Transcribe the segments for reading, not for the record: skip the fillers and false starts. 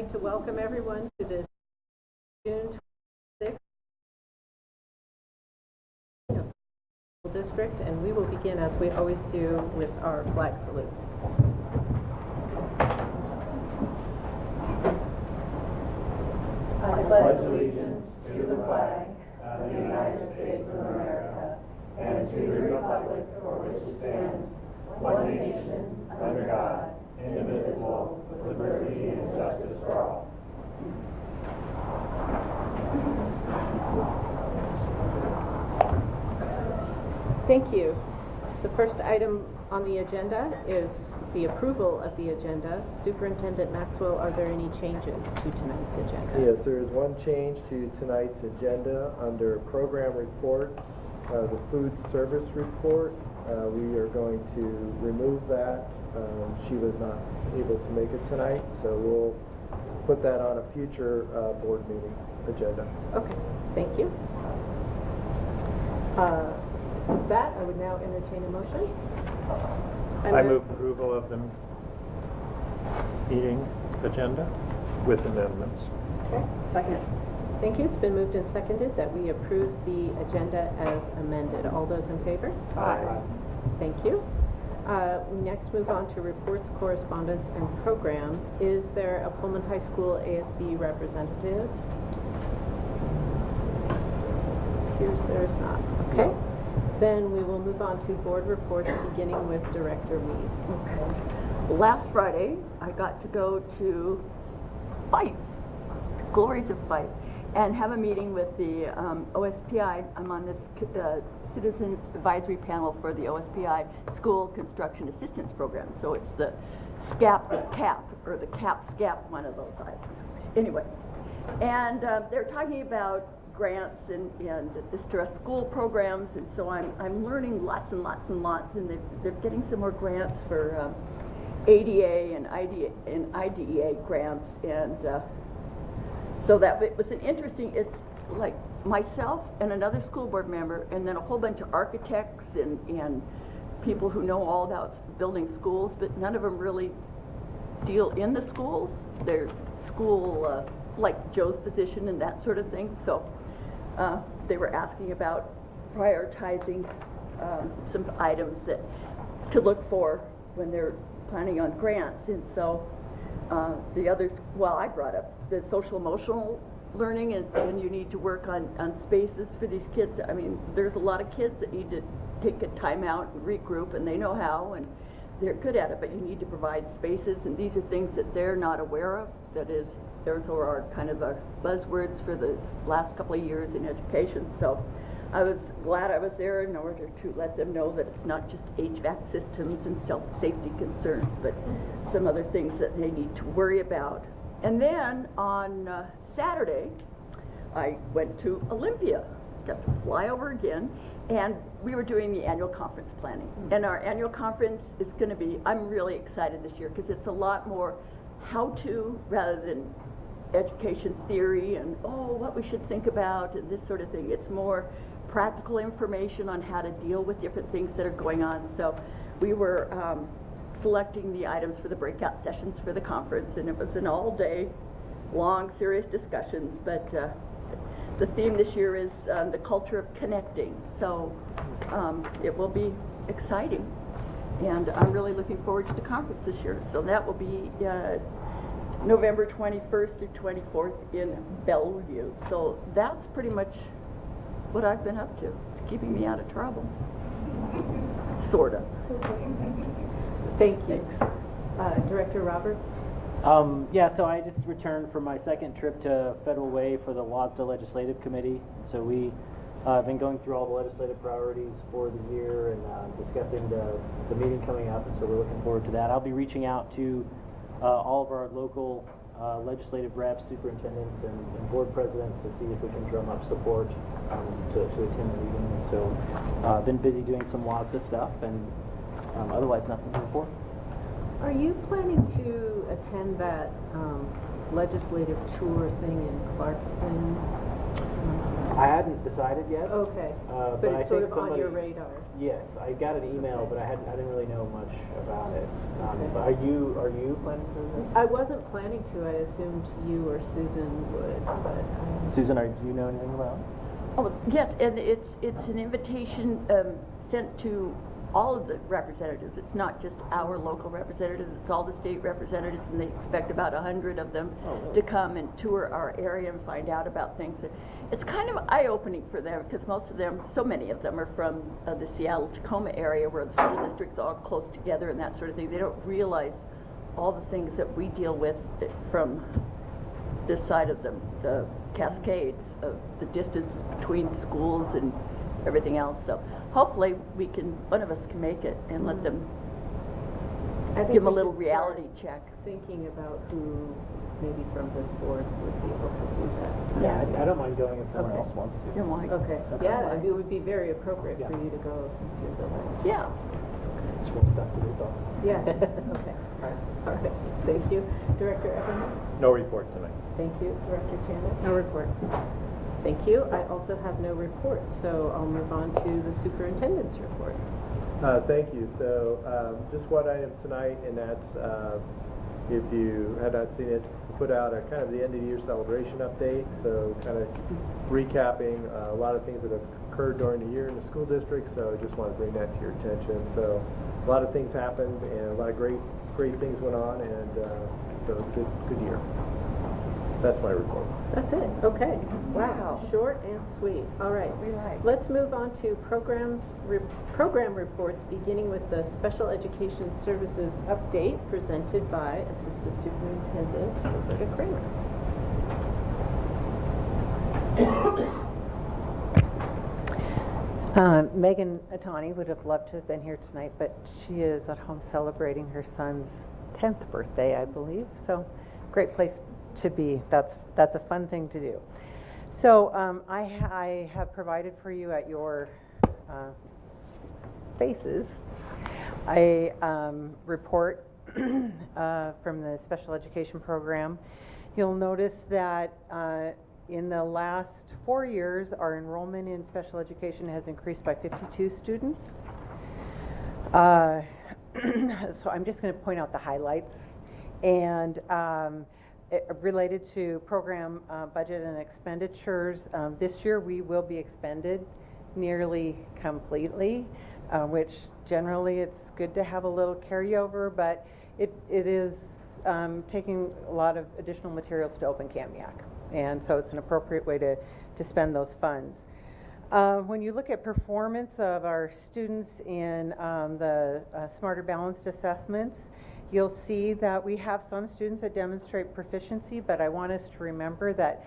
like to welcome everyone to this June 26th district, and we will begin as we always do with our flag salute. I pledge allegiance to the flag of the United States of America and to the republic for which it stands, one nation, under God, indivisible, with liberty and justice for all. Thank you. The first item on the agenda is the approval of the agenda. Superintendent Maxwell, are there any changes to tonight's agenda? Yes, there is one change to tonight's agenda under program reports, the food service report. We are going to remove that. She was not able to make it tonight, so we'll put that on a future board meeting agenda. Okay, thank you. With that, I would now entertain a motion. I move approval of the meeting agenda with amendments. Okay, second. Thank you. It's been moved and seconded that we approve the agenda as amended. All those in favor? Aye. Thank you. We next move on to reports, correspondence, and program. Is there a Pullman High School ASB representative? Appears there's not. Okay. Then we will move on to board reports, beginning with Director Mead. Okay. Last Friday, I got to go to Fife, Glories of Fife, and have a meeting with the OSPI. I'm on this Citizens Advisory Panel for the OSPI School Construction Assistance Program. So it's the SCAP CAP, or the CAP SCAP, one of those. Anyway, and they're talking about grants and distress school programs, and so I'm learning lots and lots and lots, and they're getting some more grants for ADA and IDEA grants, and so that it was an interesting, it's like myself and another school board member, and then a whole bunch of architects and people who know all about building schools, but none of them really deal in the schools. They're school, like Joe's position and that sort of thing. So they were asking about prioritizing some items that to look for when they're planning on grants. And so the others, well, I brought up the social emotional learning, and you need to work on spaces for these kids. I mean, there's a lot of kids that need to take a time out and regroup, and they know how, and they're good at it, but you need to provide spaces, and these are things that they're not aware of. That is, those are kind of the buzzwords for the last couple of years in education. So I was glad I was there in order to let them know that it's not just HVAC systems and safety concerns, but some other things that they need to worry about. And then on Saturday, I went to Olympia, got to fly over again, and we were doing the annual conference planning. And our annual conference is going to be, I'm really excited this year because it's a lot more how-to rather than education theory and, oh, what we should think about and this sort of thing. It's more practical information on how to deal with different things that are going on. So we were selecting the items for the breakout sessions for the conference, and it was an all-day long, serious discussions, but the theme this year is the culture of connecting. So it will be exciting, and I'm really looking forward to the conference this year. So that will be November 21st through 24th in Bellevue. So that's pretty much what I've been up to. It's keeping me out of trouble, sort of. Thank you. Director Roberts? Yeah, so I just returned from my second trip to Federal Way for the WASDA Legislative Committee. So we have been going through all the legislative priorities for the year and discussing the meeting coming up, and so we're looking forward to that. I'll be reaching out to all of our local legislative reps, superintendents, and board presidents to see if we can drum up support to attend the meeting. And so I've been busy doing some WASDA stuff, and otherwise nothing to report. Are you planning to attend that legislative tour thing in Clarkston? I hadn't decided yet. Okay, But but I it's sort think of on your somebody- radar. Yes, I got an email, but I didn't really know much about it. Okay. But are you planning to do I wasn't planning to, I assumed you or Susan would, but. that? Susan, do you know anything about it? Oh, yes, and it's an invitation sent to all of the representatives. It's not just our local representatives, it's all the state representatives, and they expect about 100 of them to come and tour our area and find out about things. It's kind of eye-opening for them, because most of them, so many of them are from the Seattle-Tacoma area, where the school districts are all close together and that sort of thing. They don't realize all the things that we deal with from this side of the Cascades, of the distance between schools and everything else. So hopefully one of us can make it and let them, I think give them a we little should start reality check. Thinking about who maybe from this board would be able to do that. Yeah, I don't mind going if someone Okay. else wants to. You know, like, Okay, Okay. yeah, it would be very appropriate Yeah. for you to go since you're the one. yeah. It's real stuff to do, so. Yeah, okay. All right, thank you. Director Everman? No report tonight. Thank you. Director Chandler? No report. Thank you. I also have no report, so I'll move on to the superintendent's report. Thank you. So just one item tonight, and that's if you had not seen it, we put out a kind of the end of the year celebration update. So kind of recapping a lot of things that have occurred during the year in the school district. So I just want to bring that to your attention. So a lot of things happened, and a lot of great things went on, and so it was a good year. That's my report. That's it. Okay. Wow. Short and sweet. All right. That's what we like. Let's move on to program reports, beginning with the Special Education Services update presented by Assistant Superintendent Roberta Kramer. Megan Atani would have loved to have been here tonight, but she is at home celebrating her son's 10th birthday, I believe. So, great place to be. That's a fun thing to do. So, I have provided for you at your spaces a report from the special education program. You'll notice that in the last 4 years, our enrollment in special education has increased by 52 students. So I'm just going to point out the highlights. And related to program budget and expenditures, this year we will be expended nearly completely, which generally it's good to have a little carryover, but it is taking a lot of additional materials to open CAMYAC. And so it's an appropriate way to spend those funds. When you look at performance of our students in the Smarter Balanced assessments, you'll see that we have some students that demonstrate proficiency, but I want us to remember that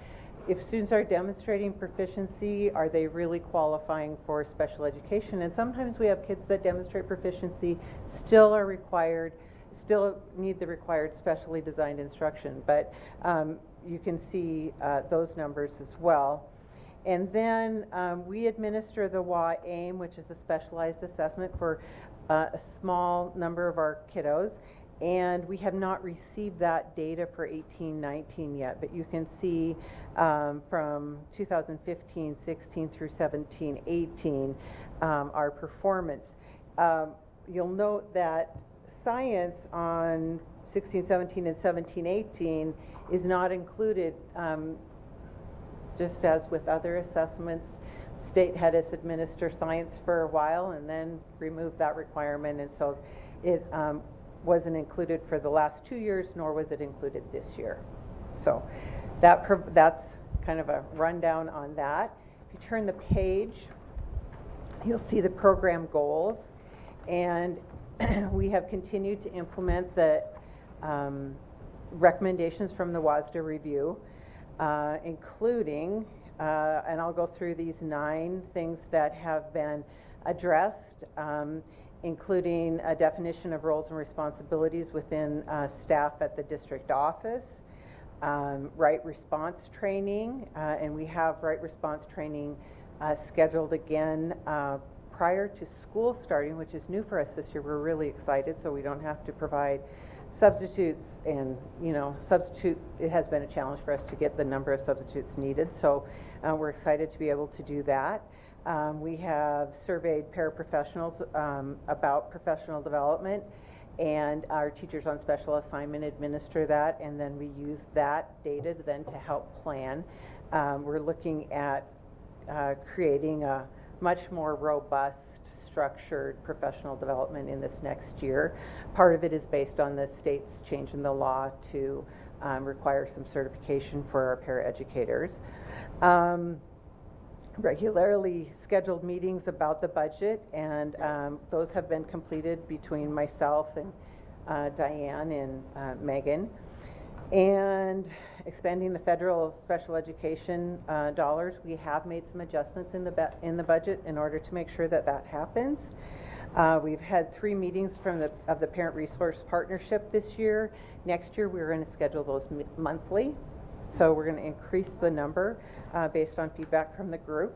if students are demonstrating proficiency, are they really qualifying for special education? And sometimes we have kids that demonstrate proficiency, still need the required specially designed instruction, but you can see those numbers as well. And then we administer the WA-AIM, which is a specialized assessment for a small number of our kiddos. And we have not received that data for 18-19 yet, but you can see from 2015-16 through 17-18 our performance. You'll note that science on 16-17 and 17-18 is not included, just as with other assessments. State had us administer science for a while and then removed that requirement, and so it wasn't included for the last 2 years, nor was it included this year. So that's kind of a rundown on that. If you turn the page, you'll see the program goals, and we have continued to implement the recommendations from the WASDA review, including, and I'll go through these 9 things that have been addressed, including a definition of roles and responsibilities within staff at the district office, right response training, and we have right response training scheduled again prior to school starting, which is new for us this year. We're really excited, so we don't have to provide substitutes and, it has been a challenge for us to get the number of substitutes needed, so we're excited to be able to do that. We have surveyed paraprofessionals about professional development, and our teachers on special assignment administer that, and then we use that data then to help plan. We're looking at creating a much more robust, structured professional development in this next year. Part of it is based on the state's change in the law to require some certification for our paraeducators. Regularly scheduled meetings about the budget, and those have been completed between myself and Diane and Megan. And expanding the federal special education dollars, we have made some adjustments in the budget in order to make sure that that happens. We've had 3 meetings of the Parent Resource Partnership this year. Next year we're going to schedule those monthly, so we're going to increase the number based on feedback from the group.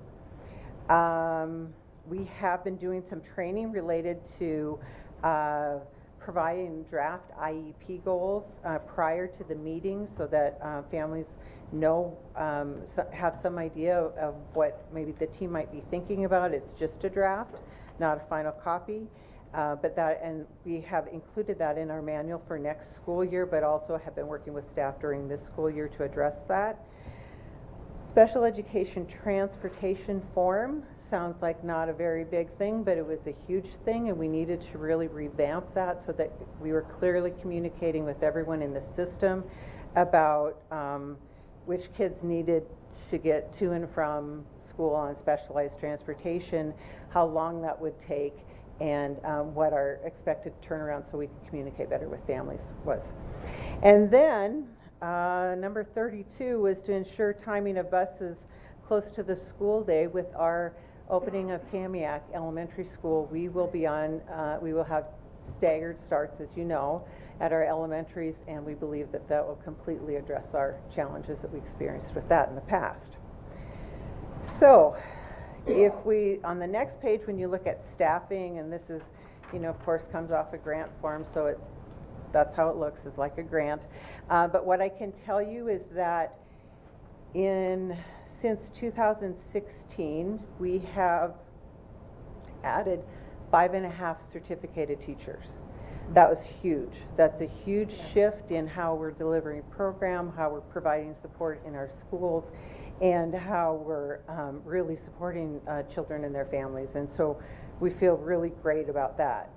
We have been doing some training related to providing draft IEP goals prior to the meeting, so that families know, have some idea of what maybe the team might be thinking about. It's just a draft, not a final copy. And we have included that in our manual for next school year, but also have been working with staff during this school year to address that. Special education transportation form sounds like not a very big thing, but it was a huge thing, and we needed to really revamp that so that we were clearly communicating with everyone in the system about which kids needed to get to and from school on specialized transportation, how long that would take, and what our expected turnaround so we could communicate better with families was. And then number 32 was to ensure timing of buses close to the school day. With our opening of Kamiak Elementary School, we will have staggered starts, as you know, at our elementaries, and we believe that that will completely address our challenges that we experienced with that in the past. So if we, on the next page, when you look at staffing, and this is, of course, comes off a grant form, so that's how it looks, is like a grant. But what I can tell you is that since 2016, we have added 5.5 certificated teachers. That was huge. That's a huge shift in how we're delivering program, how we're providing support in our schools, and how we're really supporting children and their families. And so we feel really great about that.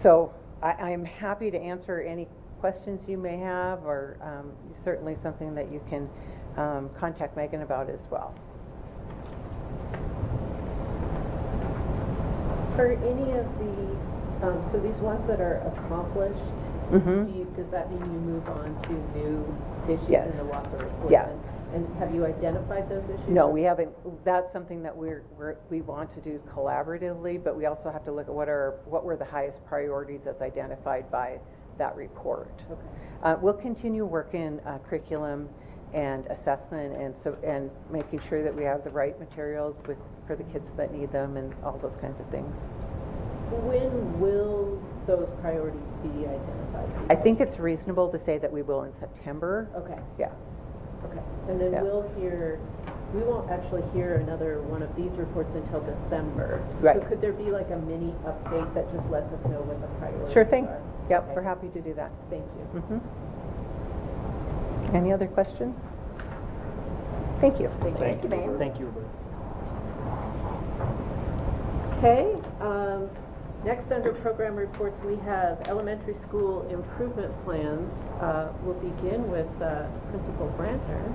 So I'm happy to answer any questions you may have, or certainly something that you can contact Megan about as well. Are any of the, so these ones that are accomplished, does that mean you move on to new issues in the WASA report? Yes. And have you identified those issues? No, we haven't. That's something that we want to do collaboratively, but we also have to look at what were the highest priorities as identified by that report. Okay. We'll continue working curriculum and assessment, and making sure that we have the right materials for the kids that need them, and all those kinds of things. When will those priorities be identified? I think it's reasonable to say that we will in September. Okay. Yeah. Okay. And then we won't actually hear another one of these reports until December. Right. So could there be like a mini update that just lets us know what the priorities Sure thing. are? Yep, Okay. we're happy to do that. Thank you. Any other questions? Thank you. Thank you. Thank you. Okay. Next, under program reports, we have elementary school improvement plans. We'll begin with Principal Brantner.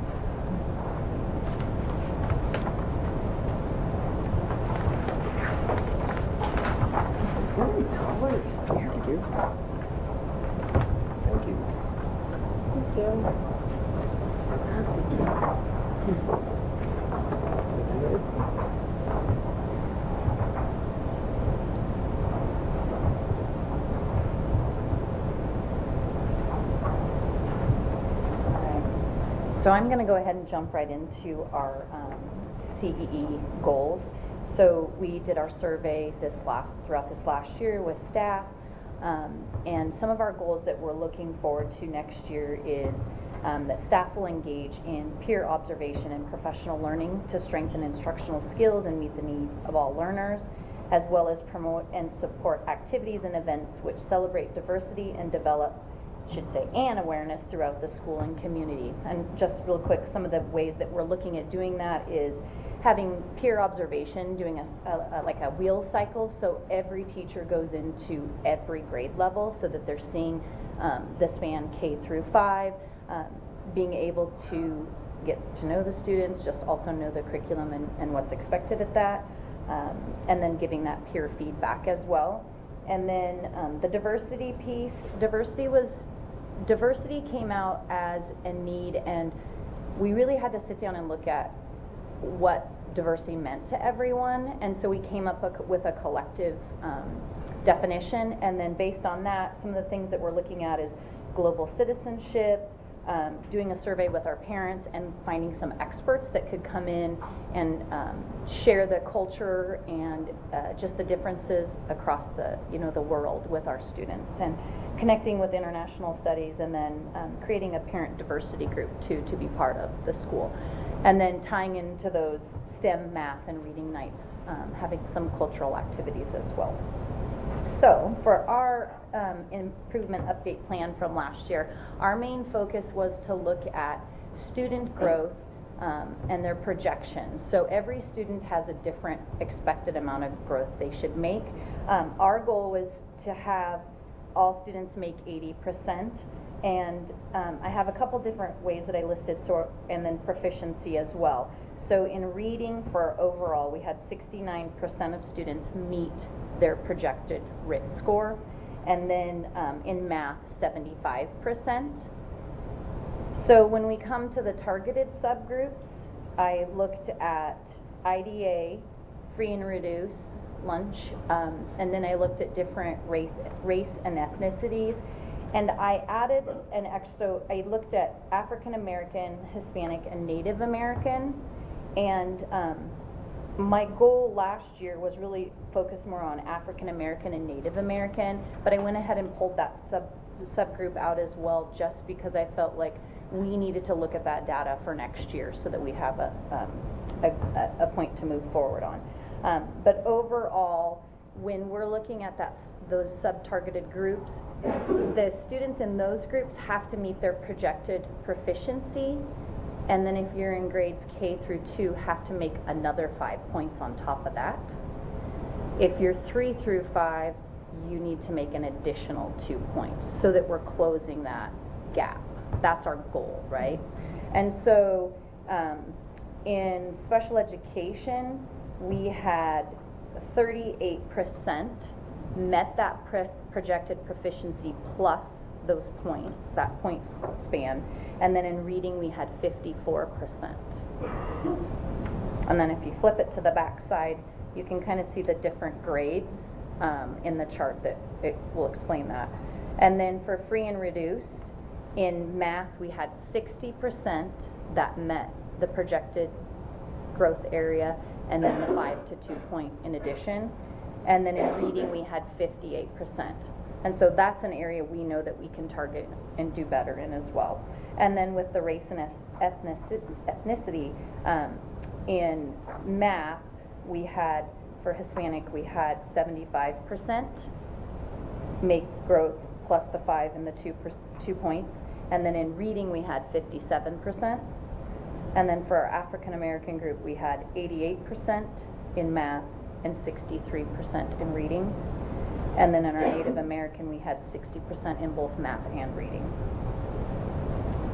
Thank you. Thank you. Thank you. So I'm going to go ahead and jump right into our CBE goals. So we did our survey throughout this last year with staff. And some of our goals that we're looking forward to next year is that staff will engage in peer observation and professional learning to strengthen instructional skills and meet the needs of all learners, as well as promote and support activities and events which celebrate diversity and develop, and awareness throughout the school and community. And just real quick, some of the ways that we're looking at doing that is having peer observation, doing like a wheel cycle, so every teacher goes into every grade level so that they're seeing the span K through 5, being able to get to know the students, just also know the curriculum and what's expected at that, and then giving that peer feedback as well. And then the diversity piece, diversity came out as a need, and we really had to sit down and look at what diversity meant to everyone, and so we came up with a collective definition, and then based on that, some of the things that we're looking at is global citizenship, doing a survey with our parents and finding some experts that could come in and share the culture and just the differences across the world with our students, and connecting with international studies, and then creating a parent diversity group to be part of the school, and then tying into those STEM, math, and reading nights, having some cultural activities as well. So for our improvement update plan from last year, our main focus was to look at student growth and their projections. So every student has a different expected amount of growth they should make. Our goal was to have all students make 80%, and I have a couple different ways that I listed, and then proficiency as well. So in reading for overall, we had 69% of students meet their projected RIT score, and then in math, 75%. So when we come to the targeted subgroups, I looked at IDA, free and reduced, lunch, and then I looked at different race and ethnicities, and I added an extra, so I looked at African American, Hispanic, and Native American, and my goal last year was really focused more on African American and Native American, but I went ahead and pulled that subgroup out as well, just because I felt like we needed to look at that data for next year so that we have a point to move forward on. But overall, when we're looking at those sub-targeted groups, the students in those groups have to meet their projected proficiency, and then if you're in grades K through 2, have to make another 5 points on top of that. If you're 3 through 5, you need to make an additional 2 points so that we're closing that gap. That's our goal, right? And so in special education, we had 38% met that projected proficiency plus those that point span, and then in reading we had 54%. And then if you flip it to the back side, you can kind of see the different grades in the chart that it will explain that. And then for free and reduced, in math we had 60% that met the projected growth area, and then the 5 to 2 point in addition. And then in reading we had 58%. And so that's an area we know that we can target and do better in as well. And then with the race and ethnicity, in math, we had, for Hispanic, we had 75% make growth plus the 5 and the 2 points. And then in reading, we had 57%. And then for our African American group, we had 88% in math and 63% in reading. And then in our Native American, we had 60% in both math and reading.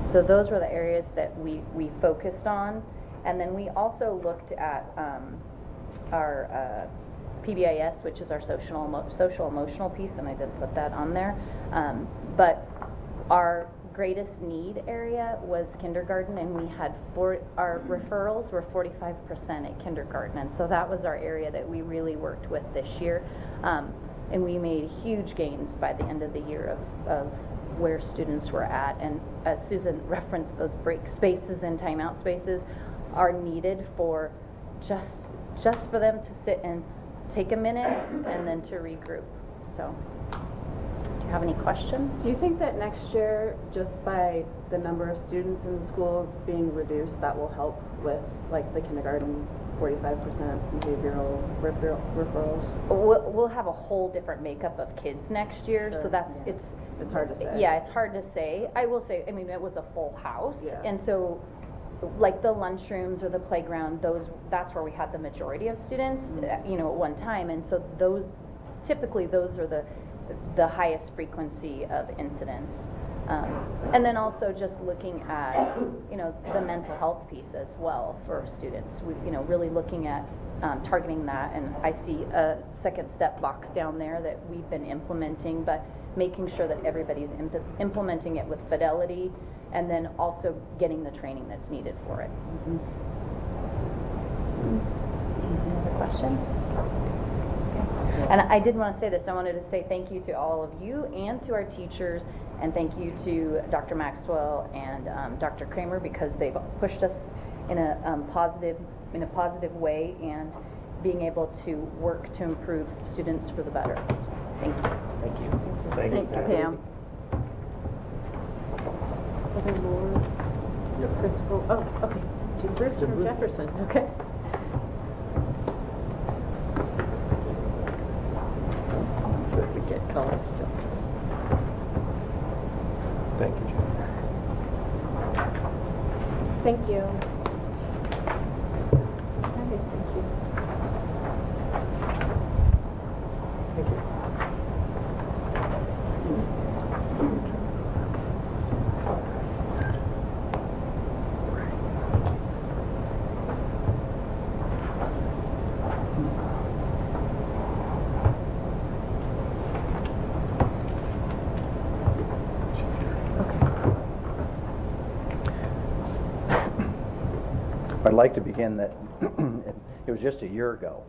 So those were the areas that we focused on. And then we also looked at our PBIS, which is our social emotional piece, and I didn't put that on there. But our greatest need area was kindergarten, and we had our referrals were 45% at kindergarten, and so that was our area that we really worked with this year. And we made huge gains by the end of the year of where students were at. And as Susan referenced, those break spaces and timeout spaces are needed for just for them to sit and take a minute and then to regroup. So have any questions. Do you think that next year, just by the number of students in the school being reduced, that will help with like the kindergarten 45% behavioral referrals? We'll have a whole different makeup of kids next year, so Sure, that's, yeah. It's hard to say. Yeah, it's hard to say. I will say, I mean, it was a full house, Yeah. and so, like the lunchrooms or the playground, that's where we had the majority of students, you know, at one time, and so typically those are the highest frequency of incidents. And then also just looking at, you know, the mental health piece as well for students. We, you know, really looking at targeting that, and I see a second step box down there that we've been implementing, but making sure that everybody's implementing it with fidelity, and then also getting the training that's needed for it. Any other questions? And I did want to say this, I wanted to say thank you to all of you and to our teachers, and thank you to Dr. Maxwell and Dr. Kramer, because they've pushed us in a positive way, and being able to work to improve students for the better. So, thank you. Thank you. Thank you. Thank you, Pam. Other more principal, oh, okay. Jim Bruce from Jefferson, okay. We get colors still. Thank you, Jim. Thank you. Okay, thank you. Thank you. I'd like to begin that it was just a year ago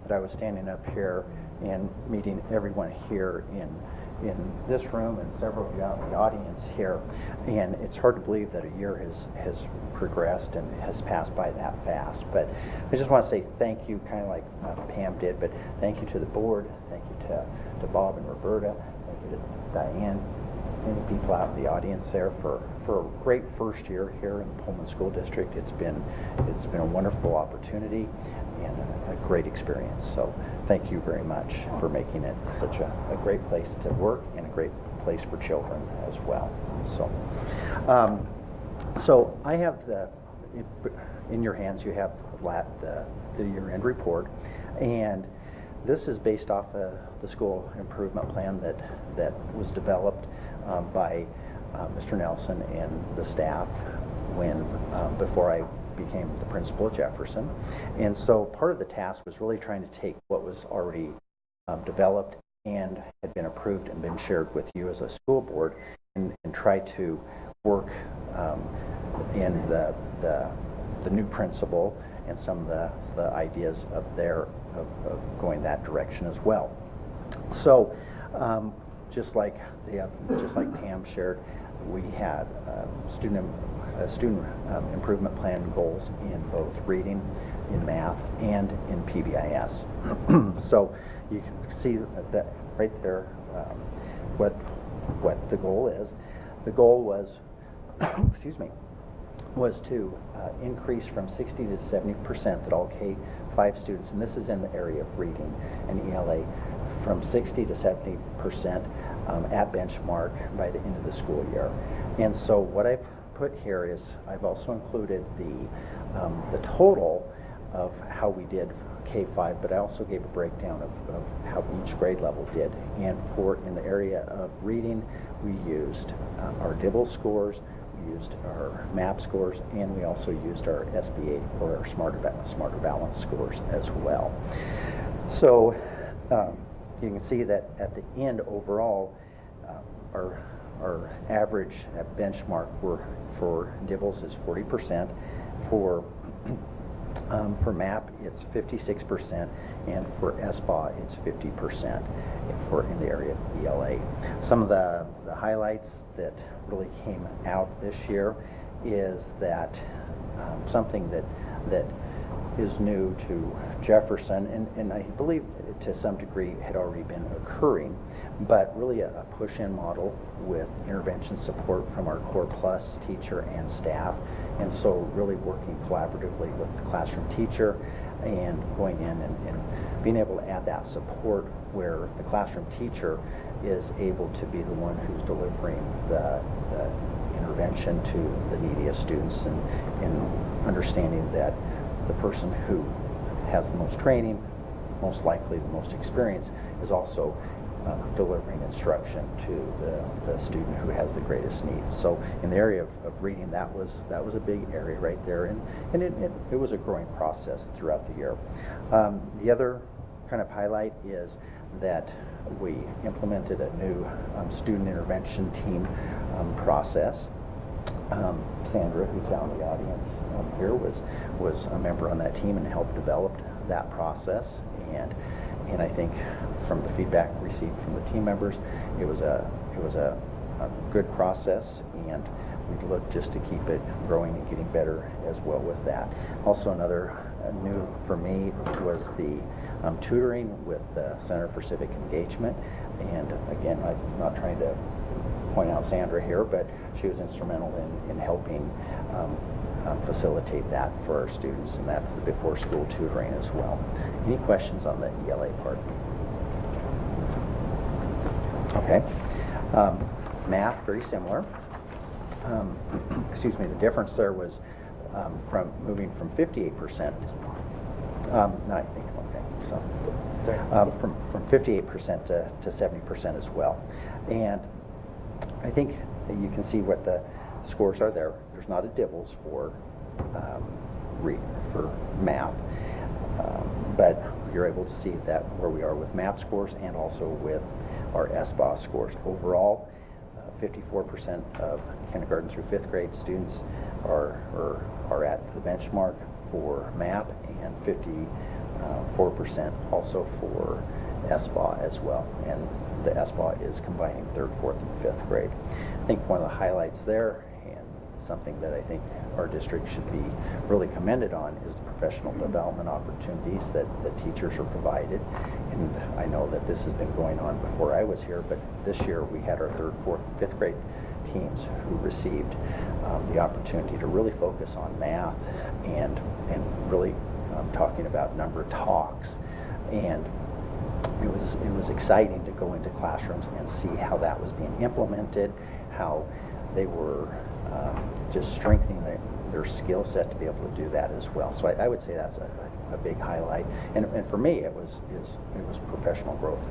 that I was standing up here and meeting everyone here in this room and several of you out in the audience here, and it's hard to believe that a year has progressed and has passed by that fast. But I just want to say thank you, kind of like Pam did, but thank you to the board, thank you to Bob and Roberta, thank you to Diane, many people out in the audience there for a great first year here in the Pullman School District. It's been a wonderful opportunity and a great experience. So thank you very much for making it such a great place to work and a great place for children as well. So I have in your hands you have the year-end report, and this is based off the school improvement plan that was developed by Mr. Nelson and the staff before I became the principal at Jefferson. And so part of the task was really trying to take what was already developed and had been approved and been shared with you as a school board, and try to work in the new principle and some of the ideas of going that direction as well. So just like Pam shared, we had student improvement plan goals in both reading, in math, and in PBIS. So you can see that right there what the goal is. The goal was, excuse me, was to increase from 60 to 70% that all K-5 students, and this is in the area of reading and ELA, from 60 to 70% at benchmark by the end of the school year. And so what I've put here is I've also included the total of how we did K-5, but I also gave a breakdown of how each grade level did. And in the area of reading, we used our DIBEL scores, we used our MAP scores, and we also used our SBA, or our Smarter Balance scores as well. So you can see that at the end overall, our average at benchmark for DIBELs is 40%. For MAP, it's 56%, and for SBA, it's 50% in the area of ELA. Some of the highlights that really came out this year is that something that is new to Jefferson, and I believe to some degree had already been occurring, but really a push-in model with intervention support from our Core Plus teacher and staff, and so really working collaboratively with the classroom teacher and going in and being able to add that support where the classroom teacher is able to be the one who's delivering the intervention to the neediest students, and understanding that the person who has the most training, most likely the most experience, is also delivering instruction to the student who has the greatest needs. So in the area of reading, that was a big area right there, and it was a growing process throughout the year. The other kind of highlight is that we implemented a new student intervention team process. Sandra, who's out in the audience here, was a member on that team and helped develop that process. And I think from the feedback received from the team members, it was a good process, and we'd look just to keep it growing and getting better as well with that. Also, another new for me was the tutoring with the Center for Civic Engagement. And again, I'm not trying to point out Sandra here, but she was instrumental in helping facilitate that for our students, and that's the before school tutoring as well. Any questions on the ELA part? Okay. Math, very similar. Excuse me, the difference there was from moving from 58%, no, I think, okay, so from 58% to 70% as well. And I think you can see what the scores are there. There's not a DIBELS for math, but you're able to see that where we are with MAP scores and also with our SBA scores. Overall, 54% of kindergarten through 5th grade students are at the benchmark for MAP, and 54% also for SBA as well. And the SBA is combining 3rd, 4th, and 5th grade. I think one of the highlights there, and something that I think our district should be really commended on, is the professional development opportunities that the teachers are provided. And I know that this has been going on before I was here, but this year we had our 3rd, 4th, and 5th grade teams who received the opportunity to really focus on math and really talking about number talks. And it was exciting to go into classrooms and see how that was being implemented, how they were just strengthening their skill set to be able to do that as well. So I would say that's a big highlight. And for me, it was professional growth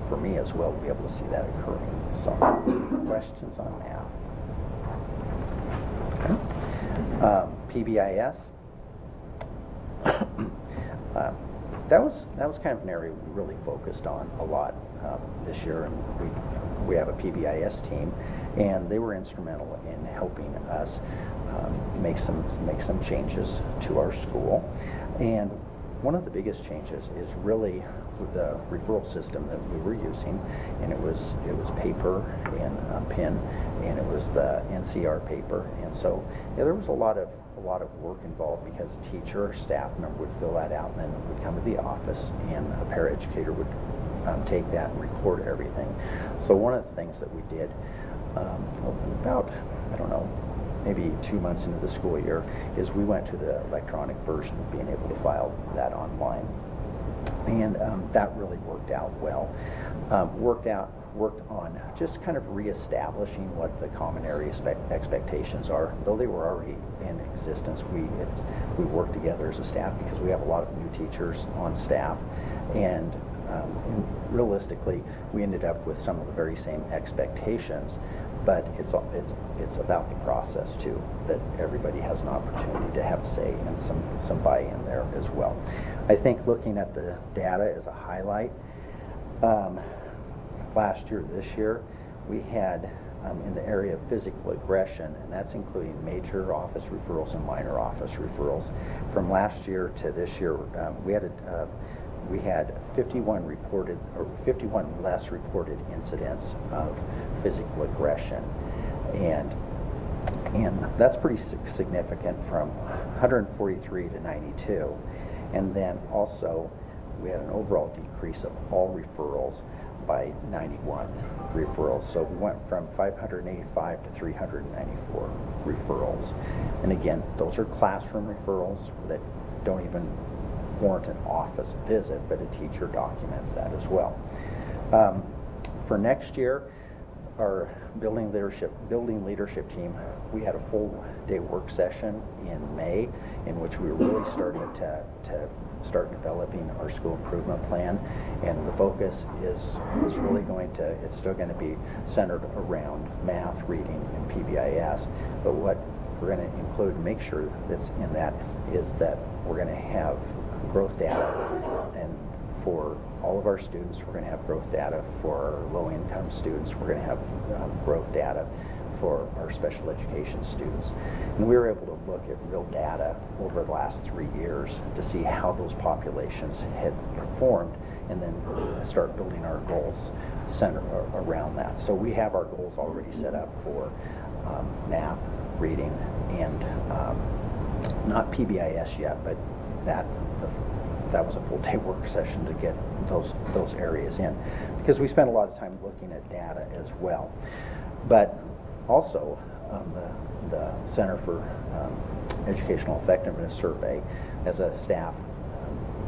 for me as well to be able to see that occurring. So questions on math? Okay. PBIS. That was kind of an area we really focused on a lot this year, and we have a PBIS team, and they were instrumental in helping us make some changes to our school. And one of the biggest changes is really the referral system that we were using, and it was paper and pen, and it was the NCR paper. And so there was a lot of work involved, because a teacher or staff member would fill that out and then would come to the office, and a paraeducator would take that and record everything. So one of the things that we did about, I don't know, maybe 2 months into the school year, is we went to the electronic version of being able to file that online. And that really worked out well. Worked on just kind of reestablishing what the common area expectations are. Though they were already in existence, we worked together as a staff, because we have a lot of new teachers on staff, and realistically, we ended up with some of the very same expectations. But it's about the process too, that everybody has an opportunity to have say and some buy-in there as well. I think looking at the data as a highlight, last year, this year, we had in the area of physical aggression, and that's including major office referrals and minor office referrals. From last year to this year, we had 51 less reported incidents of physical aggression, and that's pretty significant, from 143 to 92. And then also, we had an overall decrease of all referrals by 91 referrals. So we went from 585 to 394 referrals. And again, those are classroom referrals that don't even warrant an office visit, but a teacher documents that as well. For next year, our building leadership team, we had a full day work session in May in which we were really starting to start developing our school improvement plan, and the focus is really it's still going to be centered around math, reading, and PBIS, but what we're going to include and make sure that's in that is that we're going to have growth data, and for all of our students, we're going to have growth data. For our low-income students, we're going to have growth data for our special education students. And we were able to look at real data over the last 3 years to see how those populations had performed, and then start building our goals centered around that. So we have our goals already set up for math, reading, and not PBIS yet, but that was a full day work session to get those areas in, because we spent a lot of time looking at data as well. But also, the Center for Educational Effectiveness Survey, as a staff,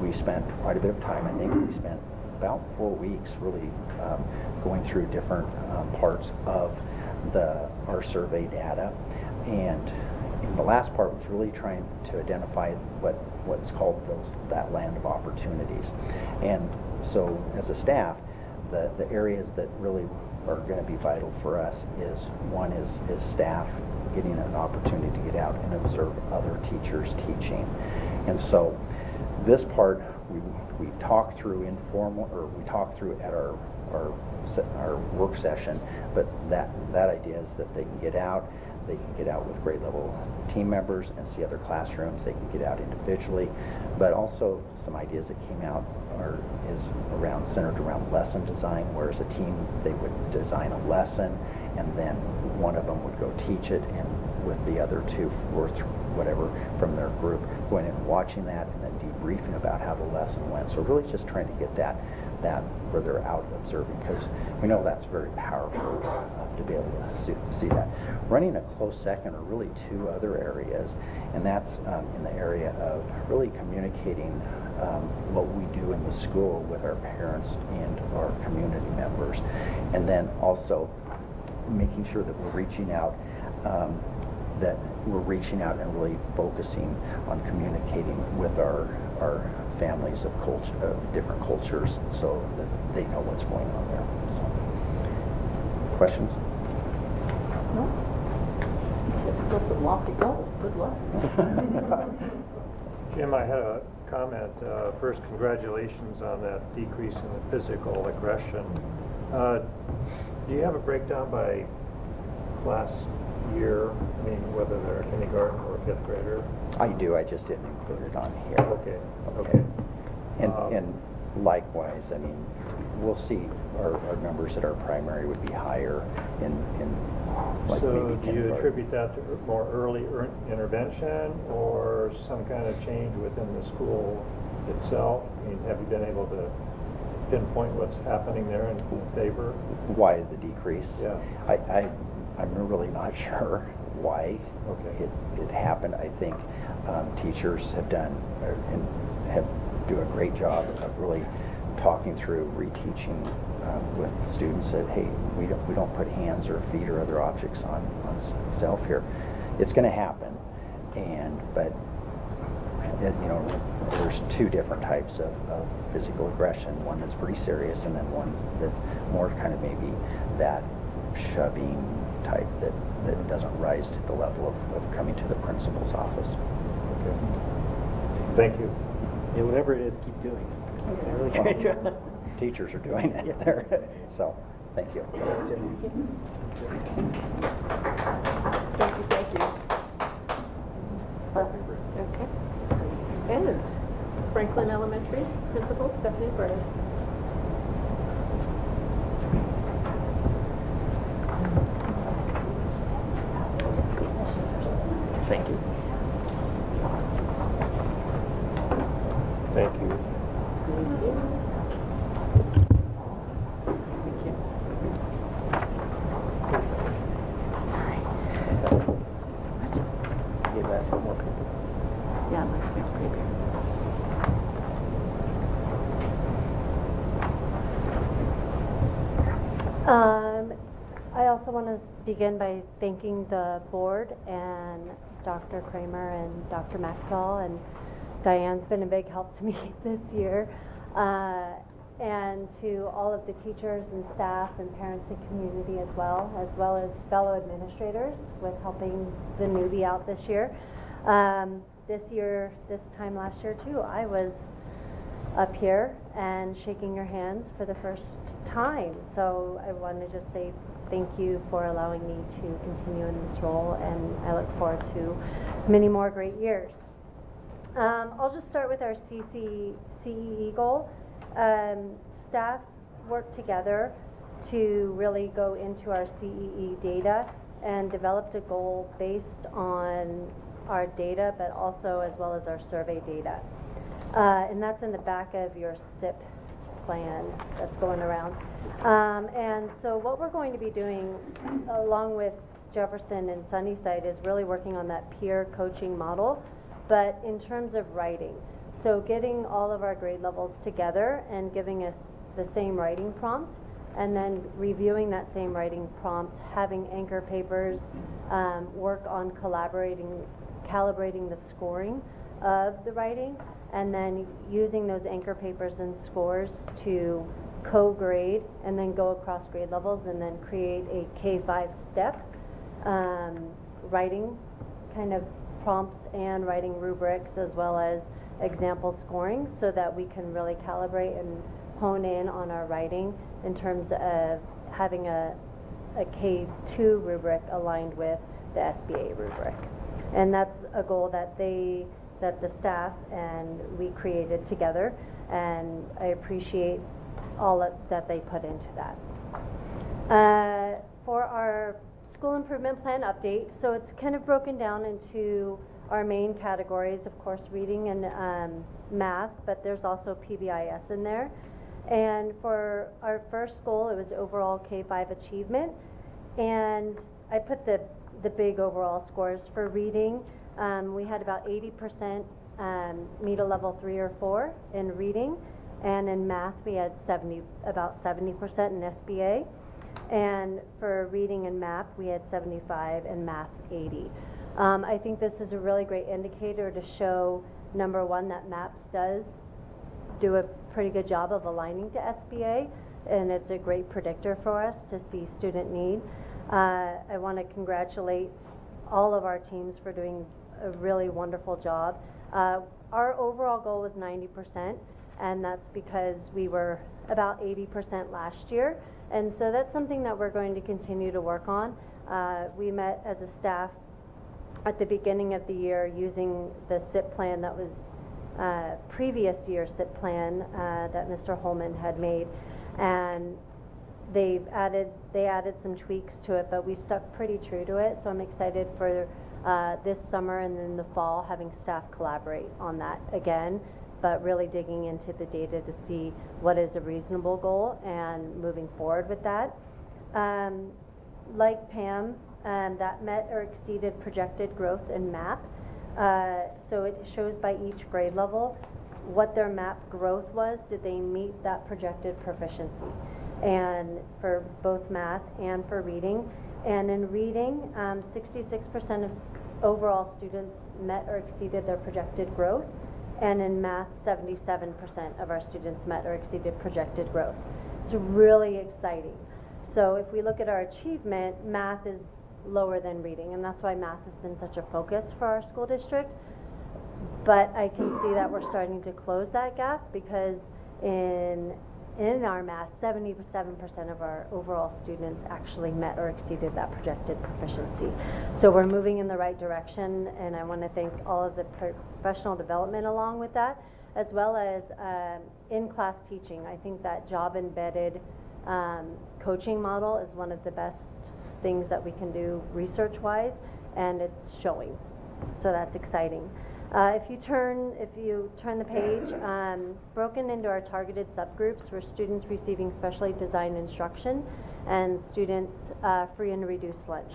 we spent quite a bit of time. I think we spent about 4 weeks really going through different parts of our survey data, and the last part was really trying to identify what's called that land of opportunities. And so as a staff, the areas that really are going to be vital for us is one is staff getting an opportunity to get out and observe other teachers teaching. And so this part we talk through at our work session, but that idea is that they can get out. They can get out with grade level team members and see other classrooms. They can get out individually, but also some ideas that came out is centered around lesson design, where as a team they would design a lesson and then one of them would go teach it, and with the other two or whatever from their group going and watching that and then debriefing about how the lesson went. So really just trying to get that where they're out observing, because we know that's very powerful to be able to see that. Running a close second are really two other areas, and that's in the area of really communicating what we do in the school with our parents and our community members, and then also making sure that we're reaching out and really focusing on communicating with our families of different cultures, so that they know what's going on there. So, questions? No? Those are lofty goals. Good luck. Jim, I had a comment. First, congratulations on that decrease in the physical aggression. Do you have a breakdown by class year? I mean, whether they're a kindergarten or a fifth grader? I do. I just didn't include it on here. Okay. And likewise, I mean, we'll see our numbers at our primary would be higher in like so maybe do you kindergarten. attribute that to more early intervention or some kind of change within the school itself? I mean, have you been able to pinpoint what's happening there in favor? Why the decrease? Yeah. I'm really not sure why it happened. I think teachers have do a great job of really talking through, reteaching with students that, hey, we don't put hands or feet or other objects on self here. It's going to happen, but there's two different types of physical aggression. One that's pretty serious, and then one that's more kind of maybe that shoving type that doesn't rise to the level of coming to the principal's office. Okay. Thank you. Yeah, whatever it is, keep doing it. It's a really great job. Teachers are doing it there. So, thank you. Thank you. Okay. And Franklin Elementary Principal Stephanie Burnett. Thank you. Thank you. Thank you. Give that to more people. Yeah, I'd like to make paper. I also want to begin by thanking the board and Dr. Kramer and Dr. Maxwell, and Diane's been a big help to me this year, and to all of the teachers and staff and parents and community as well as fellow administrators with helping the newbie out this year. This time last year too, I was up here and shaking your hands for the first time. So I want to just say thank you for allowing me to continue in this role, and I look forward to many more great years. I'll just start with our CBE goal. Staff worked together to really go into our CEE data and developed a goal based on our data, but also as well as our survey data. And that's in the back of your SIP plan that's going around. And so what we're going to be doing along with Jefferson and Sunnyside is really working on that peer coaching model, but in terms of writing. So getting all of our grade levels together and giving us the same writing prompt, and then reviewing that same writing prompt, having anchor papers, work on calibrating the scoring of the writing, and then using those anchor papers and scores to co-grade and then go across grade levels and then create a K-5 step writing kind of prompts and writing rubrics as well as example scoring, so that we can really calibrate and hone in on our writing in terms of having a K2 rubric aligned with the SBA rubric. And that's a goal that the staff and we created together, and I appreciate all that they put into that. For our school improvement plan update, so it's kind of broken down into our main categories, of course, reading and math, but there's also PBIS in there. And for our first goal, it was overall K-5 achievement, and I put the big overall scores for reading. We had about 80% meet a level 3 or 4 in reading, and in math we had about 70% in SBA, and for reading and math we had 75 and math 80. I think this is a really great indicator to show, number one, that MAPS does do a pretty good job of aligning to SBA, and it's a great predictor for us to see student need. I want to congratulate all of our teams for doing a really wonderful job. Our overall goal was 90%, and that's because we were about 80% last year, and so that's something that we're going to continue to work on. We met as a staff at the beginning of the year using the SIP plan that was previous year SIP plan that Mr. Holman had made, and they added some tweaks to it, but we stuck pretty true to it. So I'm excited for this summer and then the fall having staff collaborate on that again, but really digging into the data to see what is a reasonable goal and moving forward with that. Like Pam, that met or exceeded projected growth in MAP. So it shows by each grade level what their MAP growth was. Did they meet that projected proficiency? And for both math and for reading. And in reading, 66% of overall students met or exceeded their projected growth. And in math, 77% of our students met or exceeded projected growth. It's really exciting. So if we look at our achievement, math is lower than reading, and that's why math has been such a focus for our school district. But I can see that we're starting to close that gap, because in our math, 77% of our overall students actually met or exceeded that projected proficiency. So we're moving in the right direction, and I want to thank all of the professional development along with that, as well as in-class teaching. I think that job-embedded coaching model is one of the best things that we can do research-wise, and it's showing. So that's exciting. If you turn the page, broken into our targeted subgroups for students receiving specially designed instruction and students free and reduced lunch.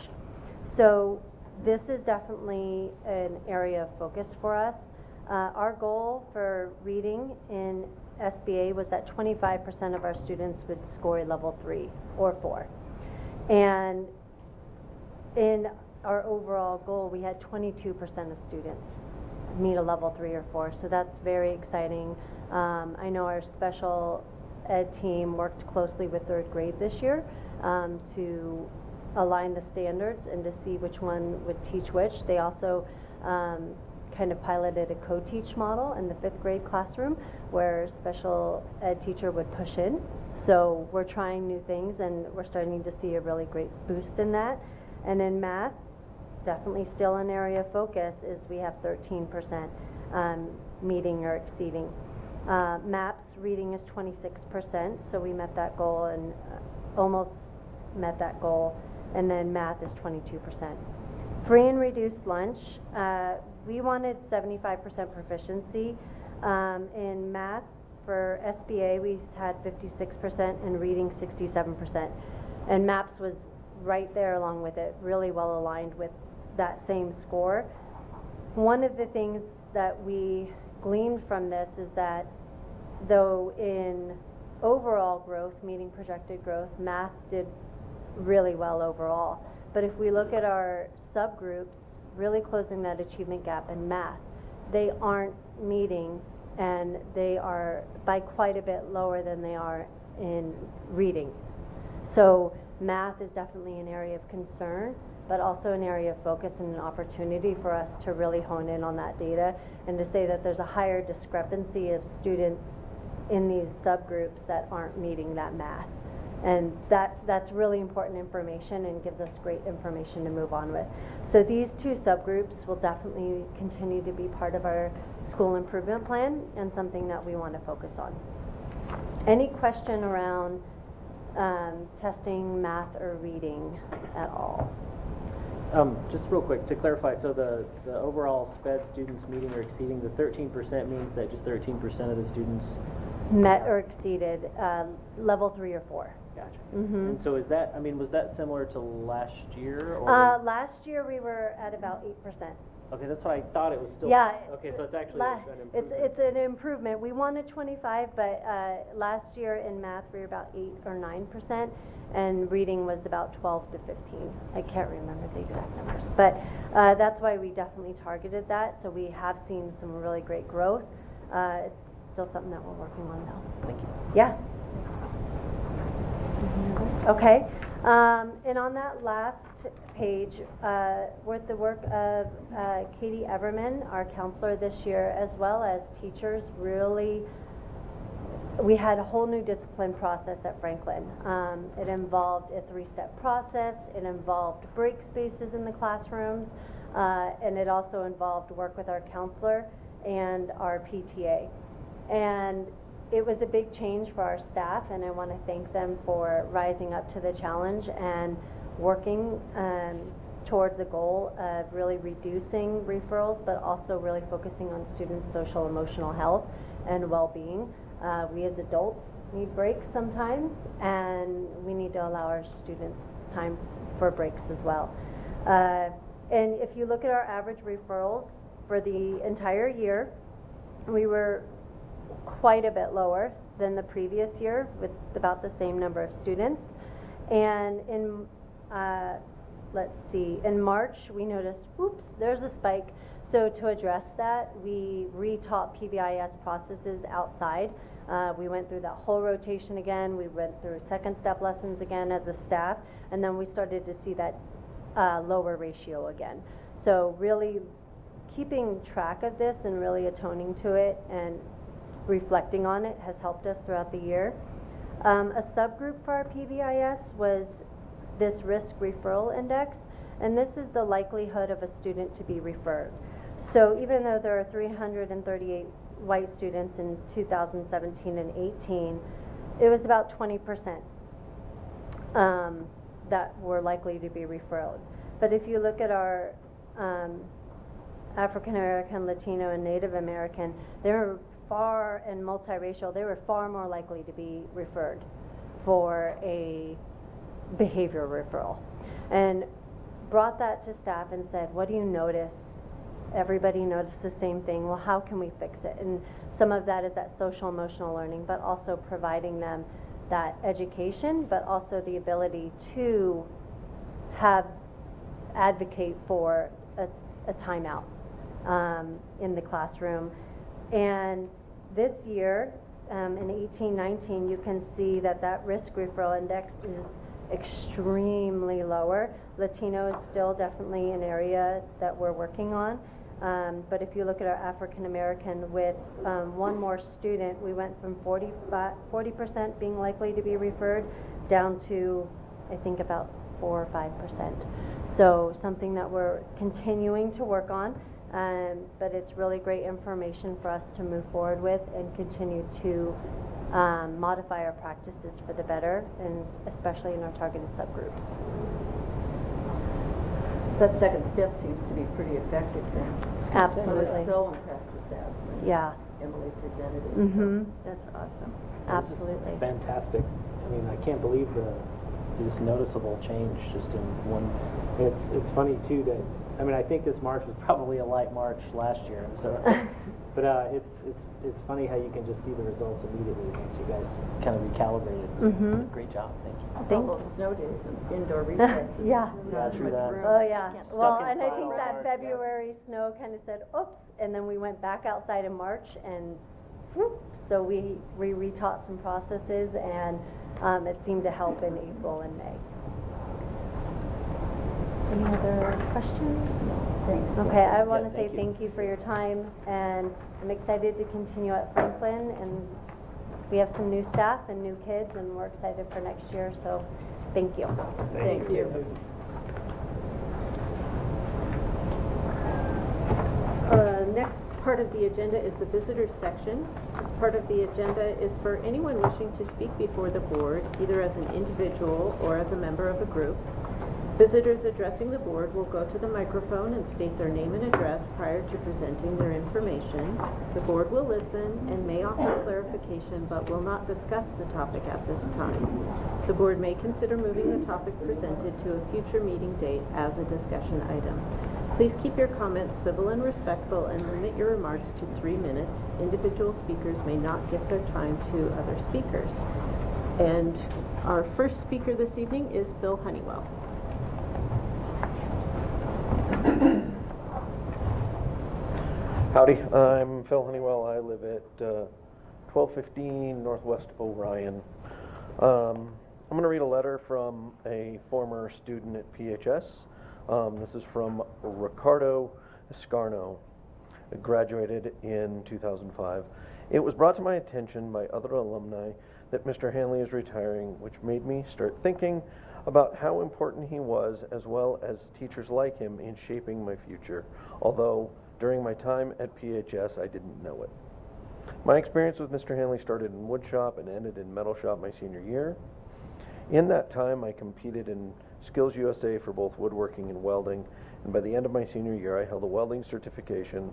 So this is definitely an area of focus for us. Our goal for reading in SBA was that 25% of our students would score a level 3 or 4. And in our overall goal, we had 22% of students meet a level 3 or 4, so that's very exciting. I know our special ed team worked closely with 3rd grade this year to align the standards and to see which one would teach which. They also kind of piloted a co-teach model in the 5th grade classroom where special ed teacher would push in. So we're trying new things and we're starting to see a really great boost in that. And in math, definitely still an area of focus is we have 13% meeting or exceeding. MAPS reading is 26%, so we met that goal and almost met that goal. And then math is 22%. Free and reduced lunch, we wanted 75% proficiency. In math for SBA, we had 56% and reading 67%. And MAPS was right there along with it, really well aligned with that same score. One of the things that we gleaned from this is that though in overall growth, meeting projected growth, math did really well overall. But if we look at our subgroups, really closing that achievement gap in math, they aren't meeting and they are by quite a bit lower than they are in reading. So math is definitely an area of concern, but also an area of focus and an opportunity for us to really hone in on that data and to say that there's a higher discrepancy of students in these subgroups that aren't meeting that math. And that's really important information and gives us great information to move on with. So these two subgroups will definitely continue to be part of our school improvement plan and something that we want to focus on. Any question around testing math or reading at all? Just real quick, to clarify, so the overall SPED students meeting or exceeding, the 13% means that just 13% of the students met or exceeded level 3 or 4. Gotcha. Mm-hmm. And so is that, I mean, was that similar to last year? Or last year we were at about 8%. Okay, that's why I thought it was still. Yeah. Okay, so it's actually an improvement. It's an improvement. We wanted 25, but last year in math we were about 8 or 9%, and reading was about 12 to 15. I can't remember the exact numbers, but that's why we definitely targeted that. So we have seen some really great growth. It's still something that we're working on now. Thank you. Yeah. Okay. And on that last page, with the work of Katie Everman, our counselor this year, as well as teachers, really, we had a whole new discipline process at Franklin. It involved a 3-step process, it involved break spaces in the classrooms, and it also involved work with our counselor and our PTA. And it was a big change for our staff, and I want to thank them for rising up to the challenge and working towards a goal of really reducing referrals, but also really focusing on students' social emotional health and well-being. We as adults need breaks sometimes, and we need to allow our students time for breaks as well. And if you look at our average referrals for the entire year, we were quite a bit lower than the previous year with about the same number of students. And in in March we noticed, oops, there's a spike. So to address that, we retaught PBIS processes outside. We went through that whole rotation again. We went through 2nd step lessons again as a staff, and then we started to see that lower ratio again. So really keeping track of this and really atoning to it and reflecting on it has helped us throughout the year. A subgroup for our PBIS was this risk referral index, and this is the likelihood of a student to be referred. So even though there are 338 white students in 2017 and 18, it was about 20% that were likely to be referred. But if you look at our African American, Latino, and Native American, they were far, and multiracial, they were far more likely to be referred for a behavioral referral. And brought that to staff and said, what do you notice? Everybody noticed the same thing. Well, how can we fix it? And some of that is that social emotional learning, but also providing them that education, but also the ability to advocate for a timeout in the classroom. And this year, in 18-19, you can see that risk referral index is extremely lower. Latino is still definitely an area that we're working on. But if you look at our African American, with one more student, we went from 40% being likely to be referred down to, I think, about 4 or 5%. So something that we're continuing to work on, but it's really great information for us to move forward with and continue to modify our practices for the better, and especially in our targeted subgroups. That second step seems to be pretty effective then. Absolutely. I was so impressed with that when Yeah. Emily presented it. Mm-hmm. That's awesome. This is Absolutely. fantastic. I mean, I can't believe this noticeable change just in one. It's funny too that, I mean, I think this march was probably a light march last year, and so, but it's funny how you can just see the results immediately once you guys kind of recalibrated. So, Mhm. Great job, thank you. Thank All those you. snow days and indoor recesses. Yeah. Yeah, true that. Oh, yeah. Can't Well, stuck and I inside think all that March, yeah. February snow kind of said, oops, and then we went back outside in March, and whoop, so we retaught some processes, and it seemed to help in April and May. Any other questions? Thanks. Okay, I want to Yeah, say thank you. thank you for your time, and I'm excited to continue at Franklin, and we have some new staff and new kids, and we're excited for next year, so thank you. Thank you. Next part of the agenda is the visitors section. This part of the agenda is for anyone wishing to speak before the board, either as an individual or as a member of a group. Visitors addressing the board will go to the microphone and state their name and address prior to presenting their information. The board will listen and may offer clarification, but will not discuss the topic at this time. The board may consider moving the topic presented to a future meeting date as a discussion item. Please keep your comments civil and respectful and limit your remarks to 3 minutes. Individual speakers may not give their time to other speakers. And our first speaker this evening is Bill Honeywell. Howdy, I'm Phil Honeywell. I live at 1215 Northwest Orion. I'm going to read a letter from a former student at PHS. This is from Ricardo Escarno, graduated in 2005. It was brought to my attention by other alumni that Mr. Henley is retiring, which made me start thinking about how important he was, as well as teachers like him, in shaping my future, although during my time at PHS I didn't know it. My experience with Mr. Henley started in wood shop and ended in metal shop my senior year. In that time I competed in Skills USA for both woodworking and welding, and by the end of my senior year I held a welding certification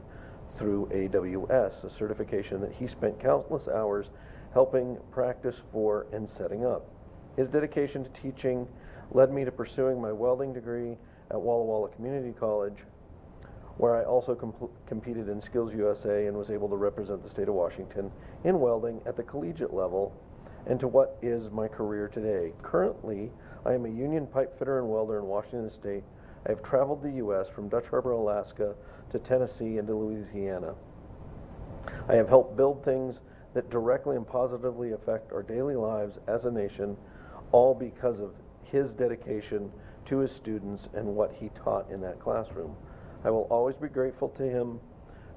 through AWS, a certification that he spent countless hours helping practice for and setting up. His dedication to teaching led me to pursuing my welding degree at Walla Walla Community College, where I also competed in Skills USA and was able to represent the state of Washington in welding at the collegiate level, and to what is my career today. Currently, I am a union pipe fitter and welder in Washington State. I have traveled the U.S. from Dutch Harbor, Alaska to Tennessee and to Louisiana. I have helped build things that directly and positively affect our daily lives as a nation, all because of his dedication to his students and what he taught in that classroom. I will always be grateful to him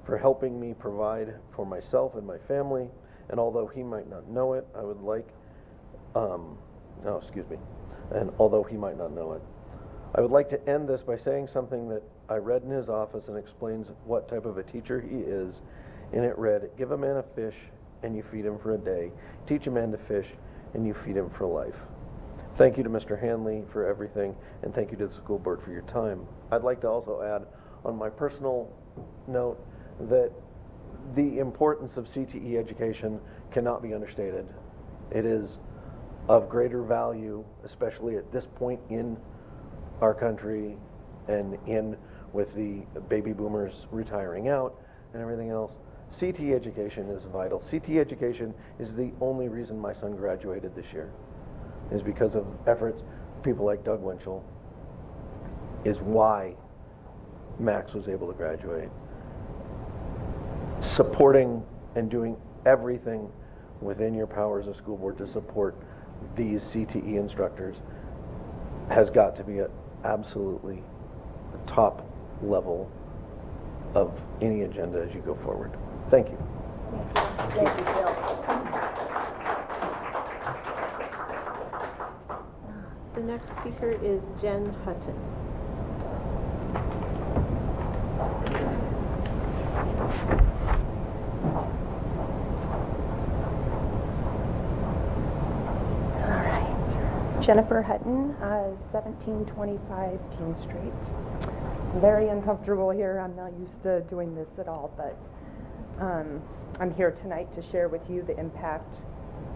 for helping me provide for myself and my family, and although he might not know it, I would like, and although he might not know it, I would like to end this by saying something that I read in his office and explains what type of a teacher he is, and it read, "Give a man a fish and you feed him for a day. Teach a man to fish and you feed him for life." Thank you to Mr. Henley for everything, and thank you to the school board for your time. I'd like to also add on my personal note that the importance of CTE education cannot be understated. It is of greater value, especially at this point in our country and with the baby boomers retiring out and everything else. CTE education is vital. CTE education is the only reason my son graduated this year, is because of efforts, people like Doug Winchell, is why Max was able to graduate. Supporting and doing everything within your power as a school board to support these CTE instructors has got to be at absolutely the top level of any agenda as you go forward. Thank you. Thank you, Bill. The next speaker is Jen Hutton. Jennifer Hutton, 1725 Teen Street. Very uncomfortable here. I'm not used to doing this at all, but I'm here tonight to share with you the impact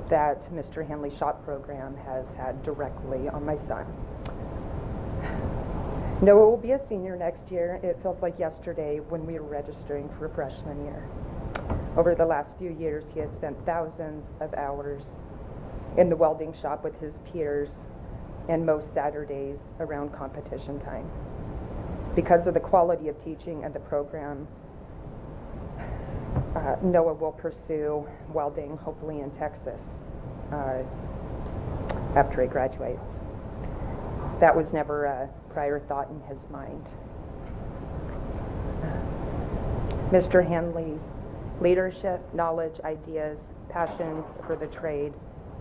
that Mr. Henley's SHOP program has had directly on my son. Noah will be a senior next year. It feels like yesterday when we were registering for freshman year. Over the last few years, he has spent thousands of hours in the welding shop with his peers, and most Saturdays around competition time. Because of the quality of teaching and the program, Noah will pursue welding, hopefully in Texas, after he graduates. That was never a prior thought in his mind. Mr. Henley's leadership, knowledge, ideas, passions for the trade,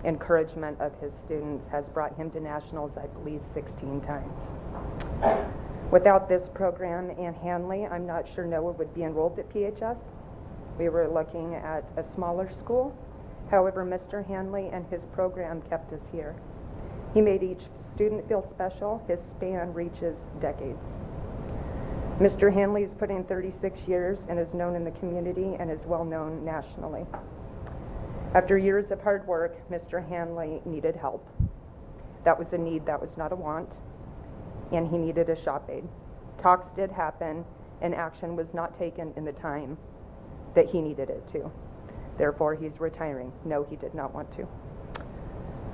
encouragement of his students has brought him to nationals, I believe, 16 times. Without this program and Henley, I'm not sure Noah would be enrolled at PHS. We were looking at a smaller school. However, Mr. Henley and his program kept us here. He made each student feel special. His span reaches decades. Mr. Henley's put in 36 years and is known in the community and is well known nationally. After years of hard work, Mr. Henley needed help. That was a need, that was not a want, and he needed a shop aide. Talks did happen, and action was not taken in the time that he needed it to. Therefore, he's retiring. No, he did not want to.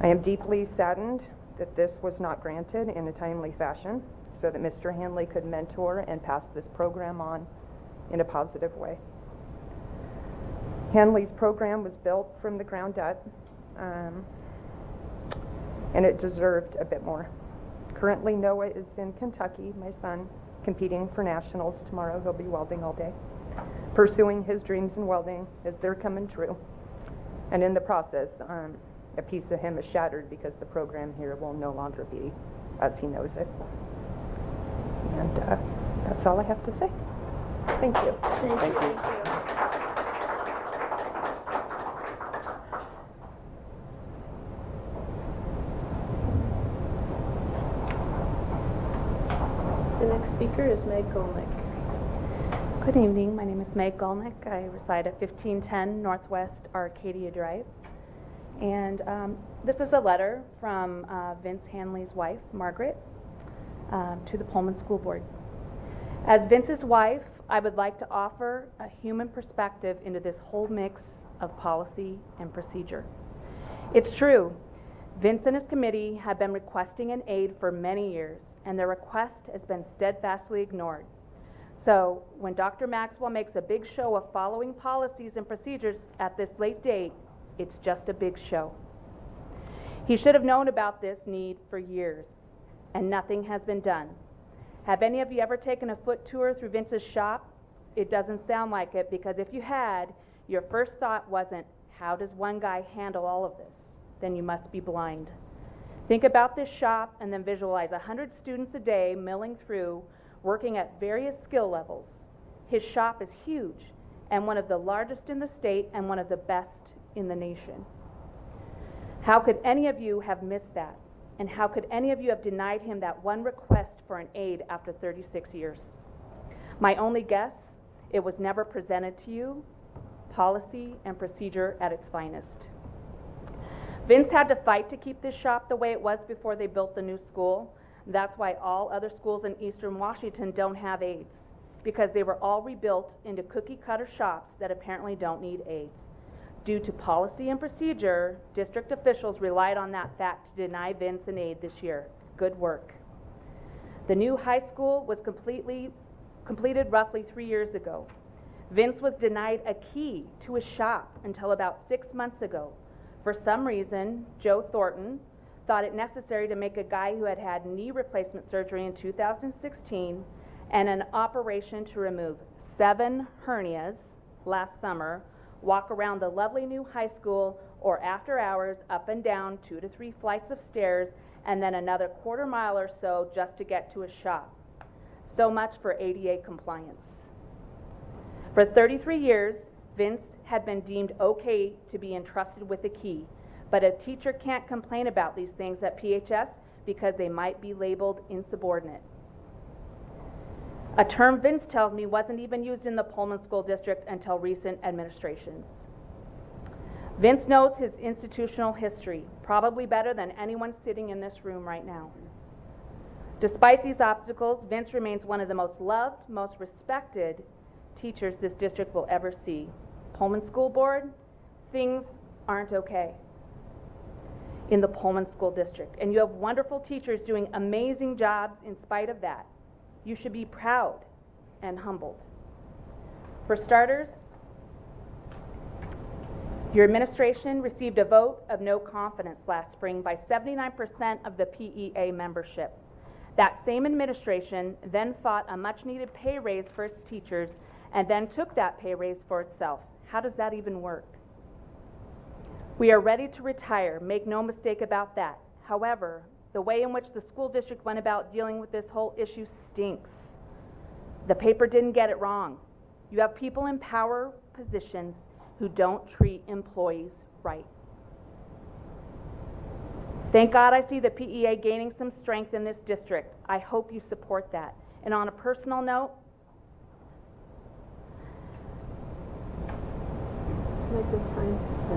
I am deeply saddened that this was not granted in a timely fashion so that Mr. Henley could mentor and pass this program on in a positive way. Henley's program was built from the ground up, and it deserved a bit more. Currently, Noah is in Kentucky, my son, competing for nationals tomorrow. He'll be welding all day, pursuing his dreams in welding as they're coming true. And in the process, a piece of him is shattered because the program here will no longer be as he knows it. And that's all I have to say. Thank you. Thank you. The next speaker is Meg Olenick. Good evening. My name is Meg Olenick. I reside at 1510 Northwest Arcadia Drive. And this is a letter from Vince Henley's wife, Margaret, to the Pullman School Board. As Vince's wife, I would like to offer a human perspective into this whole mix of policy and procedure. It's true, Vince and his committee have been requesting an aide for many years, and their request has been steadfastly ignored. So when Dr. Maxwell makes a big show of following policies and procedures at this late date, it's just a big show. He should have known about this need for years, and nothing has been done. Have any of you ever taken a foot tour through Vince's shop? It doesn't sound like it, because if you had, your first thought wasn't, how does one guy handle all of this? Then you must be blind. Think about this shop and then visualize 100 students a day milling through, working at various skill levels. His shop is huge and one of the largest in the state and one of the best in the nation. How could any of you have missed that? And how could any of you have denied him that one request for an aide after 36 years? My only guess, it was never presented to you, policy and procedure at its finest. Vince had to fight to keep this shop the way it was before they built the new school. That's why all other schools in Eastern Washington don't have aides, because they were all rebuilt into cookie-cutter shops that apparently don't need aides. Due to policy and procedure, district officials relied on that fact to deny Vince an aide this year. Good work. The new high school was completed roughly 3 years ago. Vince was denied a key to his shop until about 6 months ago. For some reason, Joe Thornton thought it necessary to make a guy who had had knee replacement surgery in 2016 and an operation to remove 7 hernias last summer walk around the lovely new high school or after hours up and down 2 to 3 flights of stairs and then another quarter mile or so just to get to his shop. So much for ADA compliance. For 33 years, Vince had been deemed okay to be entrusted with a key, but a teacher can't complain about these things at PHS because they might be labeled insubordinate. A term Vince tells me wasn't even used in the Pullman School District until recent administrations. Vince knows his institutional history, probably better than anyone sitting in this room right now. Despite these obstacles, Vince remains one of the most loved, most respected teachers this district will ever see. Pullman School Board, things aren't okay in the Pullman School District, and you have wonderful teachers doing amazing jobs in spite of that. You should be proud and humbled. For starters, your administration received a vote of no confidence last spring by 79% of the PEA membership. That same administration then fought a much-needed pay raise for its teachers and then took that pay raise for itself. How does that even work? We are ready to retire, make no mistake about that. However, the way in which the school district went about dealing with this whole issue stinks. The paper didn't get it wrong. You have people in power positions who don't treat employees right. Thank God I see the PEA gaining some strength in this district. I hope you support that. And on a personal note,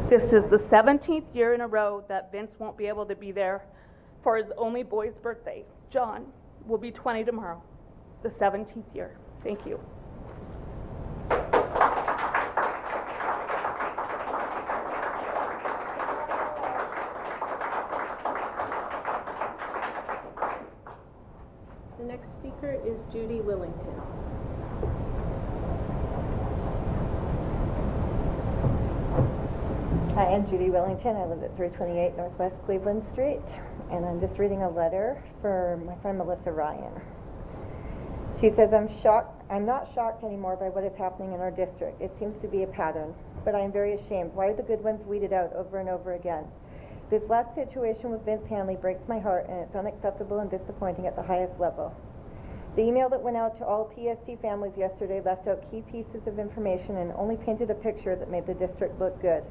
this is the 17th year in a row that Vince won't be able to be there for his only boy's birthday. John will be 20 tomorrow, the 17th year. Thank you. The next speaker is Judy Willington. Hi, I'm Judy Willington. I live at 328 Northwest Cleveland Street, and I'm just reading a letter for my friend Melissa Ryan. She says, I'm not shocked anymore by what is happening in our district. It seems to be a pattern, but I am very ashamed. Why are the good ones weeded out over and over again? This last situation with Vince Henley breaks my heart, and it's unacceptable and disappointing at the highest level. The email that went out to all PSD families yesterday left out key pieces of information and only painted a picture that made the district look good.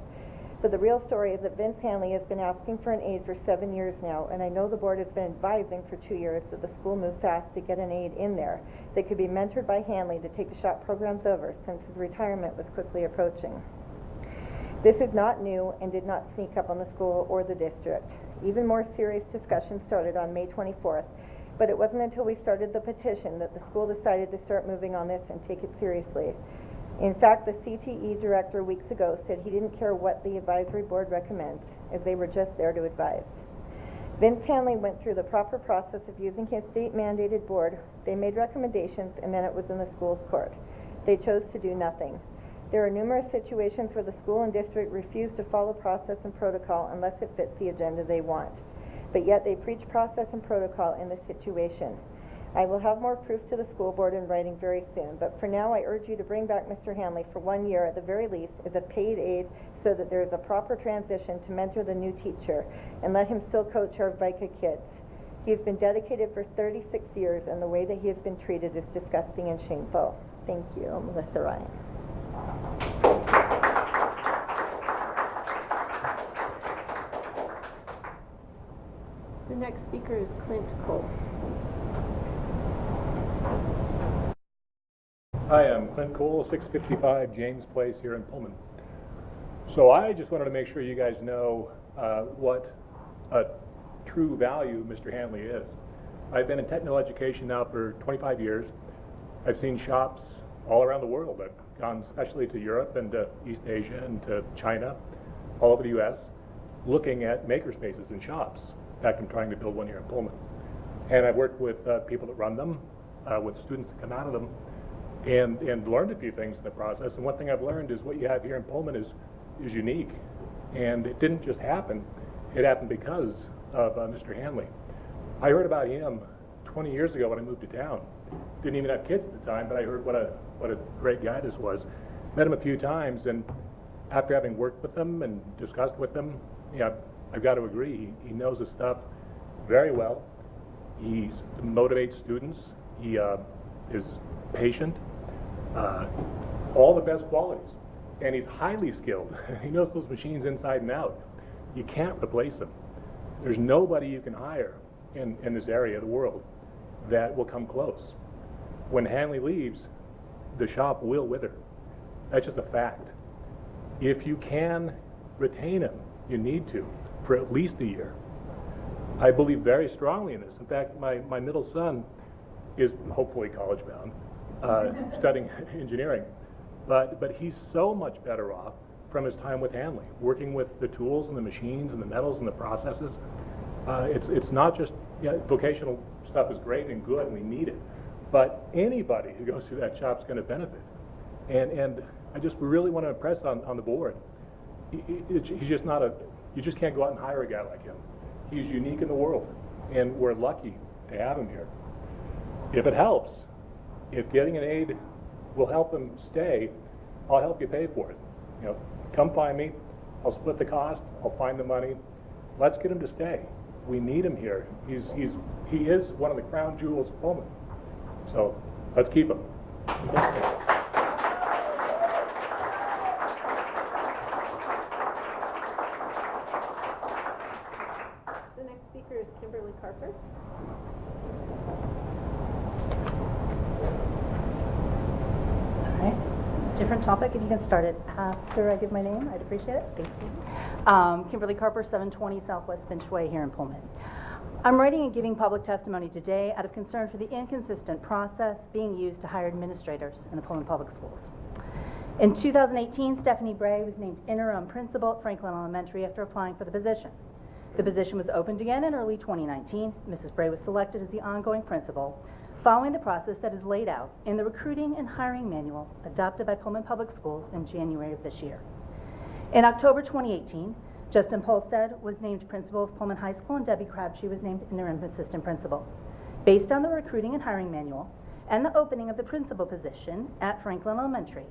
But the real story is that Vince Henley has been asking for an aide for 7 years now, and I know the board has been advising for 2 years that the school move fast to get an aide in there that could be mentored by Henley to take the shop programs over since his retirement was quickly approaching. This is not new and did not sneak up on the school or the district. Even more serious discussion started on May 24th, but it wasn't until we started the petition that the school decided to start moving on this and take it seriously. In fact, the CTE director weeks ago said he didn't care what the advisory board recommends, as they were just there to advise. Vince Henley went through the proper process of using his state-mandated board. They made recommendations, and then it was in the school's court. They chose to do nothing. There are numerous situations where the school and district refuse to follow process and protocol unless it fits the agenda they want. But yet they preach process and protocol in this situation. I will have more proof to the school board in writing very soon, but for now I urge you to bring back Mr. Henley for 1 year at the very least as a paid aide so that there is a proper transition to mentor the new teacher and let him still coach our VICA kids. He has been dedicated for 36 years and the way that he has been treated is disgusting and shameful. Thank you, Melissa Ryan. The next speaker is Clint Cole. Hi, I'm Clint Cole, 655 James Place here in Pullman. So I just wanted to make sure you guys know what a true value Mr. Henley is. I've been in technical education now for 25 years. I've seen shops all around the world. I've gone especially to Europe and to East Asia and to China, all over the US, looking at makerspaces and shops. In fact, I'm trying to build one here in Pullman. And I've worked with people that run them, with students that come out of them, and learned a few things in the process. And one thing I've learned is what you have here in Pullman is unique. And it didn't just happen. It happened because of Mr. Henley. I heard about him 20 years ago when I moved to town. Didn't even have kids at the time, but I heard what a great guy this was. Met him a few times, and after having worked with him and discussed with him, I've got to agree, he knows his stuff very well. He motivates students. He is patient. All the best qualities. And he's highly skilled. He knows those machines inside and out. You can't replace him. There's nobody you can hire in this area of the world that will come close. When Henley leaves, the shop will wither. That's just a fact. If you can retain him, you need to, for at least a year. I believe very strongly in this. In fact, my middle son is hopefully college bound, studying engineering. But he's so much better off from his time with Henley, working with the tools and the machines and the metals and the processes. It's not just, vocational stuff is great and good and we need it, but anybody who goes through that shop's going to benefit. And I just really want to impress on the board. He's just not you just can't go out and hire a guy like him. He's unique in the world, and we're lucky to have him here. If it helps, if getting an aide will help him stay, I'll help you pay for it. Come find me. I'll split the cost. I'll find the money. Let's get him to stay. We need him here. He is one of the crown jewels of Pullman. So let's keep him. The next speaker is Kimberly Carper. Different topic. If you can start it after I give my name, I'd appreciate it. Thanks. Kimberly Carper, 720 Southwest Finch Way here in Pullman. I'm writing and giving public testimony today out of concern for the inconsistent process being used to hire administrators in the Pullman Public Schools. In 2018, Stephanie Bray was named interim principal at Franklin Elementary after applying for the position. The position was opened again in early 2019. Mrs. Bray was selected as the ongoing principal, following the process that is laid out in the recruiting and hiring manual adopted by Pullman Public Schools in January of this year. In October 2018, Justin Polstead was named principal of Pullman High School and Debbie Crabtree was named interim assistant principal. Based on the recruiting and hiring manual and the opening of the principal position at Franklin Elementary,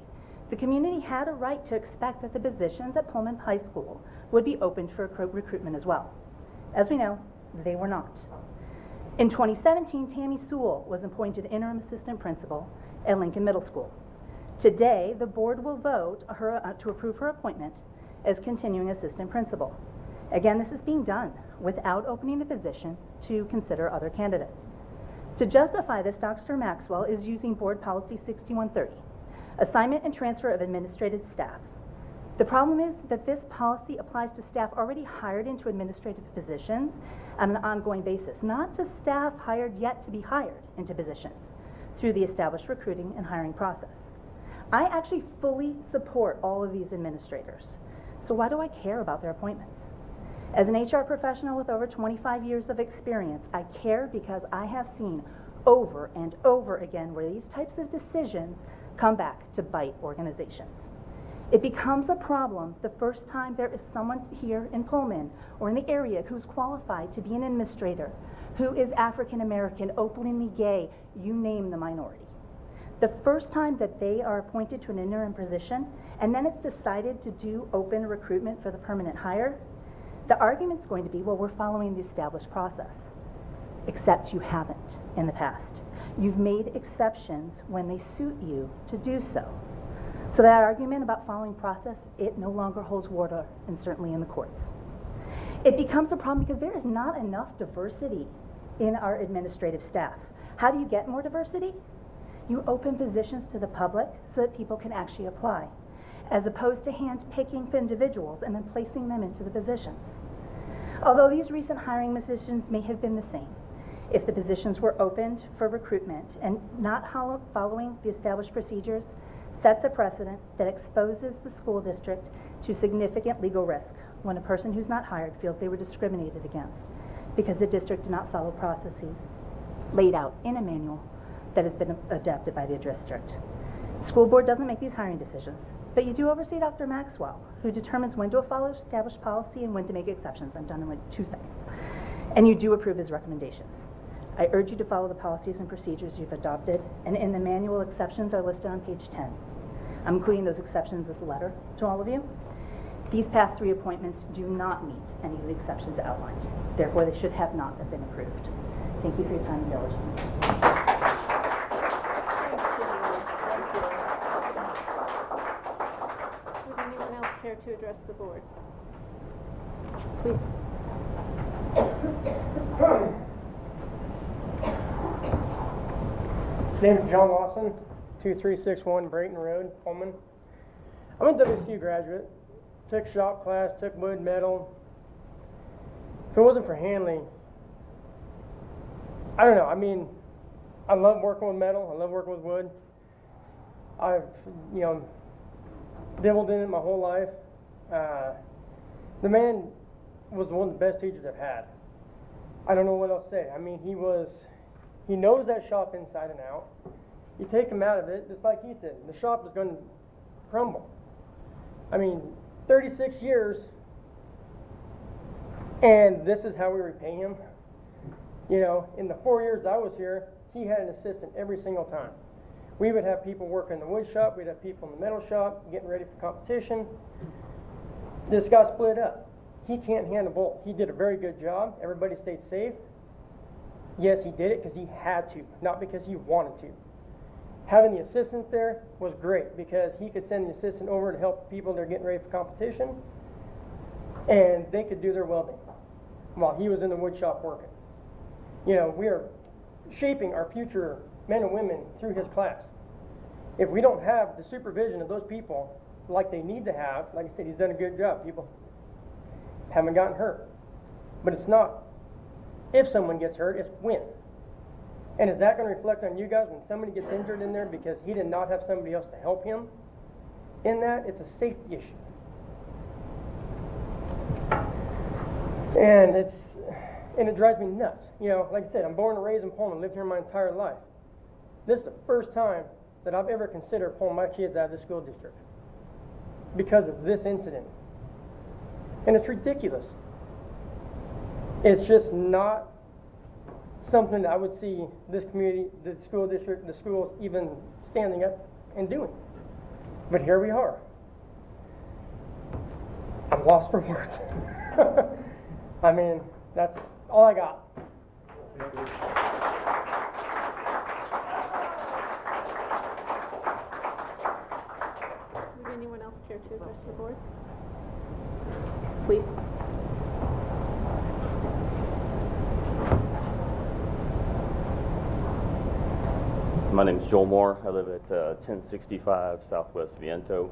the community had a right to expect that the positions at Pullman High School would be opened for recruitment as well. As we know, they were not. In 2017, Tammy Sewell was appointed interim assistant principal at Lincoln Middle School. Today, the board will vote to approve her appointment as continuing assistant principal. Again, this is being done without opening the position to consider other candidates. To justify this, Dr. Maxwell is using Board Policy 6130, assignment and transfer of administrative staff. The problem is that this policy applies to staff already hired into administrative positions on an ongoing basis, not to staff hired yet to be hired into positions through the established recruiting and hiring process. I actually fully support all of these administrators, so why do I care about their appointments? As an HR professional with over 25 years of experience, I care because I have seen over and over again where these types of decisions come back to bite organizations. It becomes a problem the first time there is someone here in Pullman or in the area who's qualified to be an administrator, who is African American, openly gay, you name the minority. The first time that they are appointed to an interim position and then it's decided to do open recruitment for the permanent hire, the argument's going to be, well, we're following the established process. Except you haven't in the past. You've made exceptions when they suit you to do so. So that argument about following process, it no longer holds water, and certainly in the courts. It becomes a problem because there is not enough diversity in our administrative staff. How do you get more diversity? You open positions to the public so that people can actually apply, as opposed to hand-picking individuals and then placing them into the positions. Although these recent hiring decisions may have been the same, if the positions were opened for recruitment and not following the established procedures, sets a precedent that exposes the school district to significant legal risk when a person who's not hired feels they were discriminated against because the district did not follow processes laid out in a manual that has been adapted by the district. The school board doesn't make these hiring decisions, but you do oversee Dr. Maxwell, who determines when to follow established policy and when to make exceptions. I'm done in like 2 seconds. And you do approve his recommendations. I urge you to follow the policies and procedures you've adopted, and in the manual, exceptions are listed on page 10. I'm including those exceptions as a letter to all of you. These past 3 appointments do not meet any of the exceptions outlined. Therefore, they should have not have been approved. Thank you for your time and diligence. Would anyone else care to address the board? Please. Name is John Lawson, 2361 Brayton Road, Pullman. I'm a WSU graduate. Took shop class, took wood, metal. If it wasn't for Henley, I don't know. I mean, I love working with metal. I love working with wood. I've, dabbled in it my whole life. The man was one of the best teachers I've had. I don't know what else to say. I mean, he knows that shop inside and out. You take him out of it, just like he said, the shop is going to crumble. I mean, 36 years, and this is how we repay him. In the 4 years I was here, he had an assistant every single time. We would have people working in the wood shop, we'd have people in the metal shop, getting ready for competition. This got split up. He can't handle both. He did a very good job. Everybody stayed safe. Yes, he did it because he had to, not because he wanted to. Having the assistant there was great because he could send the assistant over to help people that are getting ready for competition, and they could do their welding while he was in the wood shop working. We are shaping our future men and women through his class. If we don't have the supervision of those people like they need to have, like I said, he's done a good job. People haven't gotten hurt. But it's not if someone gets hurt, it's when. And is that going to reflect on you guys when somebody gets injured in there because he did not have somebody else to help him in that? It's a safety issue. And it drives me nuts. Like I said, I'm born and raised in Pullman, lived here my entire life. This is the first time that I've ever considered pulling my kids out of the school district because of this incident. And it's ridiculous. It's just not something that I would see this community, the school district, the schools even standing up and doing. But here we are. I'm lost for words. I mean, that's all I got. Would anyone else care to address the board? Please. My name is Joel Moore. I live at 1065 Southwest Viento.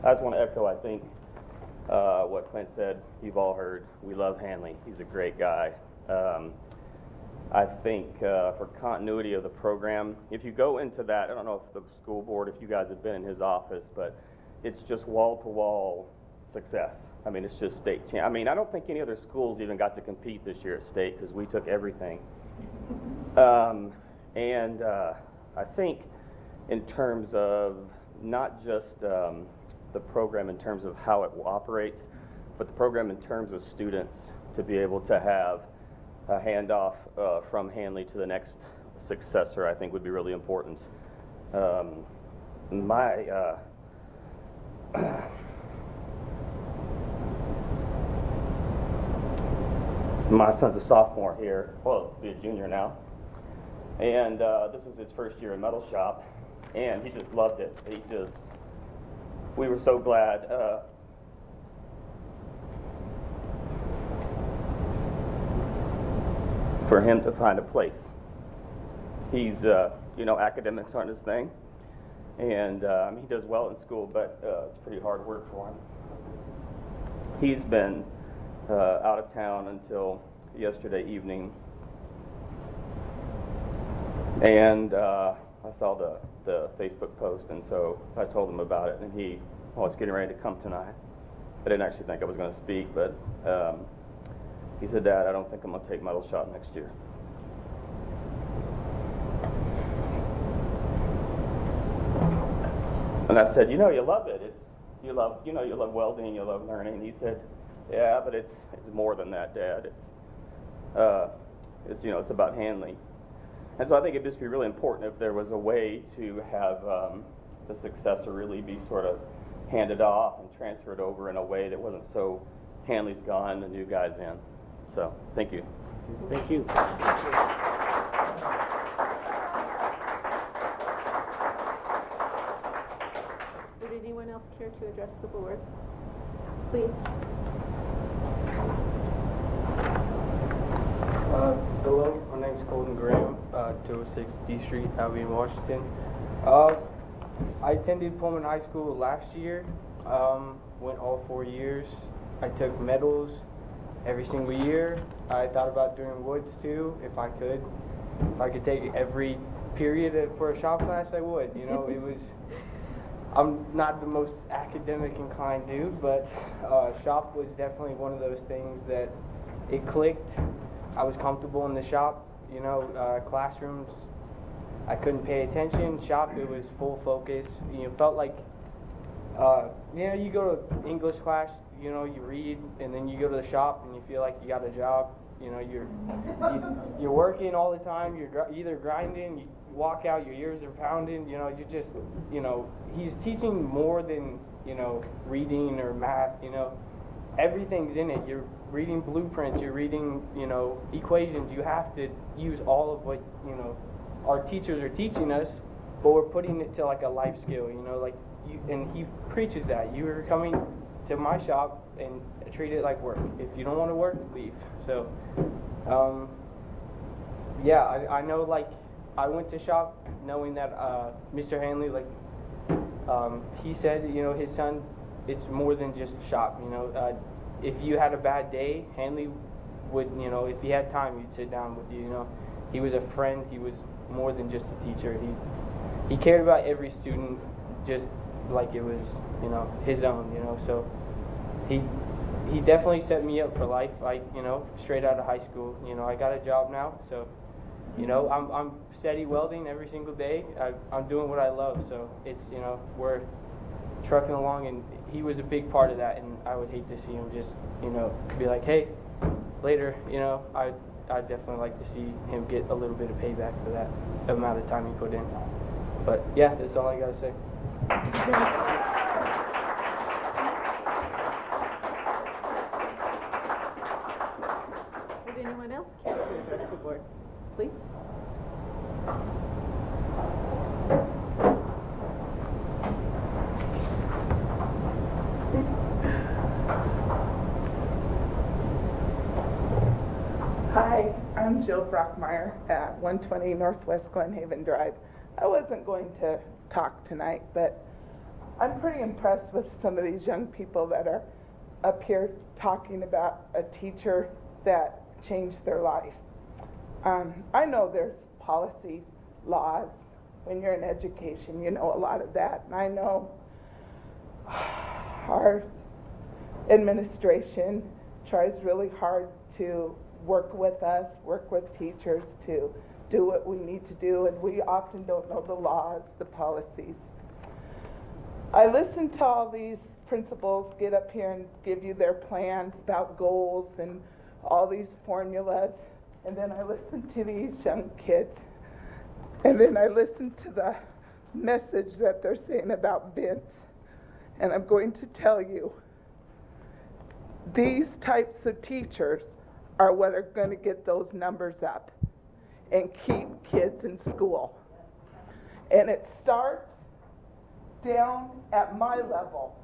I just want to echo, I think, what Clint said. You've all heard. We love Henley. He's a great guy. I think for continuity of the program, if you go into that, I don't know if the school board, if you guys have been in his office, but it's just wall-to-wall success. I mean, it's just state. I mean, I don't think any other schools even got to compete this year at state because we took everything. And I think in terms of not just the program in terms of how it operates, but the program in terms of students to be able to have a handoff from Henley to the next successor, I think would be really important. My son's a sophomore here, well, he'll be a junior now. And this was his first year in metal shop, and he just loved it. We were so glad. For him to find a place. He's, academics aren't his thing, and he does well in school, but it's pretty hard work for him. He's been out of town until yesterday evening, and I saw the Facebook post, and so I told him about it, and he was getting ready to come tonight. I didn't actually think I was going to speak, but he said, "Dad, I don't think I'm going to take medal shot next year." And I said, "You love it. You love welding. You love learning." And he said, "Yeah, but it's more than that, Dad. It's about Henley." And so I think it'd just be really important if there was a way to have the successor really be sort of handed off and transferred over in a way that wasn't so Henley's gone, the new guy's in. So, thank you. Thank you. Would anyone else care to address the board? Please. Hello, my name is Colton Graham, 206 D Street, Albion, Washington. I attended Pullman High School last year, went all 4 years. I took medals every single year. I thought about doing woods too, if I could. If I could take every period for a shop class, I would. I'm not the most academic inclined dude, but shop was definitely one of those things that it clicked. I was comfortable in the shop, classrooms, I couldn't pay attention. Shop, it was full focus. Felt like, you go to English class, you read, and then you go to the shop and you feel like you got a job. You're working all the time. You're either grinding, you walk out, your ears are pounding. He's teaching more than reading or math. Everything's in it. You're reading blueprints. You're reading equations. You have to use all of what our teachers are teaching us, but we're putting it to like a life skill. And he preaches that you are coming to my shop and treat it like work. If you don't want to work, leave. So, I know, I went to shop knowing that Mr. Henley, he said, his son, it's more than just shop. If you had a bad day, Henley would, if he had time, he'd sit down with you. He was a friend. He was more than just a teacher. He cared about every student just like it was, his own. So he definitely set me up for life. Straight out of high school, I got a job now, so I'm steady welding every single day. I'm doing what I love, so it's we're trucking along, and he was a big part of that, and I would hate to see him just be like, hey, later. I'd definitely like to see him get a little bit of payback for that amount of time he put in. But yeah, that's all I gotta say. Would anyone else care to address the board? Please. Hi, I'm Jill Brockmeyer at 120 Northwest Glenhaven Drive. I wasn't going to talk tonight, but I'm pretty impressed with some of these young people that are up here talking about a teacher that changed their life. I know there's policies, laws. When you're in education, you know a lot of that. And I know our administration tries really hard to work with us, work with teachers to do what we need to do, and we often don't know the laws, the policies. I listen to all these principals get up here and give you their plans about goals and all these formulas, and then I listen to these young kids, and then I listen to the message that they're saying about Vince, and I'm going to tell you, these types of teachers are what are going to get those numbers up and keep kids in school. And it starts down at my level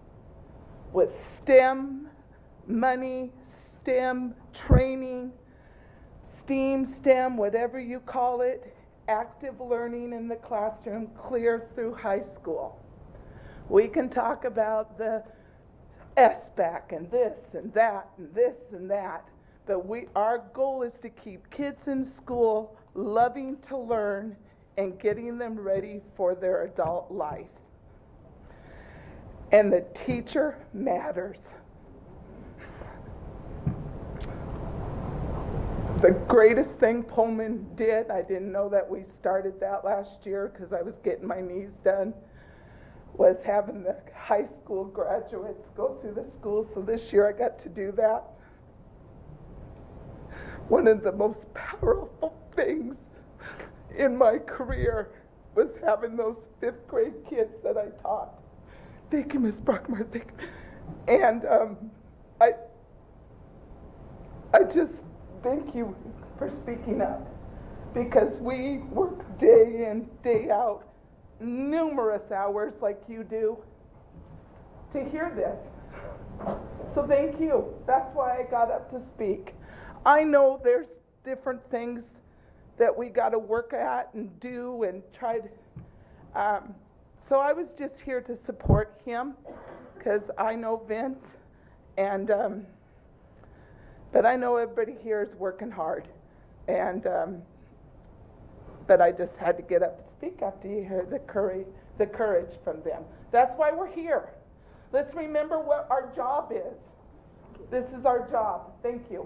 with STEM money, STEM training, STEAM, STEM, whatever you call it. active learning in the classroom clear through high school. We can talk about the SBAC and this and that and this and that, but our goal is to keep kids in school loving to learn and getting them ready for their adult life. And the teacher matters. The greatest thing Pullman did, I didn't know that we started that last year because I was getting my knees done, was having the high school graduates go through the school. So this year I got to do that. One of the most powerful things in my career was having those 5th grade kids that I taught. Thank you, Ms. Brockmar. And I just thank you for speaking up, because we work day in, day out, numerous hours like you do to hear this. So thank you. That's why I got up to speak. I know there's different things that we got to work at and do and try to, so I was just here to support him, because I know Vince, and but I know everybody here is working hard, and but I just had to get up and speak after you hear the courage from them. That's why we're here. Let's remember what our job is. This is our job. Thank you.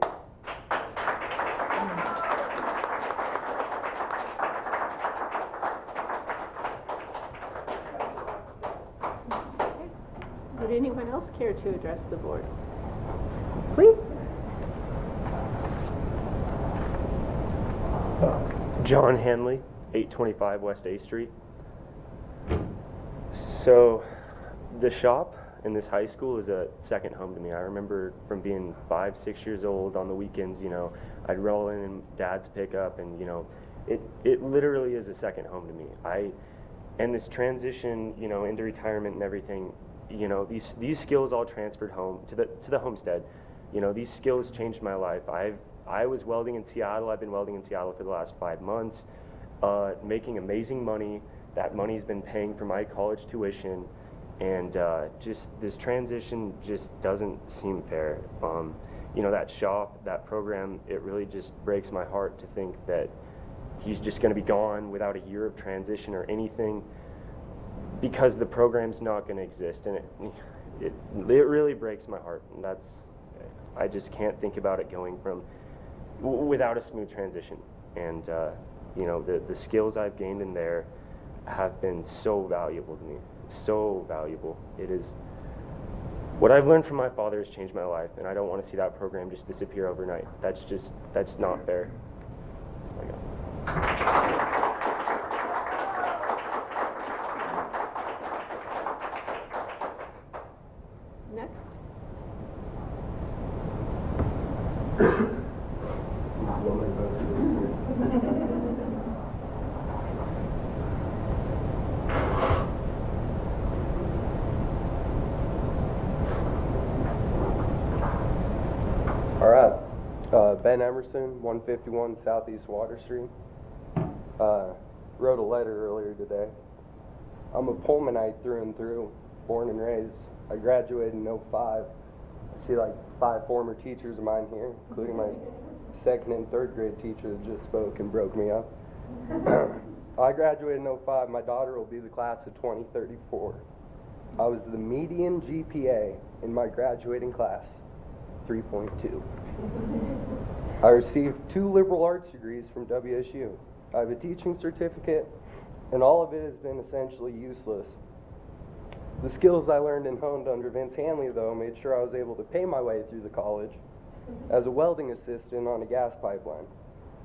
Would anyone else care to address the board? Please. John Henley, 825 West A Street. So the shop in this high school is a second home to me. I remember from being 5, 6 years old on the weekends, I'd roll in Dad's pickup, and it literally is a second home to me. And this transition, into retirement and everything, these skills all transferred home to the homestead. These skills changed my life. I was welding in Seattle. I've been welding in Seattle for the last 5 months, making amazing money. That money's been paying for my college tuition, and just this transition just doesn't seem fair. That shop, that program, it really just breaks my heart to think that he's just going to be gone without a year of transition or anything, because the program's not going to exist, and it really breaks my heart. And I just can't think about it going from without a smooth transition. And the skills I've gained in there have been so valuable to me, so valuable. It is what I've learned from my father has changed my life, and I don't want to see that program just disappear overnight. That's not fair. That's all I got. Next. All right, Ben Emerson, 151 Southeast Water Street. Wrote a letter earlier today. I'm a Pullmanite through and through, born and raised. I graduated in 05. I see like 5 former teachers of mine here, including my 2nd and 3rd grade teacher that just spoke and broke me up. I graduated in 05. My daughter will be the class of 2034. I was the median GPA in my graduating class, 3.2. I received 2 liberal arts degrees from WSU. I have a teaching certificate, and all of it has been essentially useless. The skills I learned and honed under Vince Henley, though, made sure I was able to pay my way through the college as a welding assistant on a gas pipeline.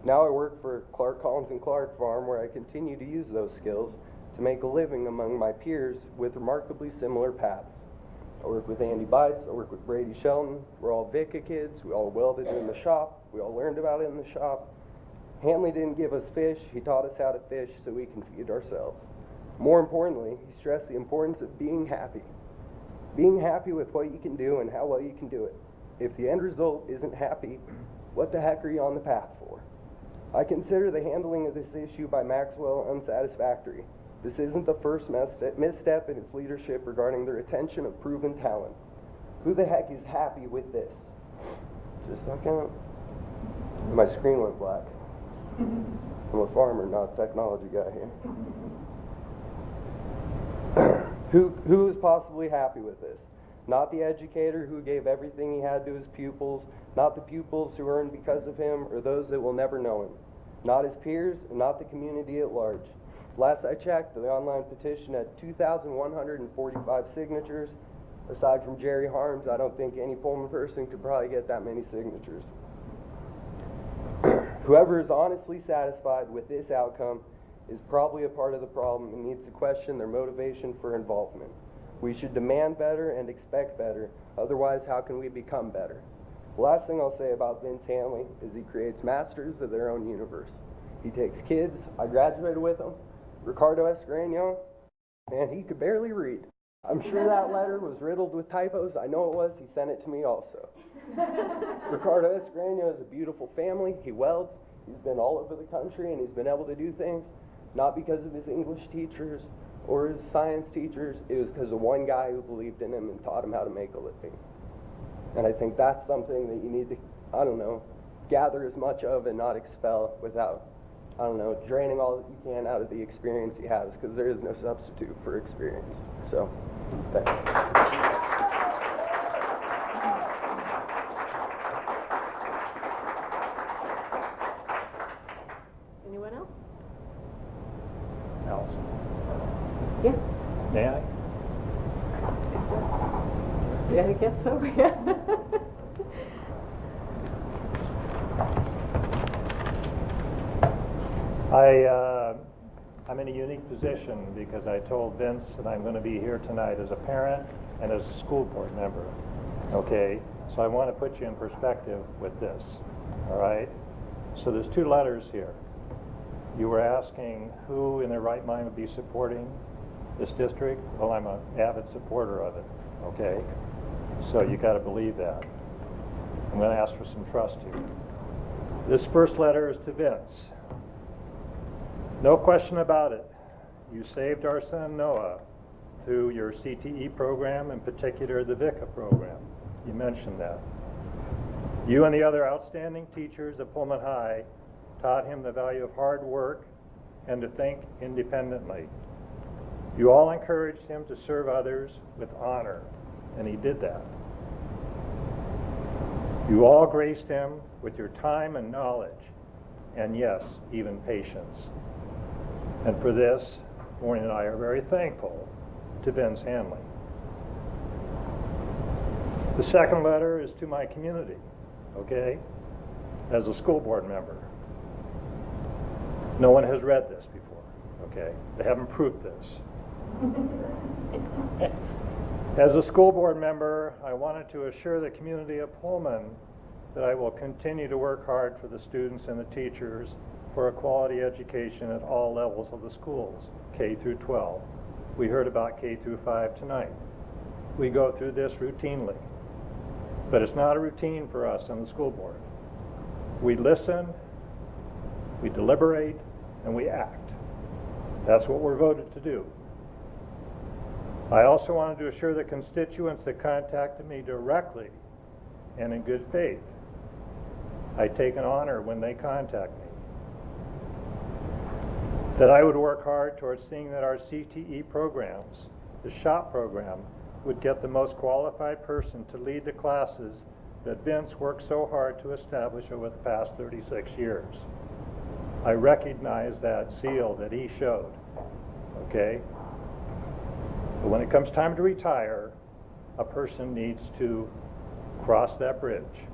Now I work for Clark Collins and Clark Farm, where I continue to use those skills to make a living among my peers with remarkably similar paths. I work with Andy Bites, I work with Brady Shelton. We're all VICA kids, we all welded in the shop, we all learned about it in the shop. Henley didn't give us fish, he taught us how to fish so we can feed ourselves. More importantly, he stressed the importance of being happy. Being happy with what you can do and how well you can do it. If the end result isn't happy, what the heck are you on the path for? I consider the handling of this issue by Maxwell unsatisfactory. This isn't the first misstep in its leadership regarding the retention of proven talent. Who the heck is happy with this? Just a second. My screen went black. I'm a farmer, not a technology guy here. Who is possibly happy with this? Not the educator who gave everything he had to his pupils, not the pupils who earned because of him, or those that will never know him. Not his peers, and not the community at large. Last I checked, the online petition had 2,145 signatures. Aside from Jerry Harms, I don't think any Pullman person could probably get that many signatures. Whoever is honestly satisfied with this outcome is probably a part of the problem and needs to question their motivation for involvement. We should demand better and expect better. Otherwise, how can we become better? The last thing I'll say about Vince Henley is he creates masters of their own universe. He takes kids, I graduated with him, Ricardo Escareno, and he could barely read. I'm sure that letter was riddled with typos. I know it was. He sent it to me also. Ricardo Escareno is a beautiful family. He welds. He's been all over the country, and he's been able to do things, not because of his English teachers or his science teachers. It was because of one guy who believed in him and taught him how to make a living. And I think that's something that you need to, I don't know, gather as much of and not expel without, I don't know, draining all that you can out of the experience he has, because there is no substitute for experience. So, thank you. Anyone else? Allison? Yeah. May I? Yeah, I guess so, yeah. I'm in a unique position because I told Vince that I'm going to be here tonight as a parent and as a school board member. Okay, so I want to put you in perspective with this. All right, so there's two letters here. You were asking who in their right mind would be supporting this district. Well, I'm an avid supporter of it. Okay, so you got to believe that. I'm going to ask for some trust here. This first letter is to Vince. No question about it. You saved our son Noah through your CTE program, in particular the VICA program. You mentioned that. You and the other outstanding teachers at Pullman High taught him the value of hard work and to think independently. You all encouraged him to serve others with honor, and he did that. You all graced him with your time and knowledge, and yes, even patience. And for this, Maureen and I are very thankful to Vince Henley. The second letter is to my community, okay, as a school board member. No one has read this before, okay? They haven't proved this. As a school board member, I wanted to assure the community of Pullman that I will continue to work hard for the students and the teachers for a quality education at all levels of the schools, K through 12. We heard about K through 5 tonight. We go through this routinely, but it's not a routine for us on the school board. We listen, we deliberate, and we act. That's what we're voted to do. I also wanted to assure the constituents that contacted me directly and in good faith. I take an honor when they contact me. That I would work hard towards seeing that our CTE programs, the SHOP program, would get the most qualified person to lead the classes that Vince worked so hard to establish over the past 36 years. I recognize that zeal that he showed, okay? But when it comes time to retire, a person needs to cross that bridge.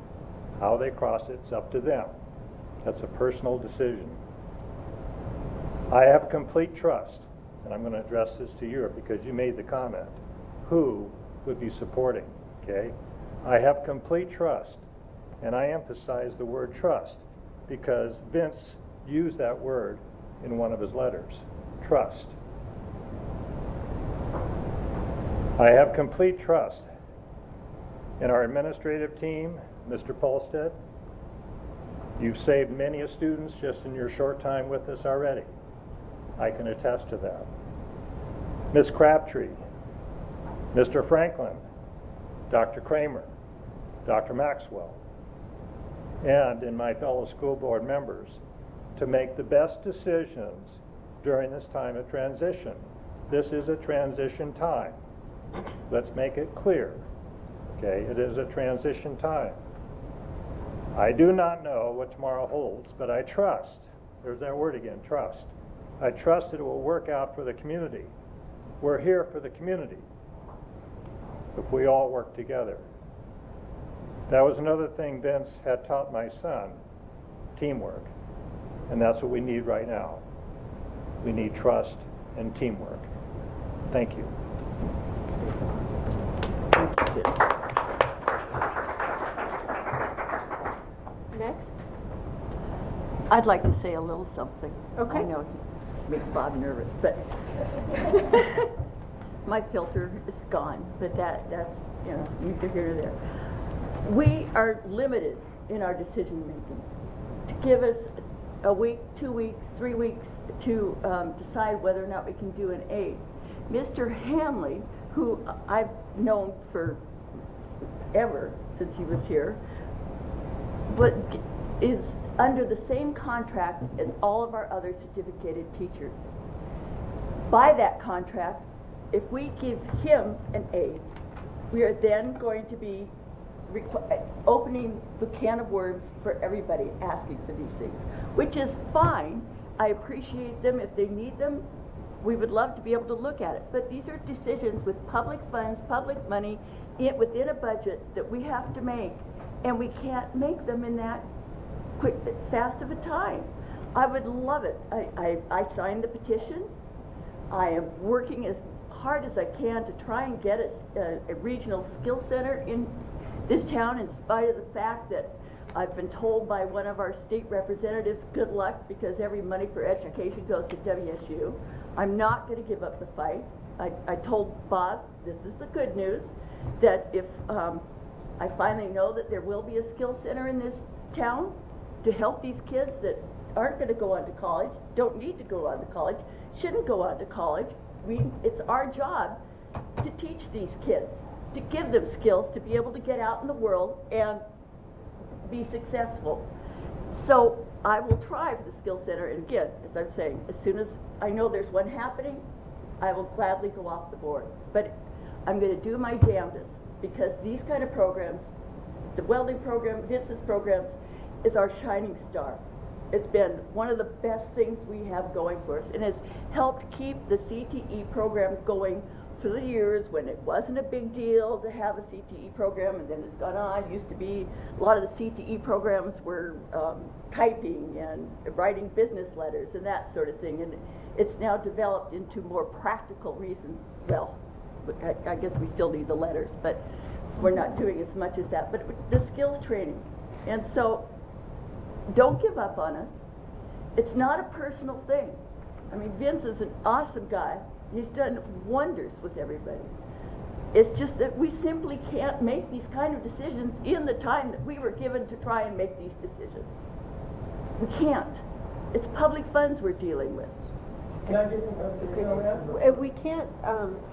How they cross it's up to them. That's a personal decision. I have complete trust, and I'm going to address this to you because you made the comment, who would be supporting, okay? I have complete trust, and I emphasize the word trust because Vince used that word in one of his letters, trust. I have complete trust in our administrative team, Mr. Polstead, You've saved many students just in your short time with us already. I can attest to that. Ms. Crabtree, Mr. Franklin, Dr. Kramer, Dr. Maxwell, and my fellow school board members to make the best decisions during this time of transition. This is a transition time. Let's make it clear, okay? It is a transition time. I do not know what tomorrow holds, but I trust, there's that word again, trust. I trust it will work out for the community. We're here for the community if we all work together. That was another thing Vince had taught my son, teamwork. And that's what we need right now. We need trust and teamwork. Thank you. Next. I'd like to say a little something. Okay. I know it makes Bob nervous, but my filter is gone, but that's, you know, neither here nor there. We are limited in our decision making. To give us a week, 2 weeks, 3 weeks to decide whether or not we can do an aid. Mr. Henley, who I've known for ever since he was here, but is under the same contract as all of our other certificated teachers. By that contract, if we give him an aid, we are then going to be opening the can of worms for everybody asking for these things, which is fine. I appreciate them. If they need them, we would love to be able to look at it. But these are decisions with public funds, public money, within a budget that we have to make, and we can't make them in that quick, fast of a time. I would love it. I signed the petition. I am working as hard as I can to try and get a regional skill center in this town, in spite of the fact that I've been told by one of our state representatives, good luck, because every money for education goes to WSU. I'm not going to give up the fight. I told Bob, this is the good news, that if I finally know that there will be a skill center in this town to help these kids that aren't going to go on to college, don't need to go on to college, shouldn't go on to college. It's our job to teach these kids, to give them skills to be able to get out in the world and be successful. So I will try for the skill center, and again, as I'm saying, as soon as I know there's one happening, I will gladly go off the board. But I'm going to do my damnedest, because these kind of programs, the welding program, Vince's programs, is our shining star. It's been one of the best things we have going for us, and has helped keep the CTE program going for the years when it wasn't a big deal to have a CTE program, and then it's gone on. It used to be a lot of the CTE programs were typing and writing business letters and that sort of thing, and it's now developed into more practical reasons. Well, I guess we still need the letters, but we're not doing as much as that. But the skills training, and so don't give up on us. It's not a personal thing. I mean, Vince is an awesome guy. He's done wonders with everybody. It's just that we simply can't make these kind of decisions in the time that we were given to try and make these decisions. We can't. It's public funds we're dealing with. Can I get some clarification on that? We can't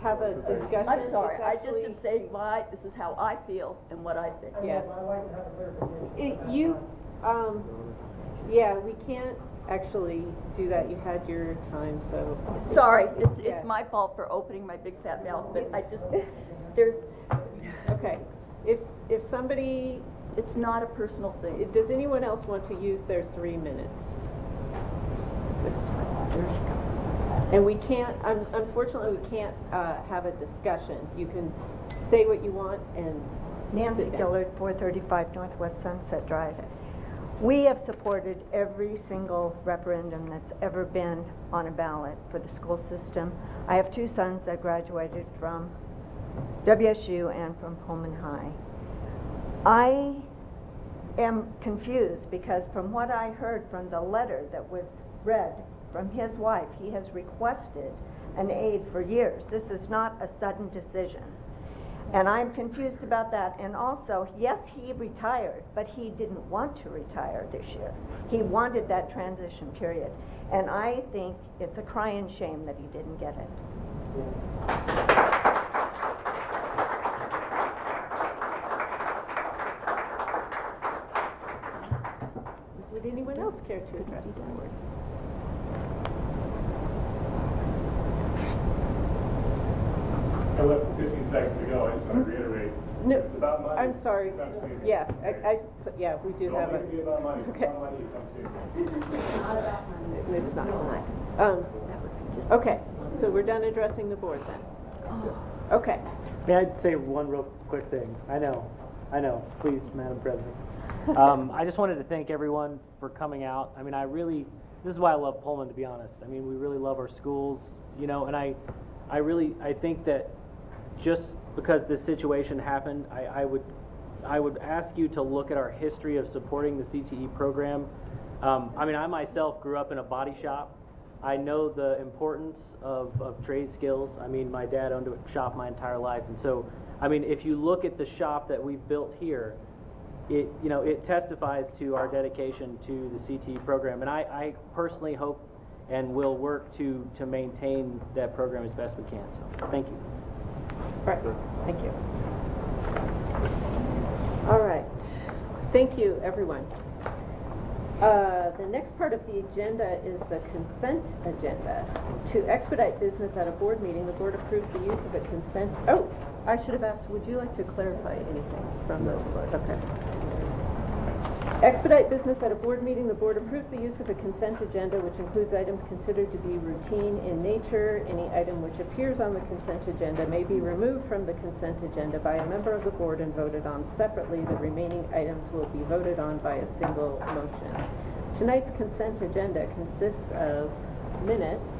have a discussion. I'm sorry, It's I just actually- am saying this is how I feel and what I think. Yeah. I like to have a clarification. Yeah, we can't actually do that. You had your time, so. Sorry, Yeah. it's my fault for opening my big fat mouth, but I just, there's, Okay, if somebody, it's not a personal thing. does anyone else want to use their 3 minutes this time? And we can't, unfortunately, we can't have a discussion. You can say what you want and Nancy sit down. Gillard, 435 Northwest Sunset Drive. We have supported every single referendum that's ever been on a ballot for the school system. I have 2 sons that graduated from WSU and from Pullman High. I am confused because from what I heard from the letter that was read from his wife, he has requested an aid for years. This is not a sudden decision. And I'm confused about that. And also, yes, he retired, but he didn't want to retire this year. He wanted that transition period. And I think it's a crying shame that he didn't get it. Would anyone else care to address the board? I left 15 seconds to go. I just want to reiterate. No, It's about money. I'm sorry. Come see me. Yeah, yeah, we do Don't have make it be about money. If it's Okay. about money, you come see me. It's not. Okay, so we're done addressing the board then. Okay. May I say one real quick thing? I know. Please, Madam President. I just wanted to thank everyone for coming out. I mean, this is why I love Pullman, to be honest. I mean, we really love our schools, and I think that just because this situation happened, I would ask you to look at our history of supporting the CTE program. I mean, I myself grew up in a body shop. I know the importance of trade skills. I mean, my dad owned a shop my entire life, and so, I mean, if you look at the shop that we've built here, it testifies to our dedication to the CTE program, and I personally hope and will work to maintain that program as best we can. So, thank you. All right, thank you. All right, thank you, everyone. The next part of the agenda is the consent agenda. To expedite business at a board meeting, the board approved the use of a consent. Oh, I should have asked, would you like to clarify anything from the board? Okay. Expedite business at a board meeting, the board approves the use of a consent agenda, which includes items considered to be routine in nature. Any item which appears on the consent agenda may be removed from the consent agenda by a member of the board and voted on separately. The remaining items will be voted on by a single motion. Tonight's consent agenda consists of minutes,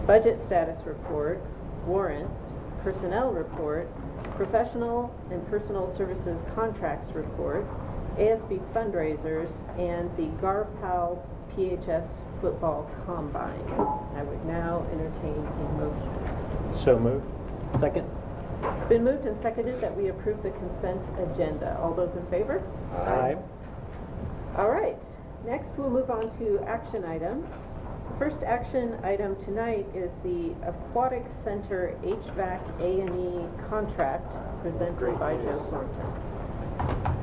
budget status report, warrants, personnel report, professional and personal services contracts report, ASB fundraisers, and the Garpal PHS football combine. I would now entertain a motion. So moved. Second. It's been moved and seconded that we approve the consent agenda. All those in favor? Aye. All right. Next, we'll move on to action items. First action item tonight is the Aquatic Center HVAC A&E contract presented by Joe Thornton.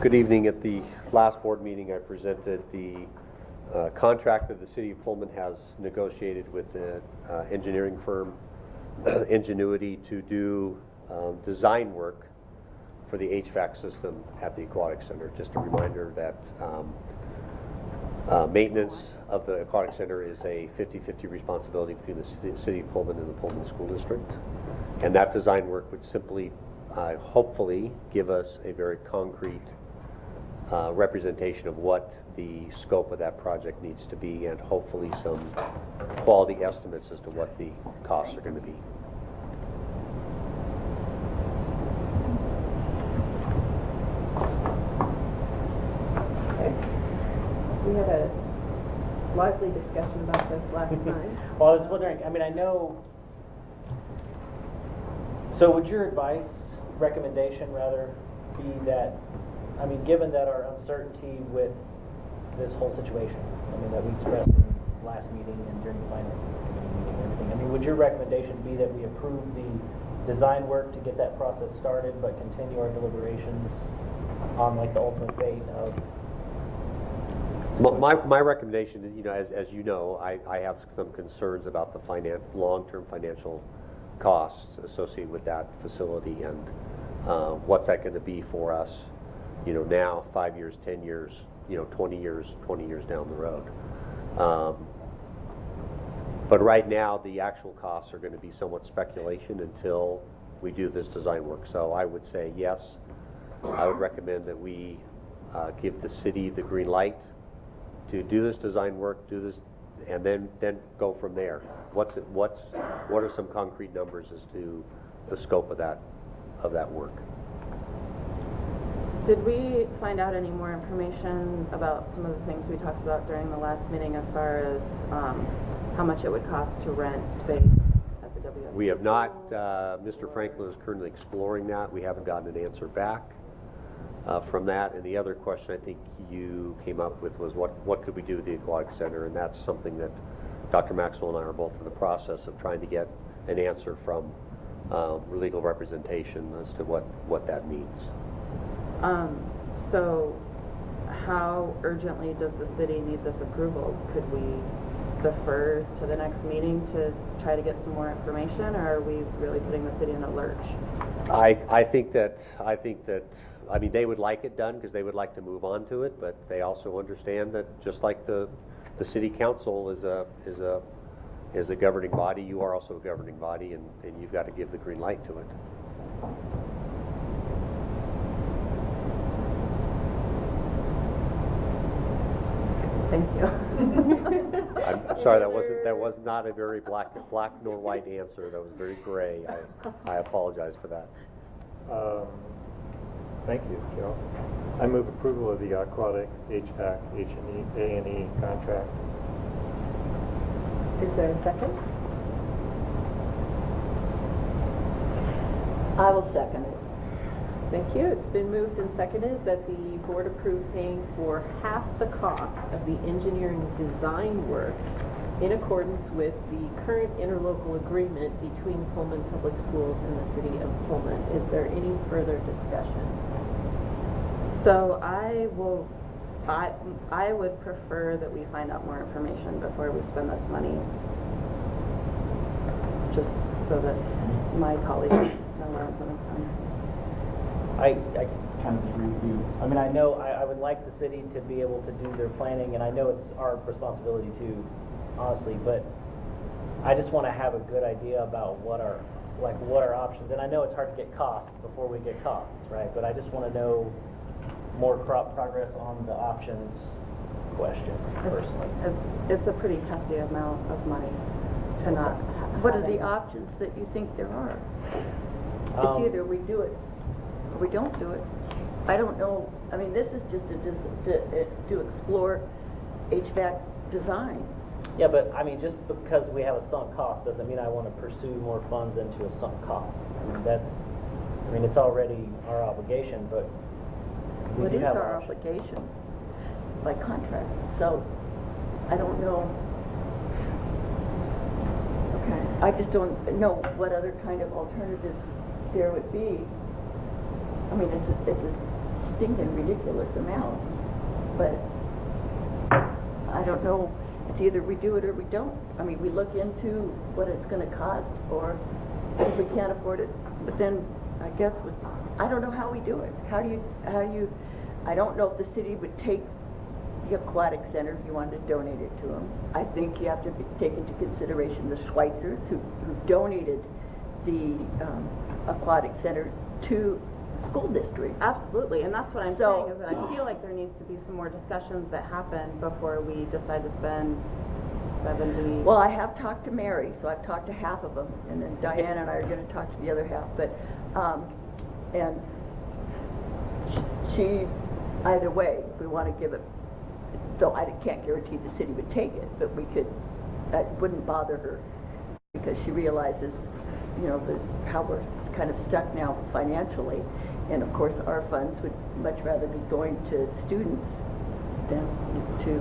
Good evening. At the last board meeting, I presented the contract that the city of Pullman has negotiated with the engineering firm Ingenuity to do design work for the HVAC system at the Aquatic Center. Just a reminder that maintenance of the Aquatic Center is a 50-50 responsibility between the city of Pullman and the Pullman School District. And that design work would simply, hopefully, give us a very concrete representation of what the scope of that project needs to be, and hopefully some quality estimates as to what the costs are going to be. We had a lively discussion about this last time. Well, I was wondering, I mean, I know, so would your recommendation rather, be that, I mean, given that our uncertainty with this whole situation, I mean, that we expressed in the last meeting and during the finance committee meeting and everything, I mean, would your recommendation be that we approve the design work to get that process started, but continue our deliberations on like the ultimate fate of? My recommendation is, as you know, I have some concerns about the long-term financial costs associated with that facility, and what's that going to be for us, now, 5 years, 10 years, 20 years down the road. But right now, the actual costs are going to be somewhat speculation until we do this design work. So I would say yes, I would recommend that we give the city the green light to do this design work, and then go from there. What are some concrete numbers as to the scope of that work? Did we find out any more information about some of the things we talked about during the last meeting as far as how much it would cost to rent space at PBIS. We have not, Mr. Franklin is currently exploring that. We haven't gotten an answer back from that. And the other question I think you came up with was what could we do with the Aquatic Center? And that's something that Dr. Maxwell and I are both in the process of trying to get an answer from legal representation as to what that means. So how urgently does the city need this approval? Could we defer to the next meeting to try to get some more information, or are we really putting the city in a lurch? I think that I mean, they would like it done because they would like to move on to it, but they also understand that just like the city council is a governing body, you are also a governing body, and you've got to give the green light to it. Thank you. I'm sorry, that was not a very black nor white answer. That was very gray. I apologize for that. Thank you, Joe. I move approval of the aquatic HVAC A&E contract. Is there a second? I will second it. Thank you. It's been moved and seconded that the board approve paying for half the cost of the engineering design work in accordance with the current interlocal agreement between Pullman Public Schools and the city of Pullman. Is there any further discussion? So I would prefer that we find out more information before we spend this money, just so that my colleagues know where I'm coming from. I kind of agree with you. I mean, I know I would like the city to be able to do their planning, and I know it's our responsibility too, honestly, but I just want to have a good idea about what our options, and I know it's hard to get costs before we get costs, right? But I just want to know more progress on the options question, personally. It's a pretty hefty amount of money to not What are the options that you think there are? It's either we do it or we don't do it. I don't know. I mean, this is just to explore HVAC design. Yeah, but I mean, just because we have a sunk cost doesn't mean I want to pursue more funds into a sunk cost. I mean, it's already our obligation, but What is our obligation by contract? So, I don't know. Okay. I just don't know what other kind of alternatives there would be. I mean, it's a stinking ridiculous amount, but I don't know. It's either we do it or we don't. I mean, we look into what it's going to cost, or if we can't afford it, but then I guess I don't know how we do it. How do you, I don't know if the city would take the aquatic center if you wanted to donate it to them. I think you have to take into consideration the Schweitzers who donated the aquatic center to the school district. Absolutely, and that's what I'm saying, is that I feel like there needs to be some more discussions that happen before we decide to spend 70. Well, I have talked to Mary, so I've talked to half of them, and then Diane and I are going to talk to the other half. But and she, either way, if we want to give it, so I can't guarantee the city would take it, but we could. That wouldn't bother her because she realizes, you know, how we're kind of stuck now financially, and of course our funds would much rather be going to students than to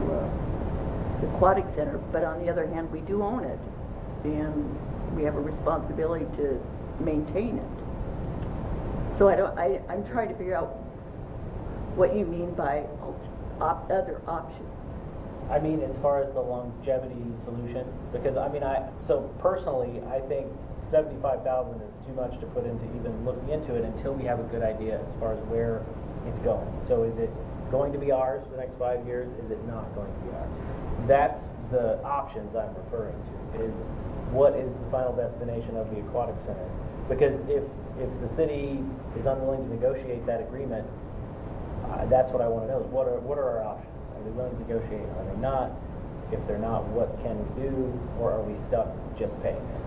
the aquatic center. But on the other hand, we do own it, and we have a responsibility to maintain it. So I'm trying to figure out what you mean by other options. I mean, as far as the longevity solution, because I mean, so personally, I think $75,000 is too much to put into even looking into it until we have a good idea as far as where it's going. So is it going to be ours for the next 5 years? Is it not going to be ours? That's the options I'm referring to, is what is the final destination of the aquatic center? Because if the city is unwilling to negotiate that agreement, that's what I want to know, is what are our options? Are they willing to negotiate? Are they not? If they're not, what can we do? Or are we stuck just paying it?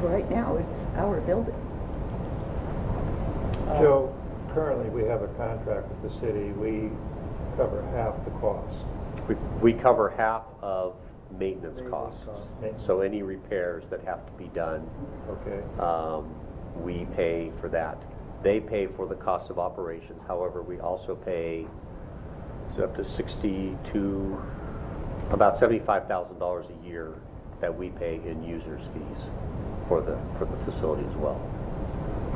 Right now, it's our building. Joe, currently we have a contract with the city. We cover half the cost. We cover half of maintenance costs. Maintenance. So any repairs that have to be done, Okay. we pay for that. They pay for the cost of operations. However, we also pay up to about $75,000 a year that we pay in users fees for the facility as well.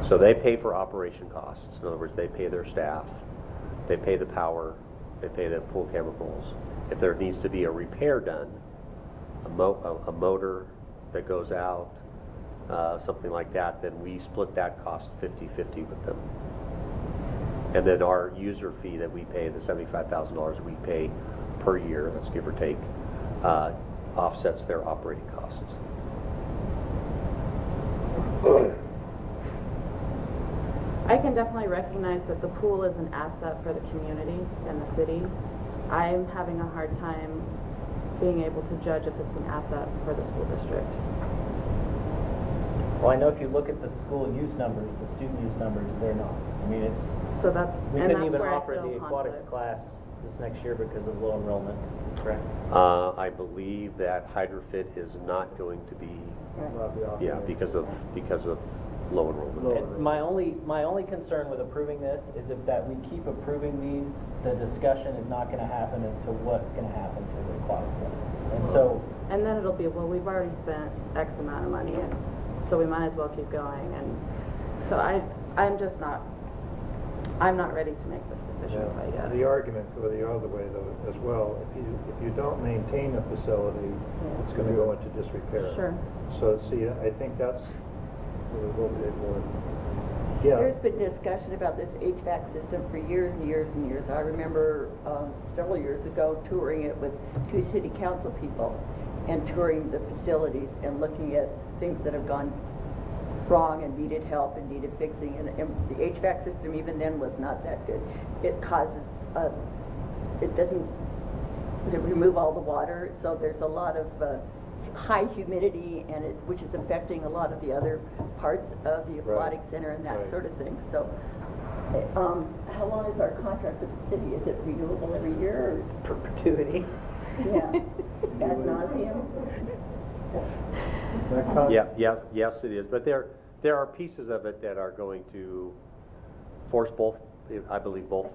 So they pay for operation costs. In other words, they pay their staff, they pay the power, they pay the pool chemicals. If there needs to be a repair done, a motor that goes out, something like that, then we split that cost 50-50 with them. And then our user fee that we pay, the $75,000 we pay per year, that's give or take, offsets their operating costs. I can definitely recognize that the pool is an asset for the community and the city. I'm having a hard time being able to judge if it's an asset for the school district. Well, I know if you look at the school use numbers, the student use numbers, they're not. I mean, it's, So that's, we and couldn't that's even where I offer feel the aquatics conflict. class this next year because of low enrollment, correct? I believe that HydroFit is not going to be, Yeah. because of low enrollment. And my only concern with approving this is if that we keep approving these, the discussion is not gonna happen as to what's gonna happen to the aquatic center. And so, And then it'll be, well, we've already spent X amount of money, and so we might as well keep going. And so I'm not ready to make this decision quite yet. The argument go the other way though as well. If you don't maintain a facility, it's going to go into disrepair. Sure. So see, I think that's a little bit more. Yeah. There's been discussion about this HVAC system for years and years and years. I remember several years ago touring it with 2 city council people and touring the facilities and looking at things that have gone wrong and needed help and needed fixing. And the HVAC system even then was not that good. It causes, it doesn't remove all the water, so there's a lot of high humidity, and which is affecting a lot of the other parts of the aquatic center and that sort of thing. So, how long is our contract with the city? Is it renewable every year or perpetuity? Yeah, ad nauseum. Yes, it is. But there are pieces of it that are going to force both, I believe, both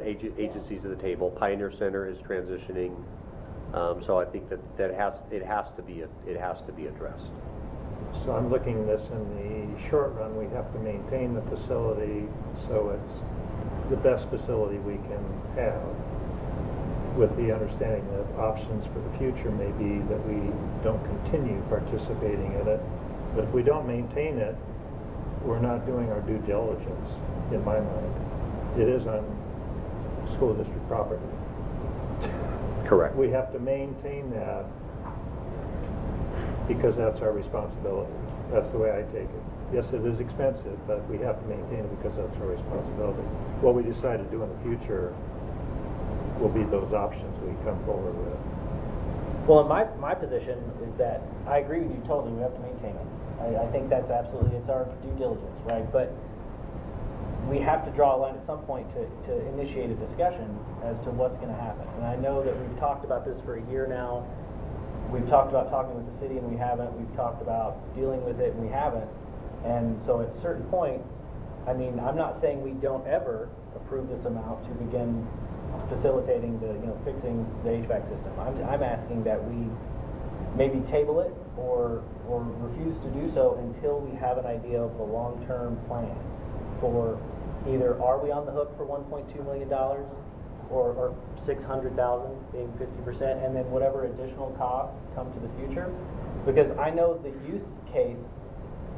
agencies to the table. Pioneer Center is transitioning, so I think that it has to be addressed. So I'm looking at this in the short run, we have to maintain the facility so it's the best facility we can have, with the understanding that options for the future may be that we don't continue participating in it. But if we don't maintain it, we're not doing our due diligence, in my mind. It is on school district property. Correct. We have to maintain that because that's our responsibility. That's the way I take it. Yes, it is expensive, but we have to maintain it because that's our responsibility. What we decide to do in the future will be those options we come forward with. well, my position is that I agree with you totally, we have to maintain it. I think that's absolutely, it's our due diligence, right? But we have to draw a line at some point to initiate a discussion as to what's gonna happen. And I know that we've talked about this for a year now. We've talked about talking with the city and we haven't. We've talked about dealing with it and we haven't. And so at a certain point, I mean, I'm not saying we don't ever approve this amount to begin facilitating the, fixing the HVAC system. I'm asking that we maybe table it or refuse to do so until we have an idea of the long-term plan for either are we on the hook for $1.2 million or 600,000 being 50%, and then whatever additional costs come to the future. Because I know the use case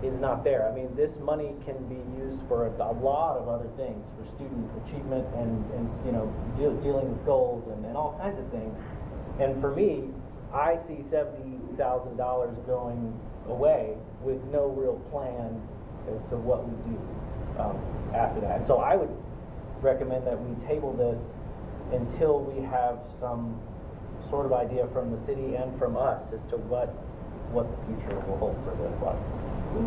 is not there. I mean, this money can be used for a lot of other things, for student achievement and dealing with goals and all kinds of things. And for me, I see $70,000 going away with no real plan as to what we do after that. And so I would recommend that we table this until we have some sort of idea from the city and from us as to what the future will hold for the aquatics. We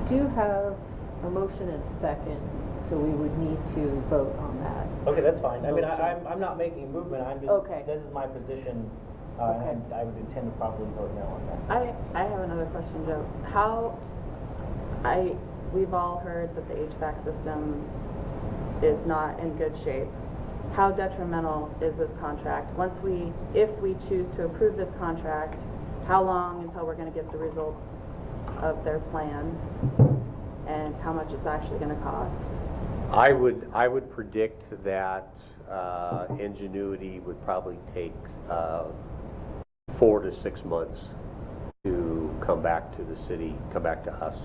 do have a motion and a second, so we would need to vote on that. Okay, that's fine. I mean, Motion. I'm not making a movement, I'm just, Okay. this is my position And I would intend to probably vote no on that. I have another question, Joe. We've all heard that the HVAC system is not in good shape. How detrimental is this contract? If we choose to approve this contract, how long until we're going to get the results of their plan, and how much it's actually going to cost? I would predict that Ingenuity would probably take 4 to 6 months to come back to the city, come back to us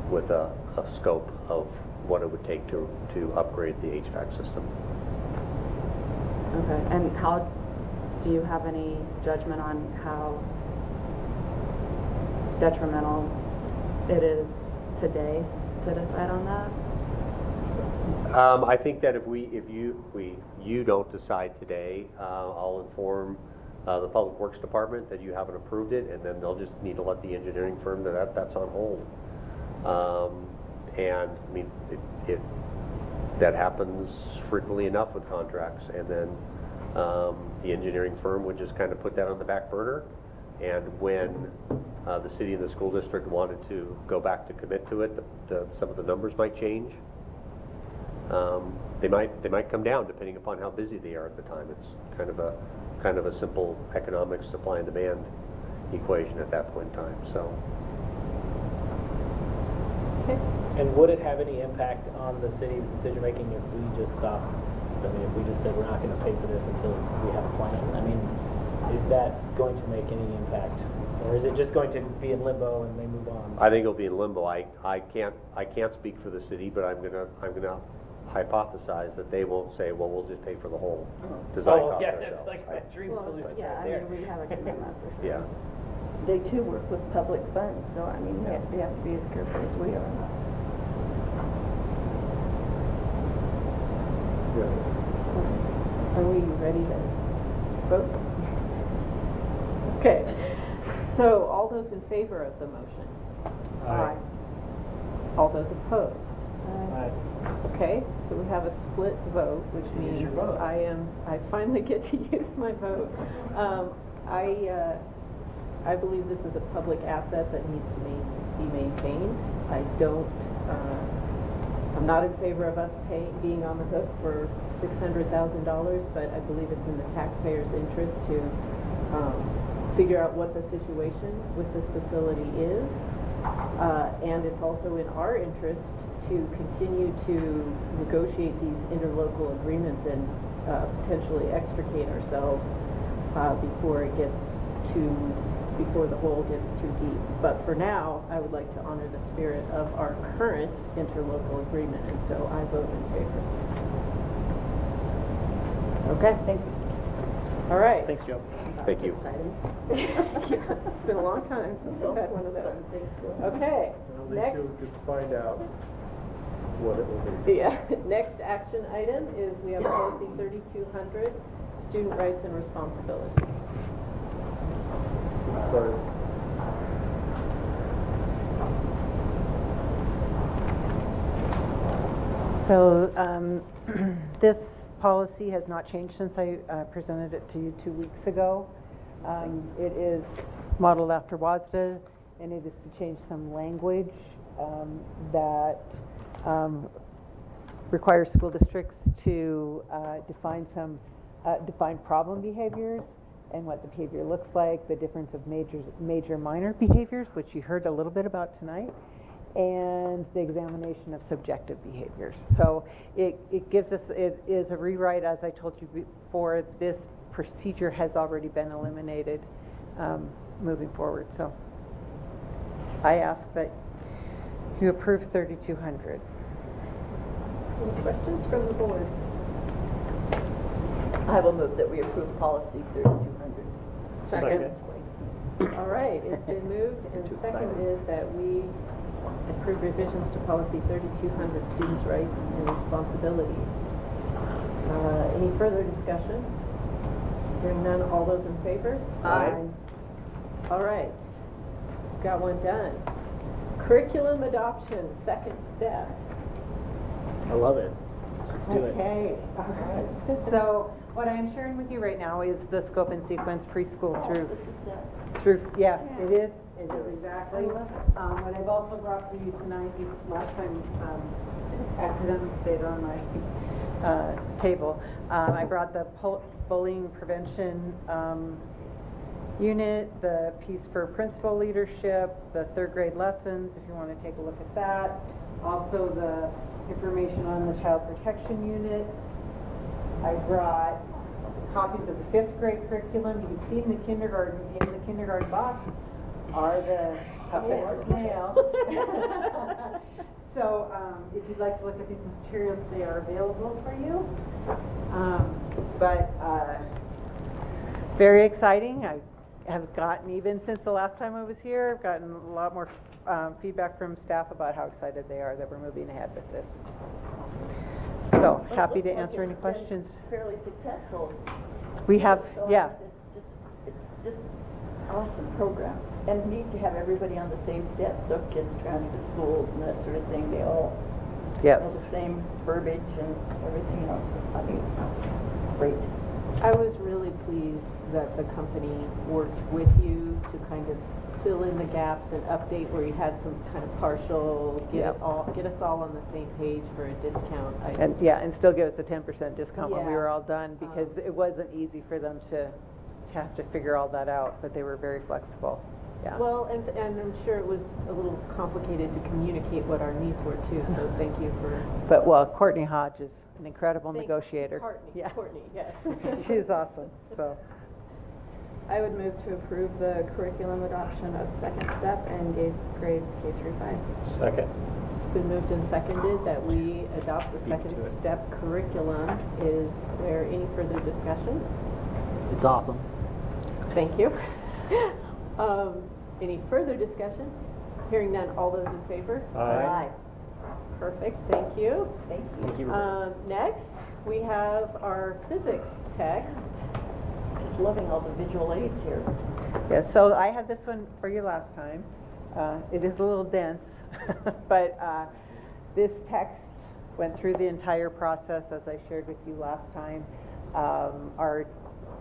with a scope of what it would take to upgrade the HVAC system. Okay, and how, do you have any judgment on how detrimental it is today to decide on that? I think that if you don't decide today, I'll inform the Public Works Department that you haven't approved it, and then they'll just need to let the engineering firm know that that's on hold. And I mean, that happens frequently enough with contracts, and then the engineering firm would just kind of put that on the back burner, and when the city and the school district wanted to go back to commit to it, some of the numbers might change. They might come down depending upon how busy they are at the time. It's kind of a simple economic supply and demand equation at that point in time. So. Okay. And would it have any impact on the city's decision making if we just stopped? I mean, if we just said we're not going to pay for this until we have a plan? I mean, is that going to make any impact, or is it just going to be in limbo and they move on? I think it'll be in limbo. I can't speak for the city, but I'm gonna hypothesize that they won't say, well, we'll just pay for the whole design cost yeah, ourselves. that's like that dream solution. Yeah, right there. I mean, we have a commitment for sure. Yeah. They too work with public funds, so I mean, they have to be as careful as we are. Are we ready to vote? Okay, so all those in favor of the motion? Aye. All those opposed? Aye. Okay, so we have a split vote, which Use means your vote. I finally get to use my vote. I believe this is a public asset that needs to be maintained. I'm not in favor of us being on the hook for $600,000, but I believe it's in the taxpayers' interest to figure out what the situation with this facility is. And it's also in our interest to continue to negotiate these interlocal agreements and potentially extricate ourselves before the hole gets too deep. But for now, I would like to honor the spirit of our current interlocal agreement, and so I vote in favor. Okay, thank you. All right. Thanks, Joe. Thank you. It's been a long time since we've had one of those. Okay, Well, at least next. you could find out what it will be. Yeah, next action item is we have policy 3200, student rights and responsibilities. Sorry. So this policy has not changed since I presented it to you 2 weeks ago. It is modeled after WASDA, and it is to change some language that requires school districts to define problem behaviors and what the behavior looks like, the difference of major minor behaviors, which you heard a little bit about tonight, and the examination of subjective behaviors. So it gives us, it is a rewrite, as I told you before. This procedure has already been eliminated moving forward. So I ask that you approve 3200. Any questions from the board? I will move that we approve policy 3200. Second. All right, it's been moved and seconded that we approve revisions to policy 3200, students' rights and responsibilities. Any further discussion? Hearing none, all those in favor? Aye. All right, got one done. Curriculum adoption, second step. I love it. Let's do it. Okay, all right. So What I am sharing with you right now is the scope and sequence preschool through, This is that. yeah, it is exactly. What I've also brought for you tonight is last time, accidentally stayed on my table. I brought the bullying prevention unit, the piece for principal leadership, the third grade lessons, if you want to take a look at that. Also the information on the child protection unit. I brought copies of the fifth grade curriculum. You can see in the kindergarten, in the kindergarten box are the puppet snail. So if you'd like to look at these materials, they are available for you. Very exciting. I have gotten, even since the last time I was here, I've gotten a lot more feedback from staff about how excited they are that we're moving ahead with this. So happy to answer any questions. Fairly successful. We have, So yeah. It's just awesome program. And neat to have everybody on the same steps, so if kids transfer schools and that sort of thing, they all know the same verbiage and everything else. I think it's great. I was really pleased that the company worked with you to kind of fill in the gaps and update where you had some kind of partial, get us all on the same page for a discount. And still give us a 10% discount when we Yeah. were all done, because it wasn't easy for them to have to figure all that out, but they were very flexible. Yeah. Well, and I'm sure it was a little complicated to communicate what our needs were too, so thank you for... But Courtney Hodge is an incredible negotiator. Courtney, yes. She is awesome, so. I would move to approve the curriculum adoption of second step and grades K through 5. Second. It's been moved and seconded that we adopt the second step curriculum. Is there any further discussion? It's awesome. Thank you. Any further discussion? Hearing none, all those in favor? Aye. Perfect, thank you. Thank you. Thank you. Next, we have our physics text. Just loving all the visual aids here. Yeah, so I had this one for you last time. It is a little dense, but this text went through the entire process as I shared with you last time. Our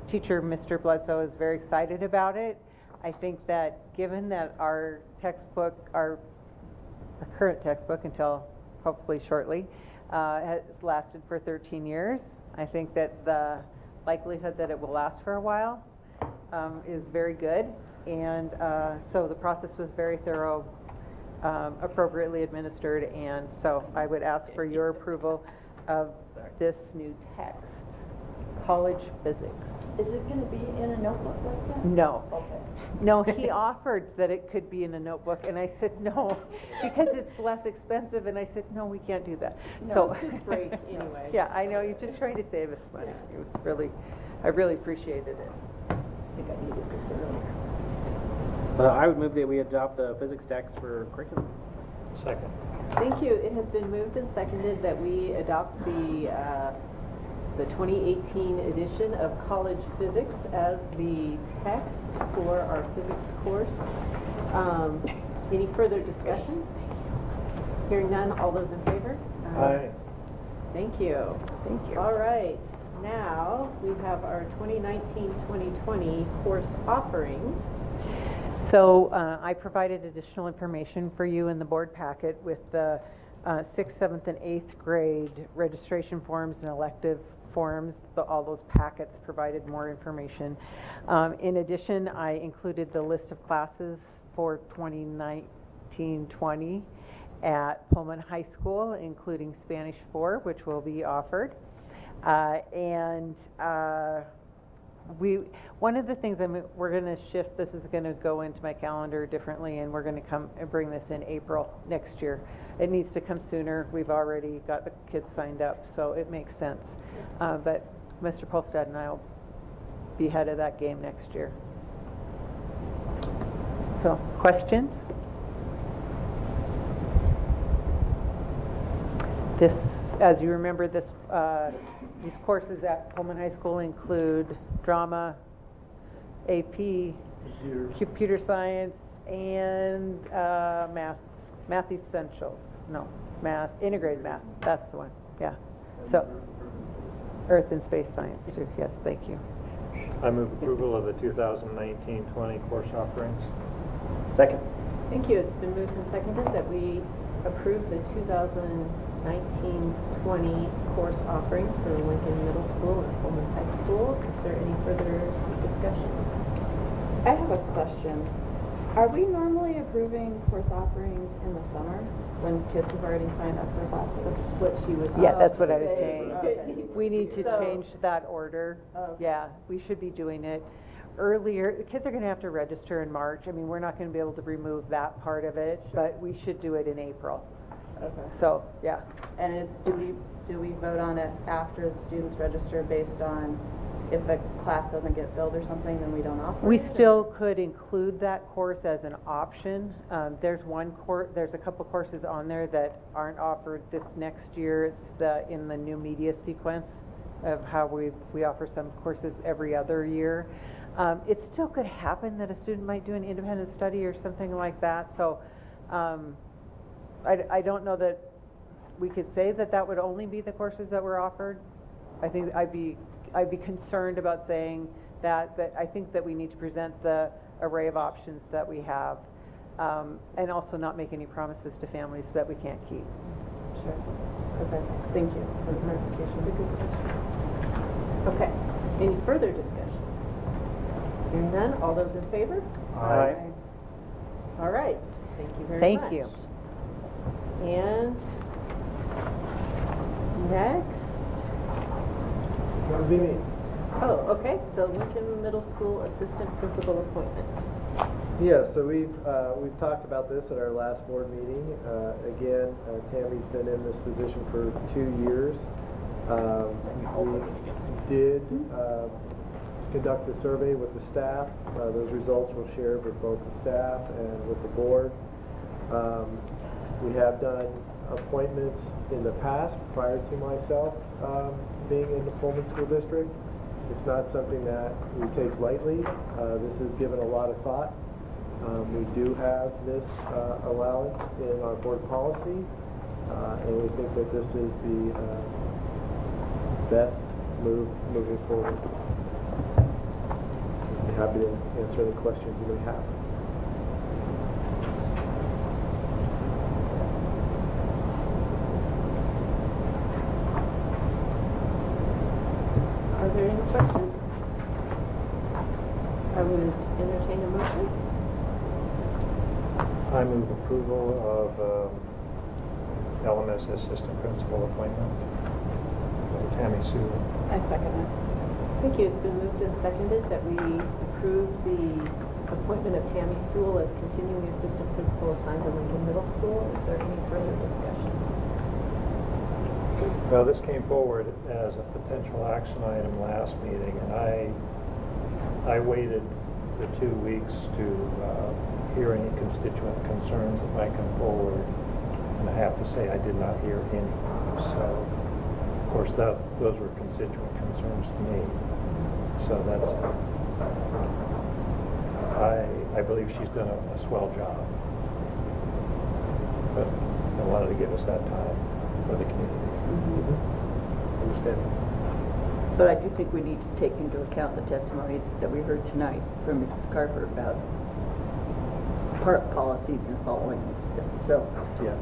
teacher, Mr. Bledsoe, is very excited about it. I think that given that our textbook, our current textbook until hopefully shortly, has lasted for 13 years, I think that the likelihood that it will last for a while is very good. And so the process was very thorough, appropriately administered, and so I would ask for your approval of this new text, College Physics. Is it going to be in a notebook like that? No. Okay. No, he offered that it could be in a notebook, and I said no, because it's less expensive, and I said, no, we can't do that. No, So it's just break anyway. Yeah, I know, you're just trying to save us money. It was really, I really appreciated it. I think I needed this earlier. I would move that we adopt the physics text for curriculum. Second. Thank you. It has been moved and seconded that we adopt the 2018 edition of College Physics as the text for our physics course. Any further discussion? Hearing none, all those in favor? Aye. Thank you. Thank you. All right, now we have our 2019-2020 course offerings. So I provided additional information for you in the board packet with the 6th, 7th, and 8th grade registration forms and elective forms. All those packets provided more information. In addition, I included the list of classes for 2019-20 at Pullman High School, including Spanish 4, which will be offered. One of the things we're going to shift, this is going to go into my calendar differently, and we're going to come and bring this in April next year. It needs to come sooner. We've already got the kids signed up, so it makes sense. But Mr. Polstad and I will be ahead of that game next year. So, questions? This, as you remember, these courses at Pullman High School include drama, AP, computer science, and math essentials. No, math, integrated math. That's the one. Yeah. So, Earth and Space Science too, yes, thank you. I move approval of the 2019-20 course offerings. Second. Thank you. It's been moved and seconded that we approve the 2019-20 course offerings for Lincoln Middle School and Pullman High School. Is there any further discussion? I have a question. Are we normally approving course offerings in the summer when kids have already signed up for classes? That's what she was. Yeah, that's what I was saying. Okay. We need to So- change that order. Okay. Yeah, we should be doing it earlier. The kids are going to have to register in March. I mean, we're not going to be able to remove that part of it, but we should do it in April. Okay. So, yeah. And do we vote on it after the students register based on if the class doesn't get filled or something, then we don't offer We it, still could include that course as an option. There's a couple courses on there that aren't offered this next year. It's in the new media sequence of how we offer some courses every other year. It still could happen that a student might do an independent study or something like that. So I don't know that we could say that would only be the courses that were offered. I think I'd be concerned about saying that, but I think that we need to present the array of options that we have, and also not make any promises to families that we can't keep. Sure. Okay. Thank you for the clarification. It's a good question. Okay. Any further discussion? Hearing none, all those in favor? Aye. All right. Thank you very much. Thank you. And next. Oh, okay, the Lincoln Middle School Assistant Principal appointment. Yeah, so we've talked about this at our last board meeting. Again, Tammy's been in this position for 2 years. We did conduct a survey with the staff. Those results were shared with both the staff and with the board. We have done appointments in the past prior to myself being in the Pullman School District. It's not something that we take lightly. This is given a lot of thought. We do have this allowance in our board policy, and we think that this is the best move moving forward. I'd be happy to answer any questions you may have. Are there any questions? I would entertain a motion. I move approval of LMS Assistant Principal appointment for Tammy Sewell. I second it. Thank you. It's been moved and seconded that we approve the appointment of Tammy Sewell as continuing assistant principal assigned to Lincoln Middle School. Is there any further discussion? Well, this came forward as a potential action item last meeting, and I waited the 2 weeks to hear any constituent concerns that might come forward, and I have to say I did not hear any. So, of course, those were constituent concerns to me. So that's, I believe she's done a swell job, but I wanted to give us that time for the community. Understand. But I do think we need to take into account the testimony that we heard tonight from Mrs. Carper about park policies and following and stuff. So, yes.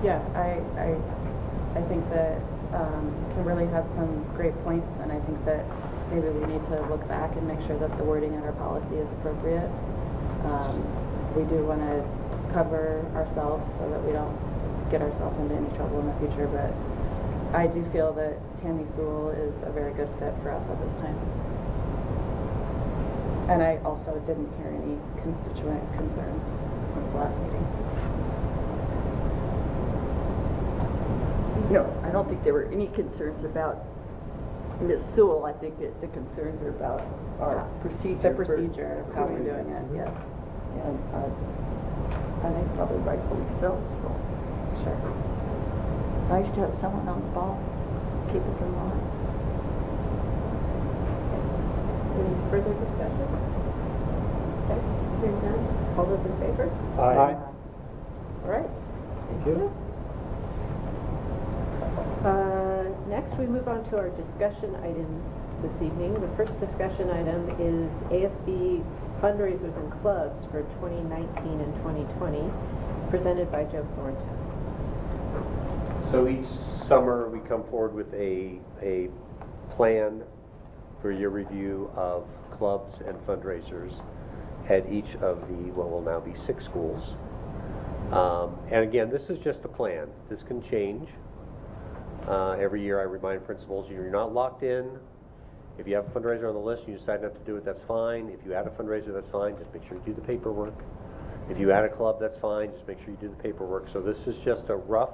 Yeah, I think that Kimberly had some great points, and I think that maybe we need to look back and make sure that the wording in our policy is appropriate. We do want to cover ourselves so that we don't get ourselves into any trouble in the future, but I do feel that Tammy Sewell is a very good fit for us at this time. And I also didn't hear any constituent concerns since the last meeting. no, I don't think there were any concerns about Ms. Sewell. I think that the concerns are about our procedure. The procedure of how we're doing it, yes. And I think probably rightfully so. Sure. Nice to have someone on the ball, keep us in line. Any further discussion? Okay, hearing none. All those in favor? Aye. All right. Thank you. Next, we move on to our discussion items this evening. The first discussion item is ASB fundraisers and clubs for 2019 and 2020, presented by Joe Thornton. So each summer, we come forward with a plan for your review of clubs and fundraisers at each of the, what will now be 6 schools. And again, this is just a plan. This can change. Every year I remind principals, you're not locked in. If you have a fundraiser on the list and you decide not to do it, that's fine. If you add a fundraiser, that's fine. Just make sure you do the paperwork. If you add a club, that's fine. Just make sure you do the paperwork. So this is just a rough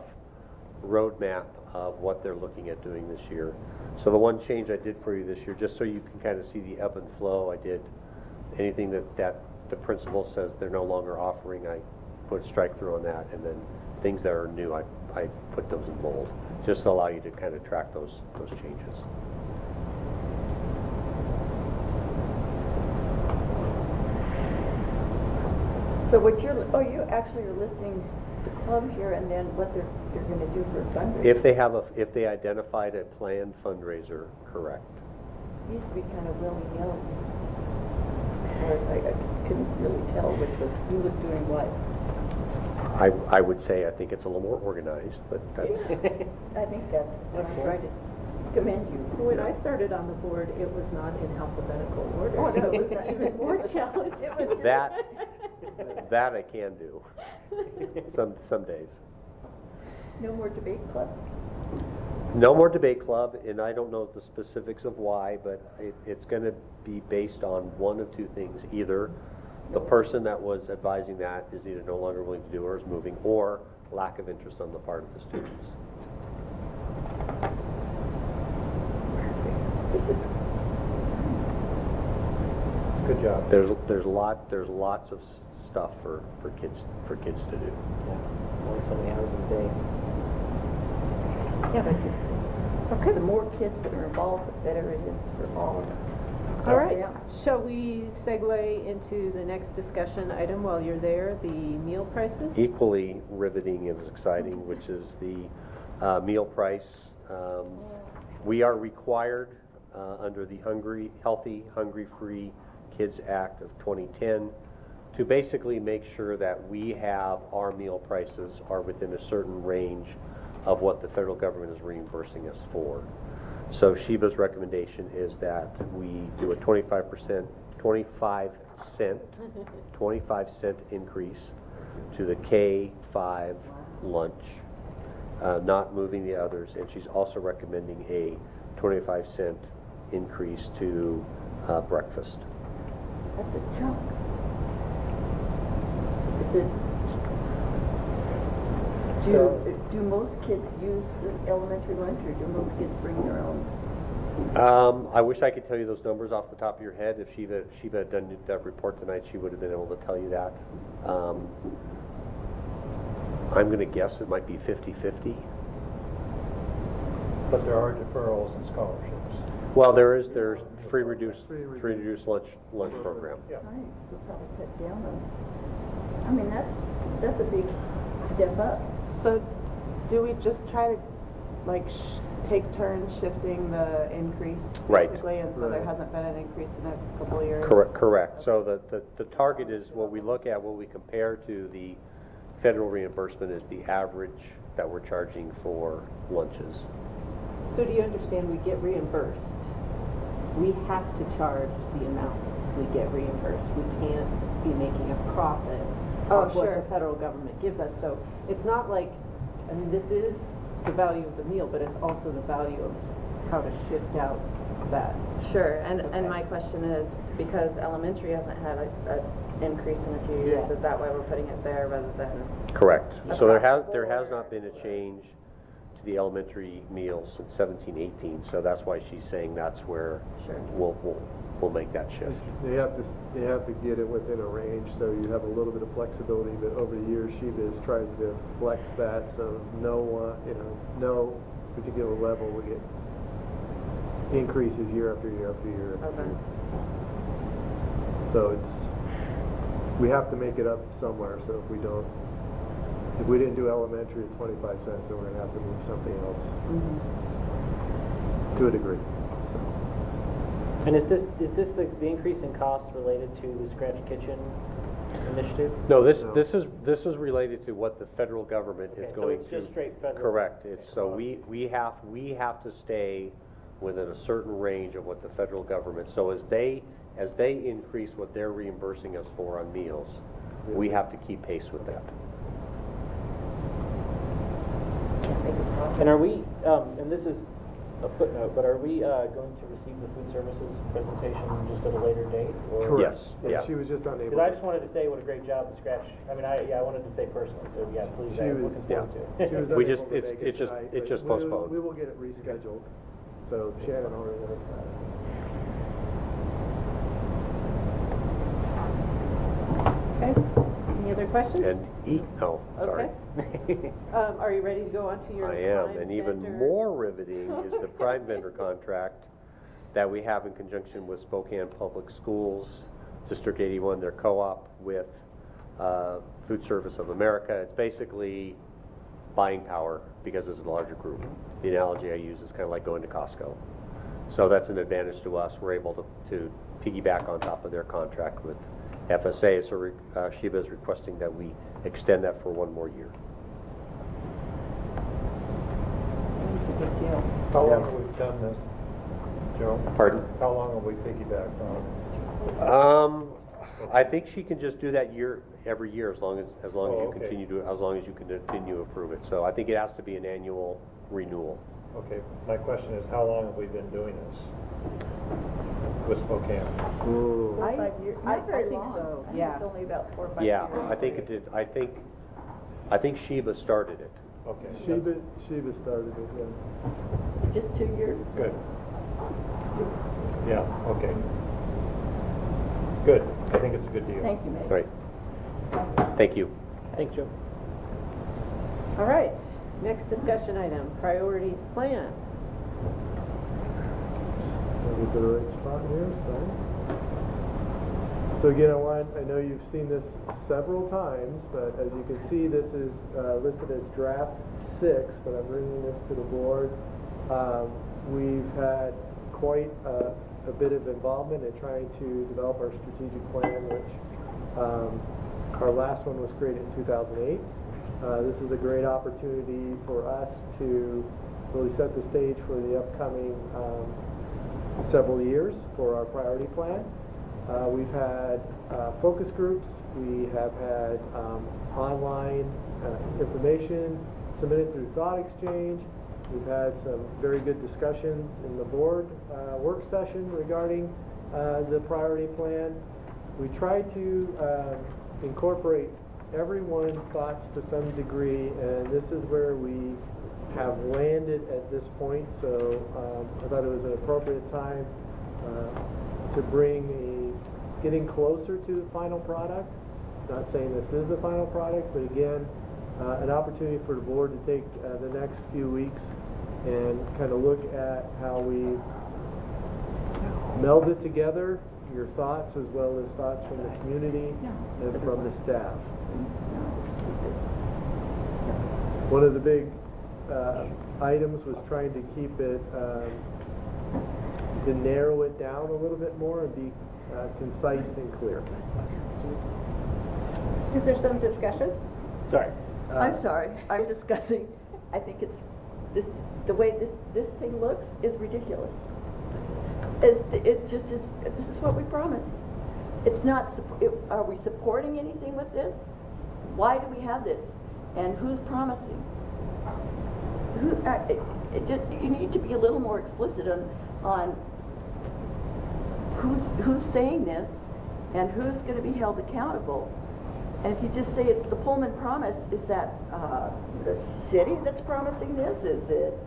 roadmap of what they're looking at doing this year. So the one change I did for you this year, just so you can kind of see the ebb and flow, I did anything that the principal says they're no longer offering, I put a strike through on that, and then things that are new, I put those in bold, just to allow you to kind of track those changes. So what you're listing the club here and then what they're going to do for fundraising. If they identified a planned fundraiser, correct. It used to be kind of willy-nilly. I couldn't really tell who was doing what. I would say I think it's a little more organized, but that's... I think that's what I'm trying to commend you. When I started on the board, it was not in alphabetical order, so it was even more challenging. That I can do. Some days. No more debate club? No more debate club, and I don't know the specifics of why, but it's going to be based on one of two things. Either the person that was advising that is either no longer willing to do or is moving, or lack of interest on the part of the students. Good job. There's lots of stuff for kids to do. Yeah, only so many hours in a day. Yeah, but the more kids that are involved, the better it is for all of us. All right. Yeah. Shall we segue into the next discussion item while you're there, the meal prices? Equally riveting and exciting, which is the meal price. We are required under the Healthy, Hungry-Free Kids Act of 2010 to basically make sure that we have our meal prices are within a certain range of what the federal government is reimbursing us for. So Sheba's recommendation is that we do a 25 cent increase to the K-5 lunch, not moving the others, and she's also recommending a 25 cent increase to breakfast. That's a chunk. Do most kids use the elementary lunch, or do most kids bring their own? I wish I could tell you those numbers off the top of your head. If Sheba had done that report tonight, she would have been able to tell you that. I'm going to guess it might be 50-50. But there are deferrals and scholarships. Well, there's free reduced lunch program. Yeah. Right, so probably cut down on. I mean, that's a big step up. So do we just try to take turns shifting the increase Right. basically, and so there hasn't been an increase in a couple of years? Correct. So the target is what we look at, what we compare to the federal reimbursement is the average that we're charging for lunches. So do you understand we get reimbursed? We have to charge the amount we get reimbursed. We can't be making a profit of what the federal government gives us. So it's not like, I mean, this is the value of the meal, but it's also the value of how to shift out that. Sure, and my question is, because elementary hasn't had an increase in a few years, is that why we're putting it there rather than? Correct. So there has not been a change to the elementary meals since 17-18. So that's why she's saying that's where we'll make that shift. They have to get it within a range, so you have a little bit of flexibility. But over the years, Sheba has tried to flex that, so no particular level will get increases year after year after year. Okay. So we have to make it up somewhere. So if we didn't do elementary at 25 cents, then we're going to have to move something else. Mm-hmm. to a degree. And is this the increase in cost related to the Scratch Kitchen initiative? No, this is related to what the federal government is Okay, so going it's to. just straight federal. Correct. It's, so we have to stay within a certain range of what the federal government, so as they increase what they're reimbursing us for on meals, we have to keep pace with that. And are we, and this is a footnote, but are we going to receive the food services presentation just at a later date? Or? Correct. Yes. Yeah, Yeah. she was just unable. Because I just wanted to say what a great job the Scratch, I mean, I wanted to say personally, so yeah, please, I'm looking forward to it. She was We unable just- to it's- make it it's just- tonight, it's but just postponed. We will get it rescheduled, so Shannon already knows that. Okay, any other questions? And no, sorry. Okay. Are you ready to go on to your I am, prime and even vendor? more riveting is the prime vendor contract that we have in conjunction with Spokane Public Schools, District 81, their co-op with Food Service of America. It's basically buying power because it's a larger group. The analogy I use is kind of like going to Costco. So that's an advantage to us. We're able to piggyback on top of their contract with FSA. So Sheba is requesting that we extend that for one more year. It's a big deal. How long have we done this, Joe? Pardon? How long have we piggybacked on? I think she can just do that every year as long as you okay. continue to approve it. So I think it has to be an annual renewal. Okay, my question is, how long have we been doing this with Spokane? Ooh. 4 or 5 years. Not very think long. so, I think yeah. it's only about 4 or 5 Yeah, years. I think it did. I think Sheba started it. Okay. Sheba started it, yeah. Just 2 years. Good. Yeah, okay. Good, I think it's a good deal. Thank you, Meg. Right. Thank you. Thanks, Joe. All right, next discussion item, priorities plan. Maybe the right spot here, sorry. So again, I know you've seen this several times, but as you can see, this is listed as draft 6, but I'm bringing this to the board. We've had quite a bit of involvement in trying to develop our strategic plan, which our last one was created in 2008. This is a great opportunity for us to really set the stage for the upcoming several years for our priority plan. We've had focus groups, we have had online information submitted through Thought Exchange. We've had some very good discussions in the board work session regarding the priority plan. We try to incorporate everyone's thoughts to some degree, and this is where we have landed at this point. So I thought it was an appropriate time to bring getting closer to the final product. Not saying this is the final product, but again, an opportunity for the board to take the next few weeks and kind of look at how we meld it together, your thoughts as well as thoughts from the community and from the staff. One of the big items was trying to keep it, to narrow it down a little bit more and be concise and clear. Is there some discussion? Sorry. I'm sorry, I'm discussing, I think the way this thing looks is ridiculous. It's just, this is what we promised. It's not, are we supporting anything with this? Why do we have this? And who's promising? You need to be a little more explicit on who's saying this and who's going to be held accountable. And if you just say it's the Pullman promise, is that the city that's promising this? Is it?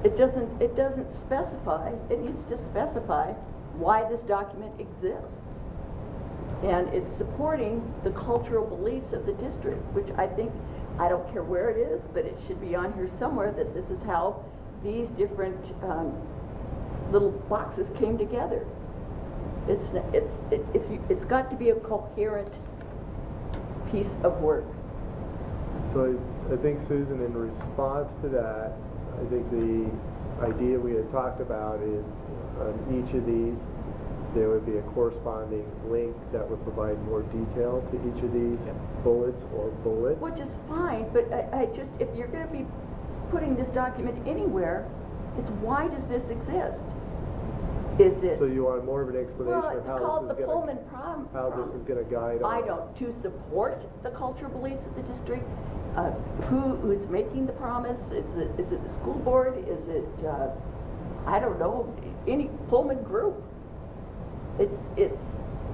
It doesn't specify. It needs to specify why this document exists, and it's supporting the cultural beliefs of the district, which I think, I don't care where it is, but it should be on here somewhere that this is how these different little boxes came together. It's got to be a coherent piece of work. So I think, Susan, in response to that, I think idea we had talked about is on each of these, there would be a corresponding link that would provide more detail to each of these bullets or bullets. Which is fine, but I just, if you're gonna be putting this document anywhere, it's why does this exist? Is it? So you want more of an explanation Well, of it's how called this the is Pullman gonna, how this is gonna guide I our. don't, to support the cultural beliefs of the district, who is making the promise? Is it the school board? Is it, I don't know, any Pullman group? It's,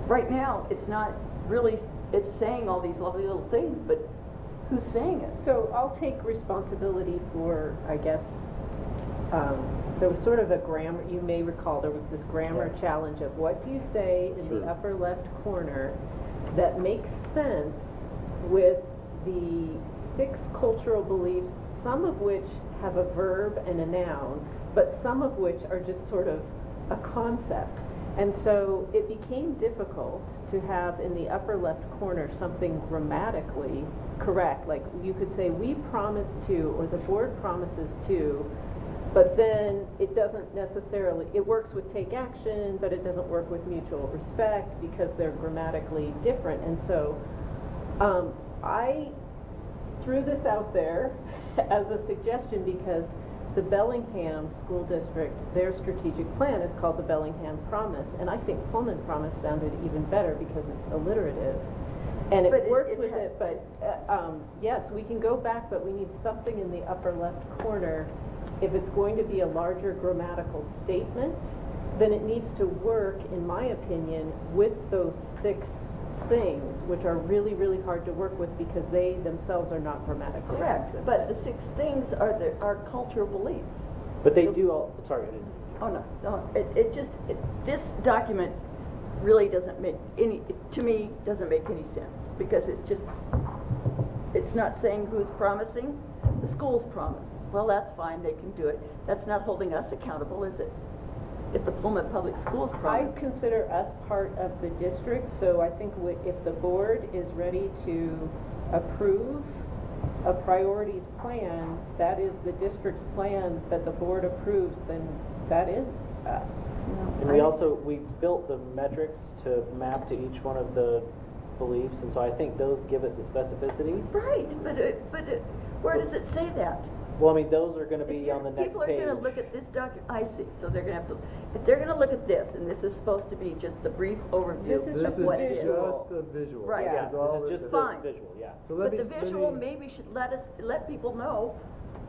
right now, it's not really, it's saying all these lovely little things, but who's saying it? So I'll take responsibility for, I guess, there was sort of a grammar, you may recall, there was this grammar challenge of what do you say in the upper left corner that makes sense with the 6 cultural beliefs, some of which have a verb and a noun, but some of which are just sort of a concept. And so it became difficult to have in the upper left corner something grammatically correct. Like you could say, we promise to, or the board promises to, but then it doesn't necessarily, it works with take action, but it doesn't work with mutual respect because they're grammatically different. And so I threw this out there as a suggestion because the Bellingham School District, their strategic plan is called the Bellingham Promise, and I think Pullman Promise sounded even better because it's alliterative. And it worked with it, but yes, we can go back, but we need something in the upper left corner. If it's going to be a larger grammatical statement, then it needs to work, in my opinion, with those 6 things, which are really, really hard to work with because they themselves are not grammatically consistent. But the 6 things are our cultural beliefs. But they do all, sorry, I didn't. Oh, no, this document really doesn't make any, to me, doesn't make any sense, because it's not saying who's promising. The schools promise. Well, that's fine, they can do it. That's not holding us accountable, is it? If the Pullman Public Schools promise. I consider us part of the district, so I think if the board is ready to approve a priorities plan, that is the district's plan that the board approves, then that is us. And we built the metrics to map to each one of the beliefs, and so I think those give it the specificity. Right, but where does it say that? Well, I mean, those are gonna be on the next People are page. gonna look at this document, I see, so they're gonna have to, if they're gonna look at this, and this is supposed to be just the brief overview of what it is. This is just the visual. Right. This is all This is this just is. the visual, yeah. So But the visual maybe should let people know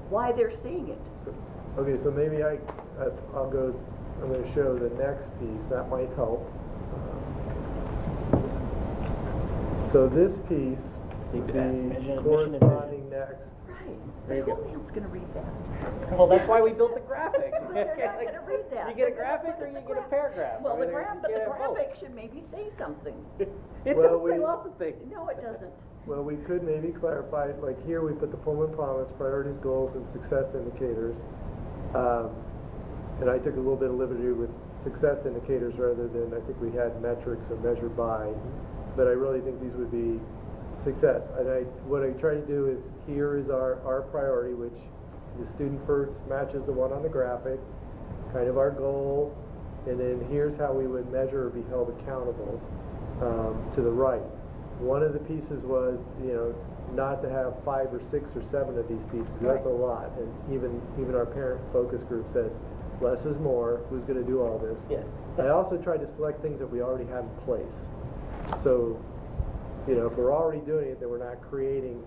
why they're seeing it. Okay, so maybe I'll go, I'm going to show the next piece, that might help. So this piece would be corresponding next. Right. There you go. Who else gonna read that? Well, that's why we built the graphic. They're not gonna read that. You get a graphic or you get a paragraph. Well, I mean, the you get both. graphic should maybe say something. It Well, does say we- lots of things. No, it doesn't. Well, we could maybe clarify, like here we put the Pullman Promise, priorities, goals, and success indicators. And I took a little bit of liberty with success indicators rather than, I think we had metrics or measured by. But I really think these would be success. And what I try to do is, here is our priority, which the student first matches the one on the graphic, kind of our goal. And then here's how we would measure or be held accountable to the right. One of the pieces was, not to have 5 or 6 or 7 of these pieces. That's a lot. And even our parent focus group said, less is more. Who's going to do all this? Yeah. I also tried to select things that we already had in place. So, if we're already doing it, then we're not creating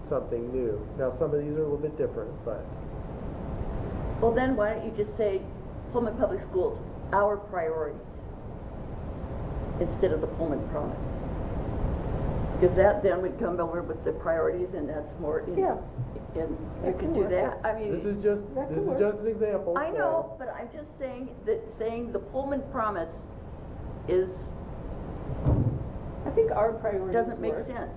something new. Now, some of these are a little bit different, but. Well, then why don't you just say Pullman Public Schools, our priorities, instead of the Pullman Promise? Because that then would come over with the priorities, and that's more. And you can do that. I mean, this is just an example. I know, but I'm just saying that the Pullman Promise is. I think our priorities doesn't make works. sense.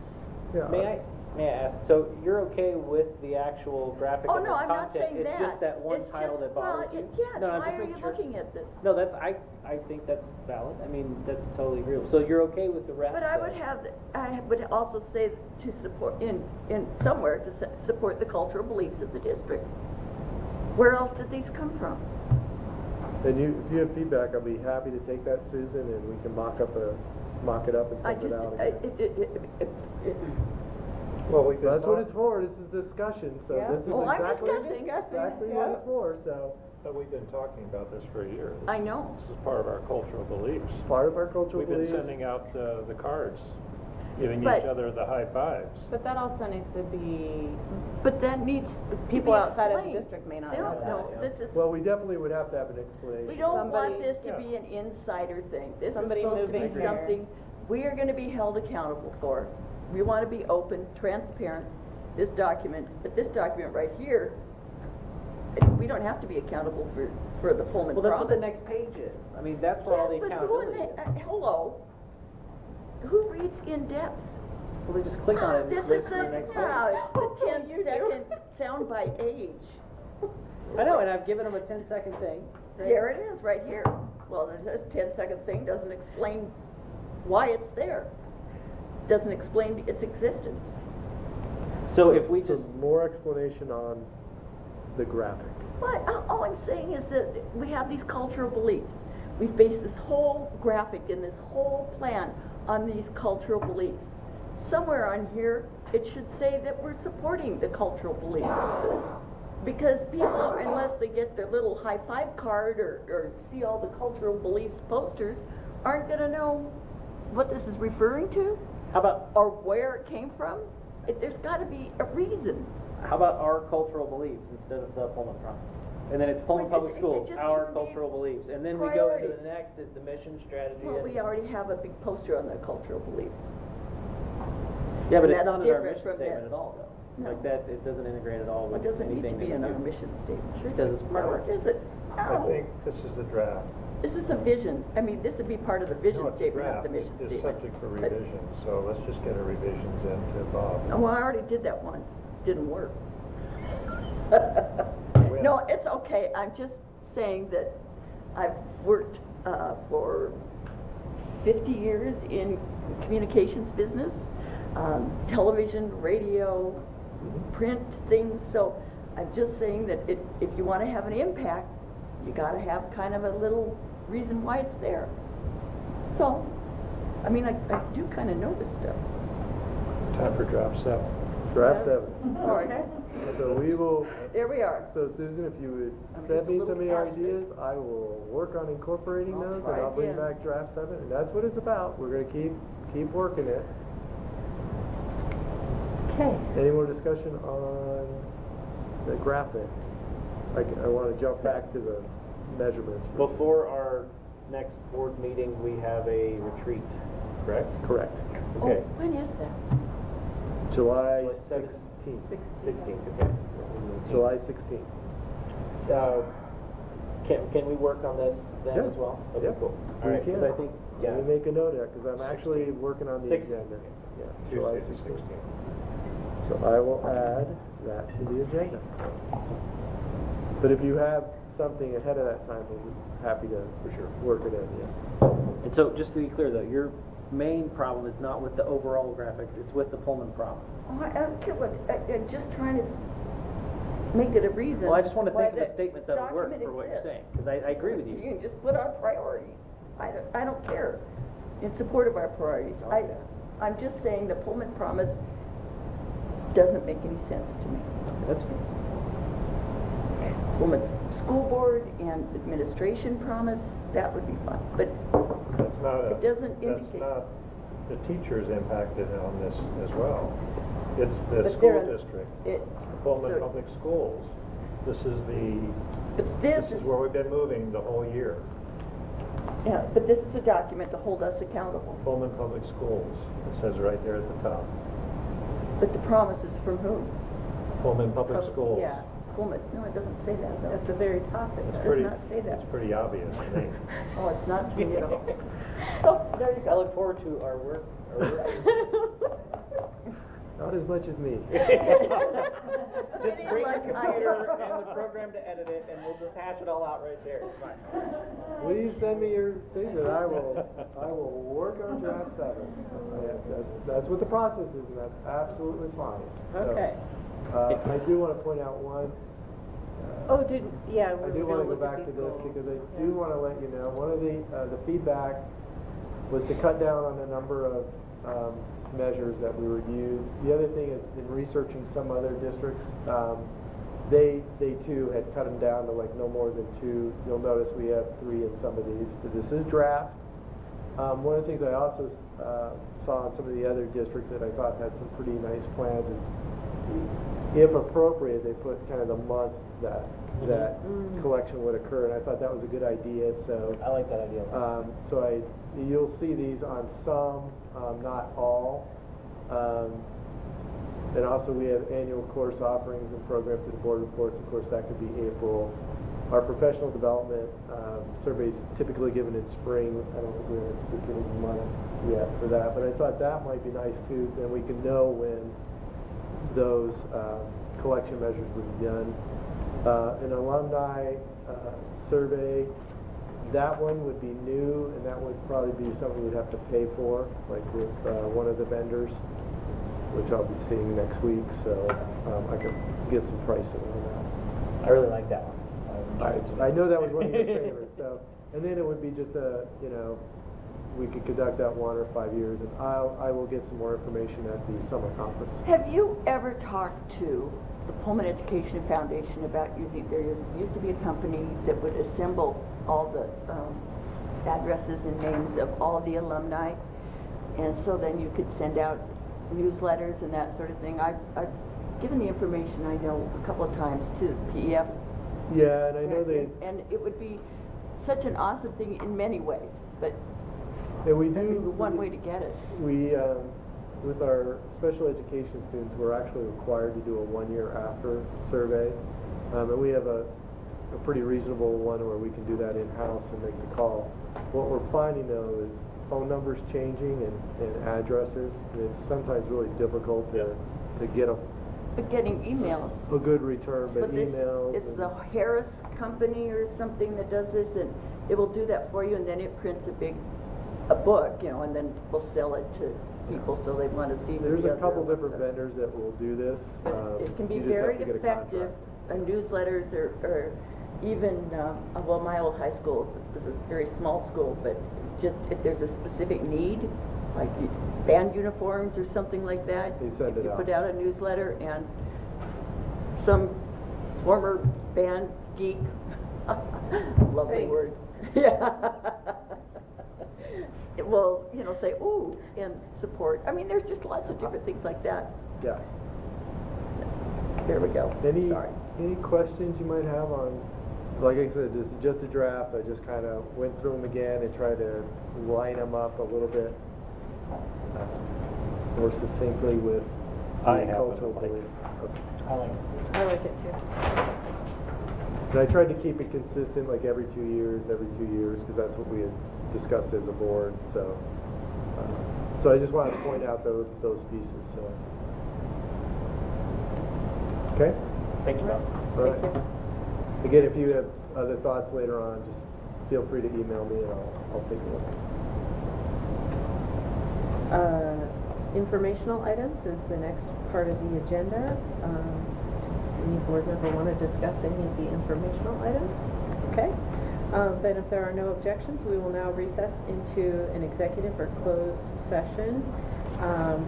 Yeah. May I ask, so you're okay with the actual graphic Oh, and the no, I'm content? not saying that. It's just that one It's title just- that bothers well, you? yes, No, I'm why just are making you sure. looking at this? No, I think that's valid. I mean, that's totally real. So you're okay with the rest? But I would also say to support, in somewhere, to support the cultural beliefs of the district. Where else did these come from? And if you have feedback, I'll be happy to take that, Susan, and we can mock it up and I send just, it out. Well, we've been That's what talk- it's for, this is discussion, so Yeah. this is Oh, I'm exactly discussing. what it's for, so. But we've been talking about this for a year. I know. This is part of our cultural beliefs. Part of our cultural We've been beliefs. sending out the cards, giving But- each other the high fives. But that also needs to be, But that needs to people be outside of the explained. district may not They know don't that. know. It's- Well, we definitely would have to have an explanation. We don't want Somebody- this to Yeah. be an insider thing. This is Somebody supposed to be moving here. something we are gonna be held accountable for. We wanna be open, transparent, this document, but this document right here, we don't have to be accountable for the Pullman Well, that's what the promise. next page is. I mean, that's where all the Yes, but who accountability in is. the, hello? Who reads in depth? Well, they just click on it and This move is to the next yeah, page. it's the 10-second soundbite age. I know, and I've given them a 10-second thing. right? There it is, right here. Well, this 10-second thing doesn't explain why it's there. Doesn't explain its existence. So if we So just, more explanation on the graphic. But all I'm saying is that we have these cultural beliefs. We base this whole graphic and this whole plan on these cultural beliefs. Somewhere on here, it should say that we're supporting the cultural beliefs. Because people, unless they get their little high five card or see all the cultural beliefs posters, aren't gonna know what this is referring to how about or where it came from. There's gotta be a reason. our cultural beliefs instead of the Pullman promise? And then it's Pullman Well, Public it Schools, just our even be cultural beliefs. And then we go into the priorities. next is the mission, strategy. Well, and- we already have a big poster on the cultural beliefs. Yeah, but and it's that's not in our different mission from statement this. at all, though. No. Like that, it doesn't integrate at all It with doesn't need to anything be that in we our do. mission statement. Sure it does, it's part of No, our. it isn't. I No. think this is the draft. This is a vision. I mean, this would be part of the vision No, it's a statement, not draft. the mission It's statement. subject for But- revision, so let's just get our revisions into Bob. Well, I already did that once. Didn't work. No, it's okay. I'm just saying that I've worked for 50 years in communications business, television, radio, print things. So I'm just saying that if you want to have an impact, you got to have kind of a little reason why it's there. So, I mean, I do kind of know this stuff. Time for draft 7. Draft 7. Okay. So we will, There we are. so Susan, if you would I'm send just a me little some of your passionate. ideas, I will work on incorporating I'll those, and try I'll bring again. back draft 7, and that's what it's about. We're gonna keep working it. Okay. Any more discussion on the graphic? I wanna jump back to the measurements. Before our next board meeting, we have a retreat, correct? Correct. Okay. Oh, when is that? July July 16th. 16th, okay. That was the 18th. July 16th. Can we work on this then Yeah. as well? Yeah. Okay, cool. We All right, 'cause can. I think, yeah. Let me make a note of that, because I'm actually working on the 16th. agenda. Yeah, July Tuesday, 16th. 16th. So I will add that to the agenda. But if you have something ahead of that time, we'll be happy to, for sure, work it in, yeah. And so, just to be clear though, your main problem is not with the overall graphics, it's with the Pullman promise. Oh, I don't care what, I'm just trying to make it a reason. Well, I just want to why think of a that statement that'll work document for what you're exists. saying, because I agree with You you. can just put our priorities. I don't care. In support of our priorities. Okay. I'm just saying the Pullman promise doesn't make any sense to me. That's fine. Pullman school board and administration promise, that would be fine. But That's not a. it doesn't That's indicate. not, the teachers impacted on this as well. It's the But school they're- district, it- Pullman so- Public Schools. This is But this this is where we've been moving the whole year. Yeah, but this is a document to hold us accountable. Pullman Public Schools, it says right there at the top. But the promise is from whom? Pullman Public Schools. Yeah, Pullman. No, it doesn't say that though. At the very top, it It's does. pretty, not say that. it's pretty obvious to me. Oh, it's not to me at all. So, there you I go. look forward to our work. Not as much as me. Just bring the computer and the program to edit it, and we'll just hash it all out right there, it's fine. Please send me your things, and I will work on draft 7. That's what the process is, and that's absolutely fine. So, Okay. I do want to point out one, Yeah. I do want to go back to this because I do want to let you know, one of the feedback was to cut down on the number of measures that we would use. The other thing is, in researching some other districts, they too had cut them down to like no more than 2. You'll notice we have 3 in some of these. But this is draft. One of the things I also saw in some of the other districts that I thought had some pretty nice plans is, if appropriate, they put kind of the month that collection would occur, and I thought that was a good idea. So I like that idea. You'll see these on some, not all. And also we have annual course offerings and programs to the board reports. Of course, that could be April. Our professional development surveys typically given in spring. I don't think we have a specific month yet for that, but I thought that might be nice too. Then we can know when those collection measures would be done. An alumni survey, that one would be new, and that would probably be something we'd have to pay for, like with one of the vendors, which I'll be seeing next week, so I can get some pricing on that. I really like that one. I know that was one of your favorites, so, and then it would be just we could conduct that 1 or 5 years, and I will get some more information at the summer conference. Have you ever talked to the Pullman Education Foundation about there used to be a company that would assemble all the addresses and names of all the alumni, and so then you could send out newsletters and that sort of thing. I've given the information, I know, a couple of times to PEF. Yeah, and I know and it would be such an awesome thing in many ways, but we that'd be one way to get it. We, with our special education students, we're actually required to do a 1 year after survey, and we have a pretty reasonable one where we can do that in-house and make the call. What we're finding though is phone numbers changing and addresses, and it's sometimes really difficult to get But getting emails. a good return, but emails. It's the Harris company or something that does this, and it will do that for you, and then it prints a book, and then we'll sell it to people so they want to see. There's a couple different vendors that will do this. It can be you just have very to get a effective. Newsletters or even, my old high school was a very small school, but just if there's a specific need, like band uniforms or something like that, they send it you out. put out a newsletter, and some former band geek, lovely word, yeah, it will, say, ooh, and support. I mean, there's just lots of different things like that. Yeah. There we go. Any questions you might have on, like I said, this is just a draft. I just kind of went through them again and tried to line them up a little bit more succinctly with cultural belief. I like it too. And I tried to keep it consistent, like every 2 years, because that's what we had discussed as a board. So, so I just wanted to point out those pieces. So. Okay. Thank you, Bob. All right. Again, if you have other thoughts later on, just feel free to email me and I'll take a look. Informational items is the next part of the agenda. Does any board member want to discuss any of the informational items? Okay. Then if there are no objections, we will now recess into an executive or closed session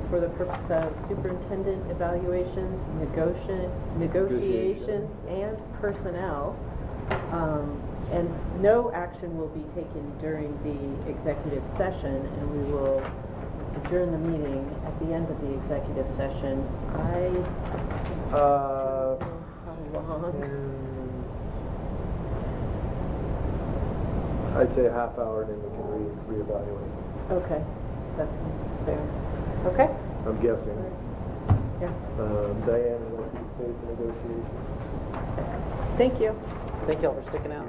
for the purpose of superintendent evaluations, negotiations, and personnel. And no action will be taken during the executive session, and we will adjourn the meeting at the end of the executive session. How long? I'd say a half hour, and then we can reevaluate. Okay, that seems fair. Okay. I'm guessing. Yeah. Diane, would like you to stay for negotiations? Thank you. Thank you all for sticking out.